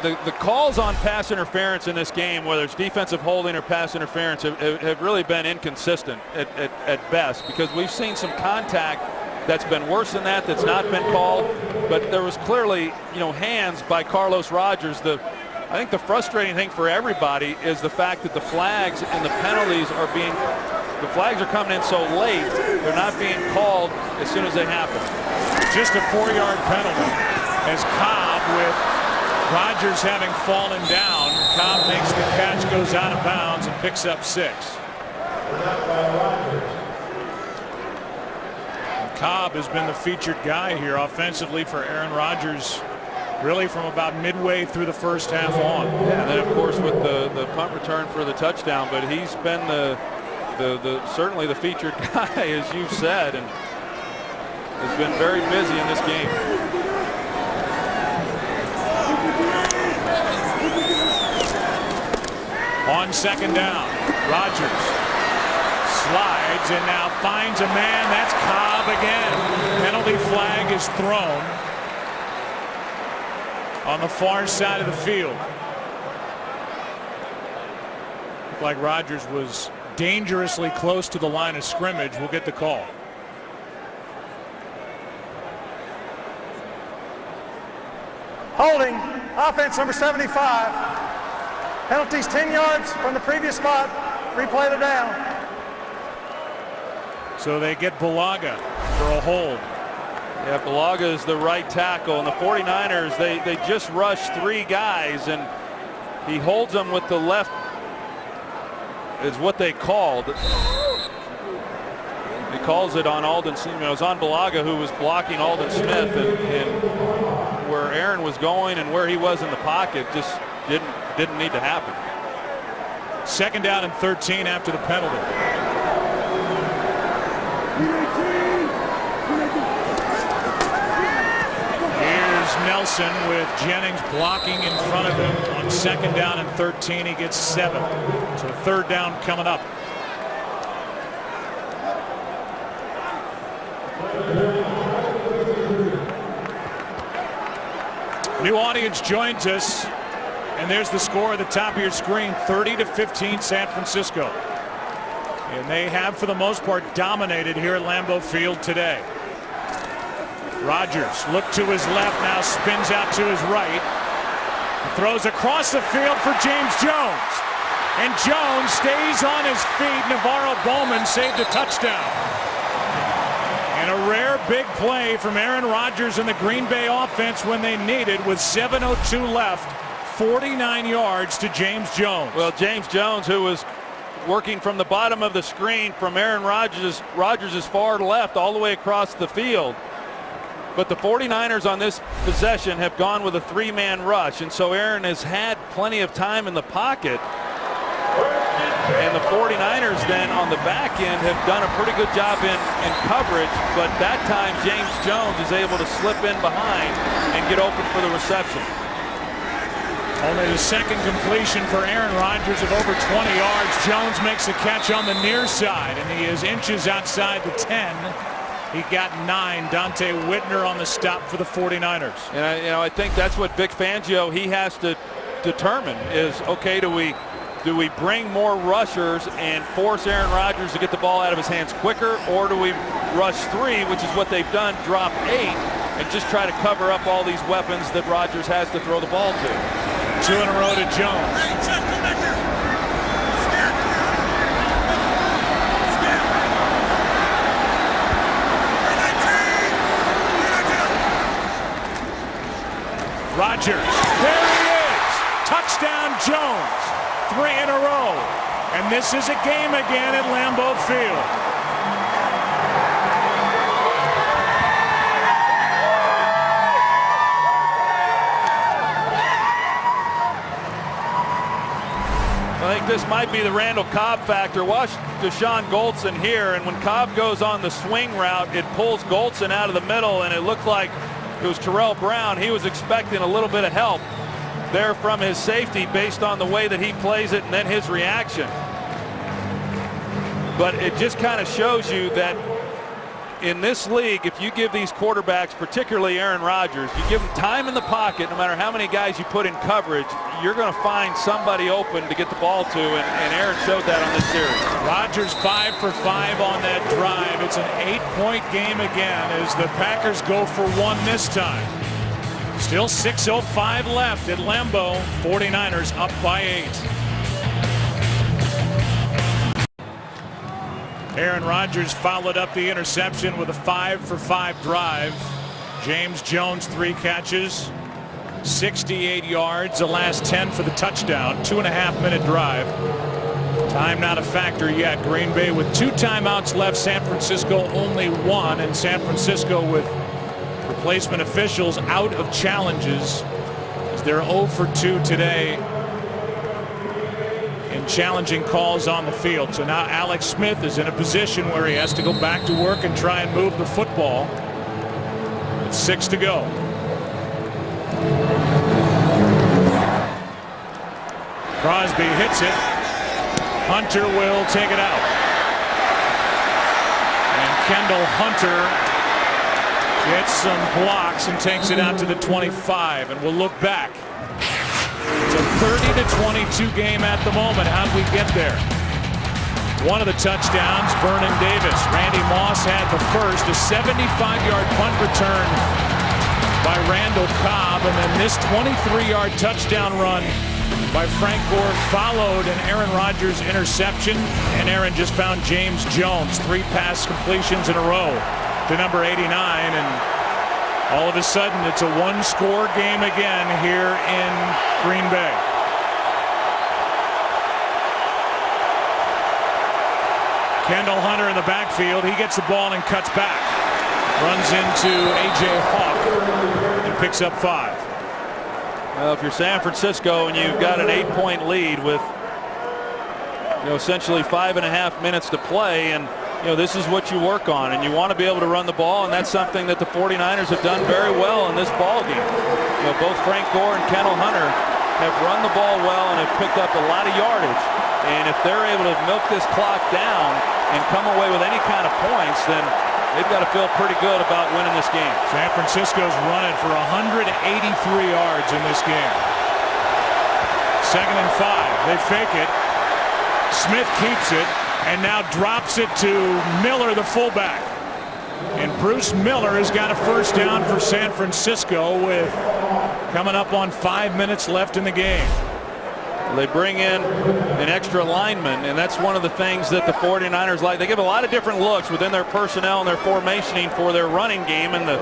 the calls on pass interference in this game, whether it's defensive holding or pass interference, have really been inconsistent at best, because we've seen some contact that's been worse than that, that's not been called. But there was clearly, hands by Carlos Rogers. I think the frustrating thing for everybody is the fact that the flags and the penalties the flags are coming in so late, they're not being called as soon as they happen.
Just a 4-yard penalty as Cobb, with Rogers having fallen down, Cobb makes the catch, goes out of bounds, and picks up 6. Cobb has been the featured guy here offensively for Aaron Rodgers, really from about midway through the first half on.
Yeah, and then of course with the punt return for the touchdown, but he's been certainly the featured guy, as you've said, and has been very busy in this game.
On second down, Rodgers slides and now finds a man. That's Cobb again. Penalty flag is thrown on the far side of the field. Looked like Rodgers was dangerously close to the line of scrimmage. We'll get the call.
Holding, offense number 75. Penalties 10 yards from the previous spot. Replay the down.
So they get Bulaga for a hold.
Yeah, Bulaga is the right tackle, and the 49ers, they just rushed 3 guys, and he holds them with the left, is what they called. He calls it on Aldon Smith. It was on Bulaga, who was blocking Aldon Smith, and where Aaron was going and where he was in the pocket just didn't need to happen.
Second down and 13 after the penalty. Nelson with Jennings blocking in front of him on second down and 13. He gets 7. So third down coming up. New audience joins us, and there's the score at the top of your screen, 30-15 San Francisco. And they have, for the most part, dominated here at Lambeau Field today. Rodgers looked to his left, now spins out to his right. He throws across the field for James Jones. And Jones stays on his feet. Navarro Bowman saved a touchdown. And a rare big play from Aaron Rodgers and the Green Bay offense when they needed, with 7:02 left, 49 yards to James Jones.
Well, James Jones, who was working from the bottom of the screen from Aaron Rodgers' far left all the way across the field. But the 49ers on this possession have gone with a 3-man rush, and so Aaron has had plenty of time in the pocket. And the 49ers then on the back end have done a pretty good job in coverage, but that time James Jones is able to slip in behind and get open for the reception.
Only the second completion for Aaron Rodgers of over 20 yards. Jones makes a catch on the near side, and he is inches outside the 10. He got 9. Dante Whitner on the stop for the 49ers.
And I think that's what Vic Fangio, he has to determine is, okay, do we bring more rushers and force Aaron Rodgers to get the ball out of his hands quicker, or do we rush 3, which is what they've done, drop 8, and just try to cover up all these weapons that Rodgers has to throw the ball to?
2 in a row to Jones. Rodgers, there he is. Touchdown Jones. 3 in a row. And this is a game again at Lambeau Field.
I think this might be the Randall Cobb factor. Watch Deshaun Goldson here, and when Cobb goes on the swing route, it pulls Goldson out of the middle, and it looked like it was Terrell Brown. He was expecting a little bit of help there from his safety based on the way that he plays it and then his reaction. But it just kind of shows you that in this league, if you give these quarterbacks, particularly Aaron Rodgers, you give them time in the pocket, no matter how many guys you put in coverage, you're going to find somebody open to get the ball to, and Aaron showed that on this series.
Rodgers 5 for 5 on that drive. It's an 8-point game again as the Packers go for 1 this time. Still 6:05 left at Lambeau. 49ers up by 8. Aaron Rodgers followed up the interception with a 5 for 5 drive. James Jones 3 catches, 68 yards, the last 10 for the touchdown. 2.5-minute drive. Time not a factor yet. Green Bay with 2 timeouts left. San Francisco only 1, and San Francisco with replacement officials out of challenges as they're 0 for 2 today in challenging calls on the field. So now Alex Smith is in a position where he has to go back to work and try and move the football with 6 to go. Crosby hits it. Hunter will take it out. And Kendall Hunter gets some blocks and takes it out to the 25, and we'll look back. It's a 30-22 game at the moment. How'd we get there? One of the touchdowns, Vernon Davis. Randy Moss had the first, a 75-yard punt return by Randall Cobb, and then this 23-yard touchdown run by Frank Gore followed an Aaron Rodgers interception, and Aaron just found James Jones. 3 pass completions in a row to number 89, and all of a sudden it's a 1-score game again here in Green Bay. Kendall Hunter in the backfield. He gets the ball and cuts back. Runs into A.J. Hawk and picks up 5.
Well, if you're San Francisco and you've got an 8-point lead with essentially 5.5 minutes to play, and this is what you work on, and you want to be able to run the ball, and that's something that the 49ers have done very well in this ball game. Both Frank Gore and Kendall Hunter have run the ball well and have picked up a lot of yardage, and if they're able to milk this clock down and come away with any kind of points, then they've got to feel pretty good about winning this game.
San Francisco's running for 183 yards in this game. 2nd and 5. They fake it. Smith keeps it and now drops it to Miller, the fullback. And Bruce Miller has got a first down for San Francisco with coming up on 5 minutes left in the game.
They bring in an extra lineman, and that's one of the things that the 49ers like. They give a lot of different looks within their personnel and their formationing for their running game, and the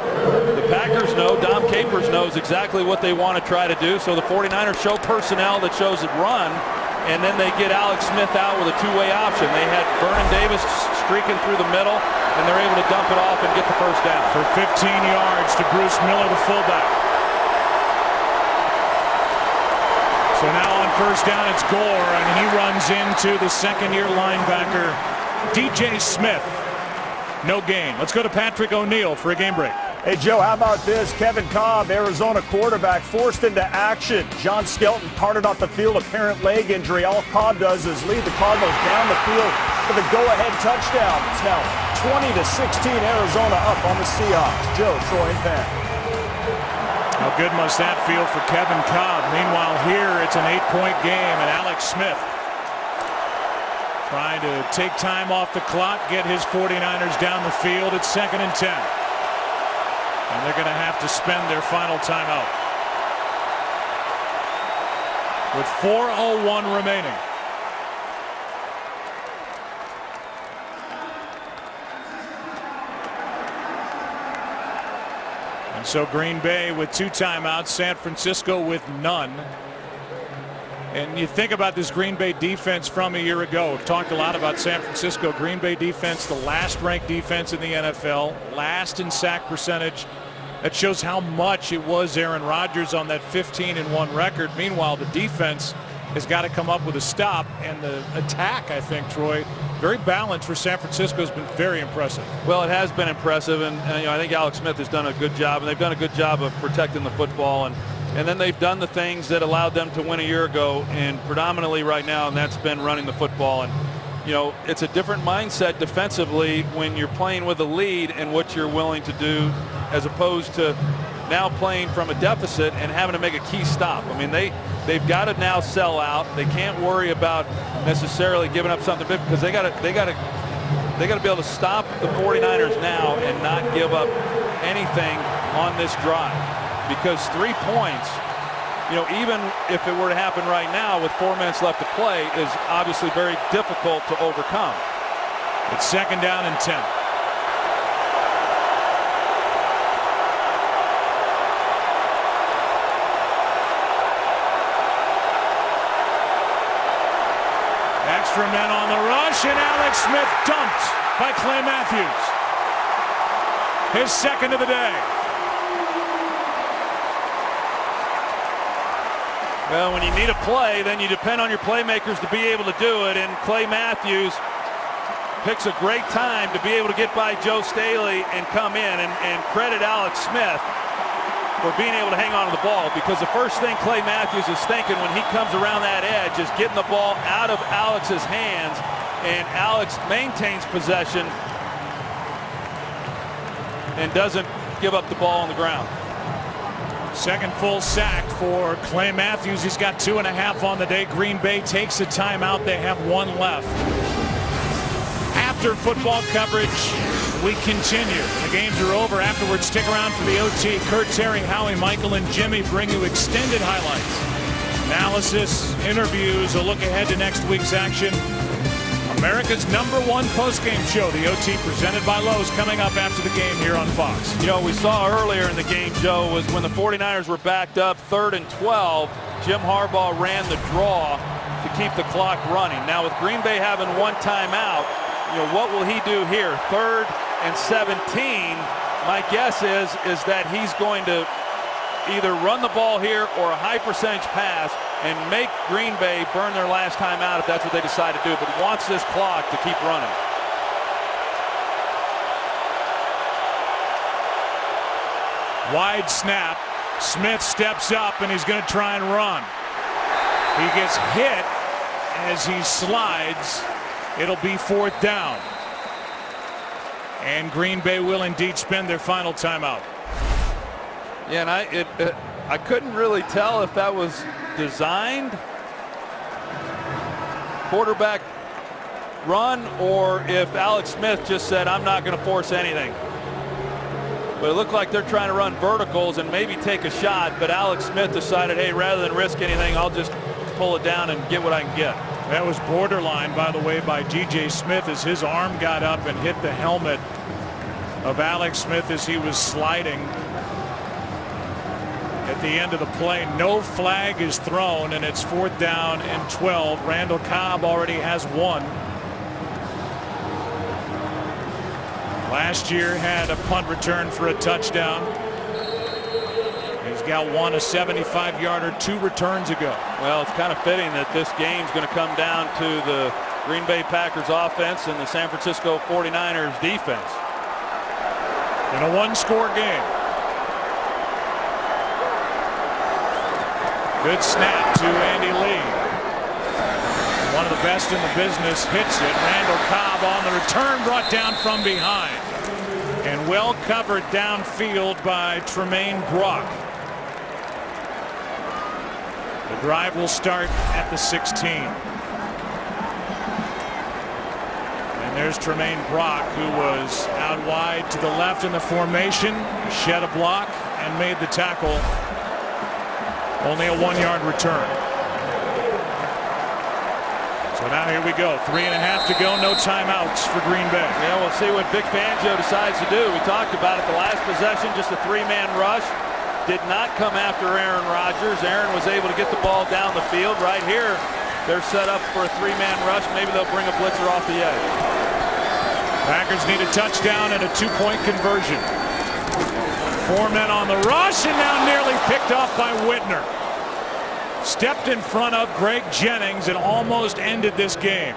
Packers know, Dom Capers knows exactly what they want to try to do. So the 49ers show personnel that shows it run, and then they get Alex Smith out with a 2-way option. They had Vernon Davis streaking through the middle, and they're able to dump it off and get the first down.
For 15 yards to Bruce Miller, the fullback. So now on first down, it's Gore, and he runs into the 2nd-year linebacker, DJ Smith. No gain. Let's go to Patrick O'Neill for a game break.
Hey, Joe, how about this? Kevin Cobb, Arizona quarterback, forced into action. John Skelton carted off the field, apparent leg injury. All Cobb does is lead the Cardinals down the field for the go-ahead touchdown. It's now 20-16, Arizona up on the Seahawks. Joe, Troy, and Pat.
How good must that feel for Kevin Cobb? Meanwhile, here it's an 8-point game, and Alex Smith trying to take time off the clock, get his 49ers down the field. It's 2nd and 10. And they're going to have to spend their final timeout with 4:01 remaining. And so Green Bay with 2 timeouts, San Francisco with none. And you think about this Green Bay defense from a year ago. We've talked a lot about San Francisco. Green Bay defense, the last ranked defense in the NFL, last in sack percentage. That shows how much it was Aaron Rodgers on that 15-1 record. Meanwhile, the defense has got to come up with a stop, and the attack, I think, Troy, very balanced for San Francisco, has been very impressive.
Well, it has been impressive, and I think Alex Smith has done a good job, and they've done a good job of protecting the football, and then they've done the things that allowed them to win a year ago, and predominantly right now, and that's been running the football. And you know, it's a different mindset defensively when you're playing with a lead and what you're willing to do, as opposed to now playing from a deficit and having to make a key stop. I mean, they've got to now sell out. They can't worry about necessarily giving up something big, because they got to be able to stop the 49ers now and not give up anything on this drive, because 3 points, you know, even if it were to happen right now with 4 minutes left to play, is obviously very difficult to overcome.
It's 2nd down and 10. Extra men on the rush, and Alex Smith dumped by Clay Matthews. His 2nd of the day.
Well, when you need a play, then you depend on your playmakers to be able to do it, and Clay Matthews picks a great time to be able to get by Joe Staley and come in, and credit Alex Smith for being able to hang on to the ball, because the first thing Clay Matthews is thinking when he comes around that edge is getting the ball out of Alex's hands, and Alex maintains possession and doesn't give up the ball on the ground.
2nd full sack for Clay Matthews. He's got 2.5 on the day. Green Bay takes a timeout. They have 1 left. After football coverage, we continue. The games are over. Afterwards, stick around for the OT. Kurt, Terry, Howie, Michael, and Jimmy bring you extended highlights, analysis, interviews, a look ahead to next week's action. America's #1 post-game show, the OT, presented by Lowe's, coming up after the game here on Fox.
You know, we saw earlier in the game, Joe, was when the 49ers were backed up 3rd and 12, Jim Harbaugh ran the draw to keep the clock running. Now, with Green Bay having 1 timeout, you know, what will he do here? 3rd and 17. My guess is that he's going to either run the ball here or a high percentage pass and make Green Bay burn their last time out if that's what they decide to do, but wants this clock to keep running.
Wide snap. Smith steps up, and he's going to try and run. He gets hit as he slides. It'll be 4th down. And Green Bay will indeed spend their final timeout.
Yeah, and I couldn't really tell if that was designed quarterback run or if Alex Smith just said, I'm not going to force anything. But it looked like they're trying to run verticals and maybe take a shot, but Alex Smith decided, hey, rather than risk anything, I'll just pull it down and get what I can get.
That was borderline, by the way, by DJ Smith as his arm got up and hit the helmet of Alex Smith as he was sliding. At the end of the play, no flag is thrown, and it's 4th down and 12. Randall Cobb already has 1. Last year had a punt return for a touchdown. He's got 1, a 75-yarder 2 returns ago.
Well, it's kind of fitting that this game's going to come down to the Green Bay Packers offense and the San Francisco 49ers defense.
In a 1-score game. Good snap to Andy Lee. One of the best in the business hits it. Randall Cobb on the return, brought down from behind. And well covered downfield by Tremaine Brock. The drive will start at the 16. And there's Tremaine Brock, who was out wide to the left in the formation, shed a block, and made the tackle. Only a 1-yard return. So now here we go. 3.5 to go. No timeouts for Green Bay.
Yeah, we'll see what Vic Fangio decides to do. We talked about it the last possession, just a 3-man rush. Did not come after Aaron Rodgers. Aaron was able to get the ball down the field. Right here, they're set up for a 3-man rush. Maybe they'll bring a blitzer off the edge.
Packers need a touchdown and a 2-point conversion. 4 men on the rush, and now nearly picked off by Whitner. Stepped in front of Greg Jennings and almost ended this game.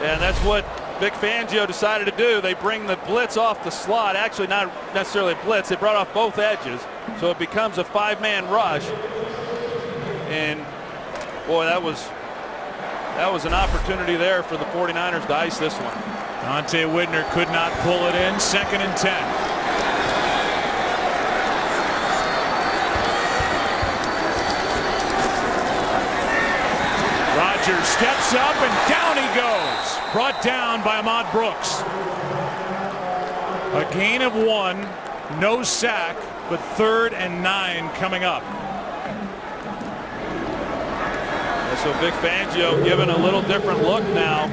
And that's what Vic Fangio decided to do. They bring the blitz off the slot. Actually, not necessarily a blitz. They brought off both edges. So it becomes a 5-man rush. And boy, that That was an opportunity there for the 49ers to ice this one.
Donte Whitner could not pull it in. 2nd and 10. Rodgers steps up and down he goes. Brought down by Ahmad Brooks. A gain of 1, no sack, but 3rd and 9 coming up.
So Vic Fangio given a little different look now.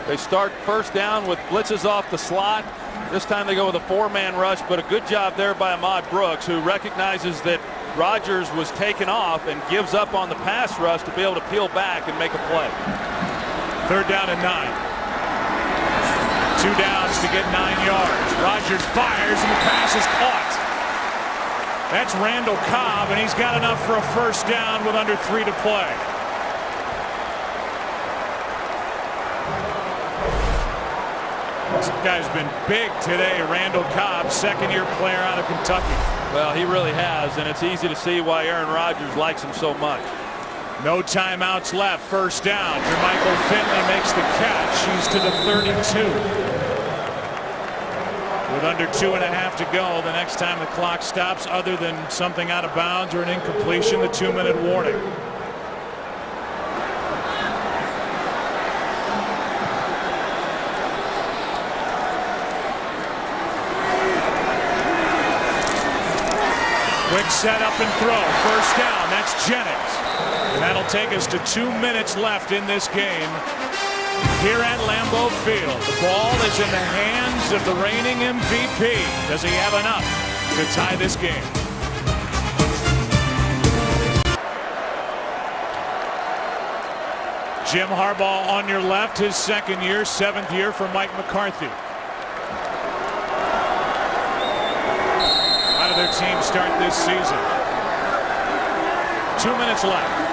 They start first down with blitzes off the slot. This time they go with a 4-man rush, but a good job there by Ahmad Brooks, who recognizes that Rodgers was taken off and gives up on the pass rush to be able to peel back and make a play.
3rd down and 9. 2 downs to get 9 yards. Rodgers fires and the pass is caught. That's Randall Cobb, and he's got enough for a first down with under 3 to play. This guy's been big today. Randall Cobb, 2nd-year player out of Kentucky.
Well, he really has, and it's easy to see why Aaron Rodgers likes him so much.
No timeouts left. First down. Jermichael Finley makes the catch. He's to the 32. With under 2.5 to go, the next time the clock stops, other than something out of bounds or an incompletion, the 2-minute warning. Quick set up and throw. First down. That's Jennings. And that'll take us to 2 minutes left in this game here at Lambeau Field. The ball is in the hands of the reigning MVP. Does he have enough to tie this game? Jim Harbaugh on your left, his 2nd year, 7th year for Mike McCarthy. How did their team start this season? 2 minutes left.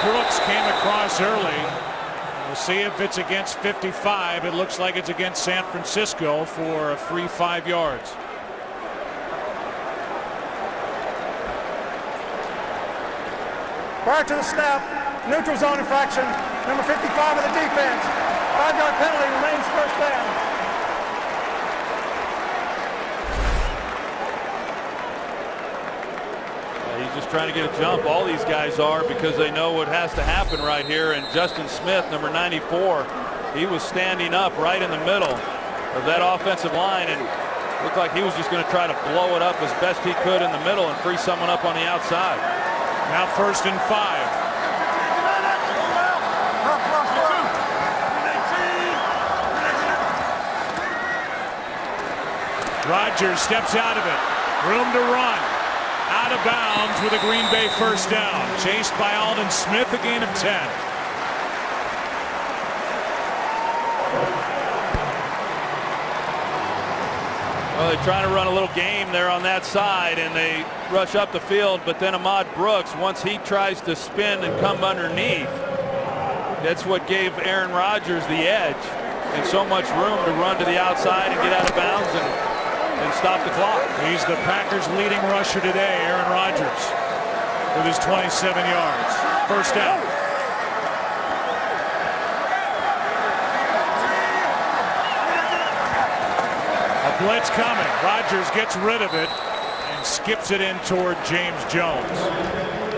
Brooks came across early. We'll see if it's against 55. It looks like it's against San Francisco for a free 5 yards.
Prior to the snap, neutral zone infraction, number 55 of the defense. 5-yard penalty remains first down.
Just trying to get a jump. All these guys are, because they know what has to happen right here. And Justin Smith, number 94, he was standing up right in the middle of that offensive line and looked like he was just going to try to blow it up as best he could in the middle and free someone up on the outside.
Now 1st and 5. Rodgers steps out of it. Room to run. Out of bounds with a Green Bay first down. Chased by Aldon Smith, a gain of 10.
Well, they're trying to run a little game there on that side, and they rush up the field, but then Ahmad Brooks, once he tries to spin and come underneath, that's what gave Aaron Rodgers the edge and so much room to run to the outside and get out of bounds and stop the clock.
He's the Packers' leading rusher today, Aaron Rodgers, with his 27 yards. First down. A blitz coming. Rodgers gets rid of it and skips it in toward James Jones.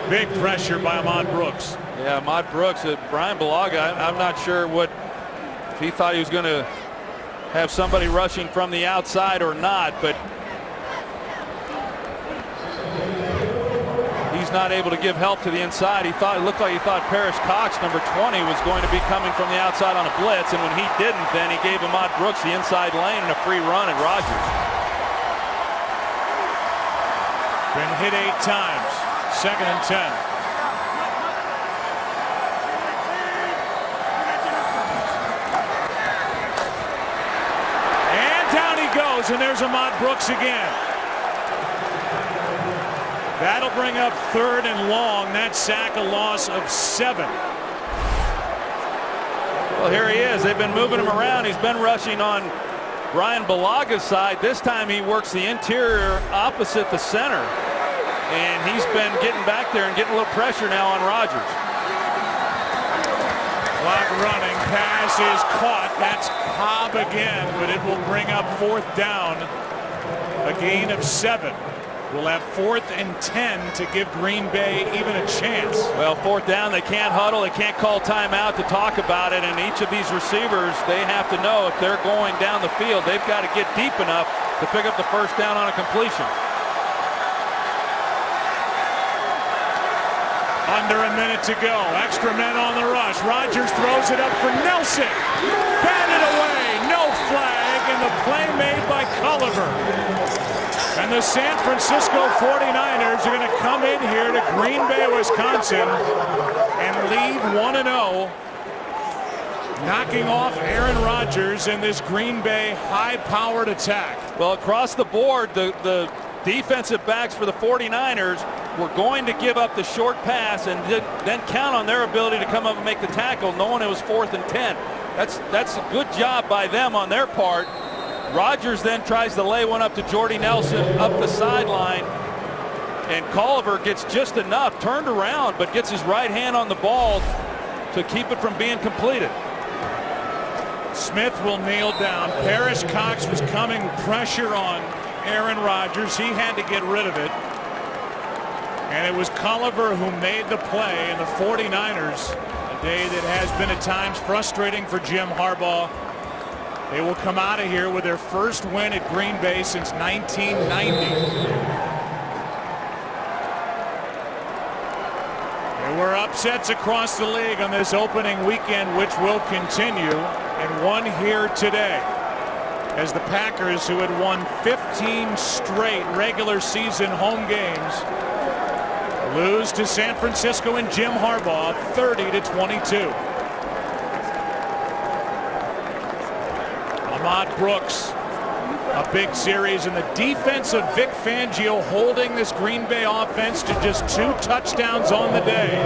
Big pressure by Ahmad Brooks.
Yeah, Ahmad Brooks. Brian Bulaga, I'm not sure if he thought he was going to have somebody rushing from the outside or not, but he's not able to give help to the inside. It looked like he thought Paris Cox, number 20, was going to be coming from the outside on a blitz, and when he didn't, then he gave Ahmad Brooks the inside lane and a free run at Rodgers.
Been hit 8 times. 2nd and 10. And there's Ahmad Brooks again. That'll bring up 3rd and long. That sack, a loss of 7.
Well, here he is. They've been moving him around. He's been rushing on Brian Bulaga's side. This time he works the interior opposite the center. and he's been getting back there and getting a little pressure now on Rodgers.
Clock running, pass is caught. That's Cobb again, but it will bring up 4th down. A gain of 7. We'll have 4th and 10 to give Green Bay even a chance.
Well, 4th down, they can't huddle, they can't call timeout to talk about it, and each of these receivers, they have to know if they're going down the field, they've got to get deep enough to pick up the 1st down on a completion.
Under a minute to go. Extra men on the rush. Rodgers throws it up for Nelson. Batted away. No flag, and the play made by Culliver. And the San Francisco 49ers are going to come in here to Green Bay, Wisconsin, and lead 1-0, knocking off Aaron Rodgers in this Green Bay high-powered attack.
Well, across the board, the defensive backs for the 49ers were going to give up the short pass and then count on their ability to come up and make the tackle, knowing it was 4th and 10. That's a good job by them on their part. Rodgers then tries to lay one up to Jordy Nelson up the sideline, and Culliver gets just enough, turned around, but gets his right hand on the ball to keep it from being completed.
Smith will kneel down. Paris Cox was coming, pressure on Aaron Rodgers. He had to get rid of it. And it was Culliver who made the play, and the 49ers, a day that has been at times frustrating for Jim Harbaugh. They will come out of here with their first win at Green Bay since 1990. There were upsets across the league on this opening weekend, which will continue, and one here today, as the Packers, who had won 15 straight regular season home games, lose to San Francisco and Jim Harbaugh 30-22. Ahmad Brooks, a big series, and the defense of Vic Fangio holding this Green Bay offense to just 2 touchdowns on the day.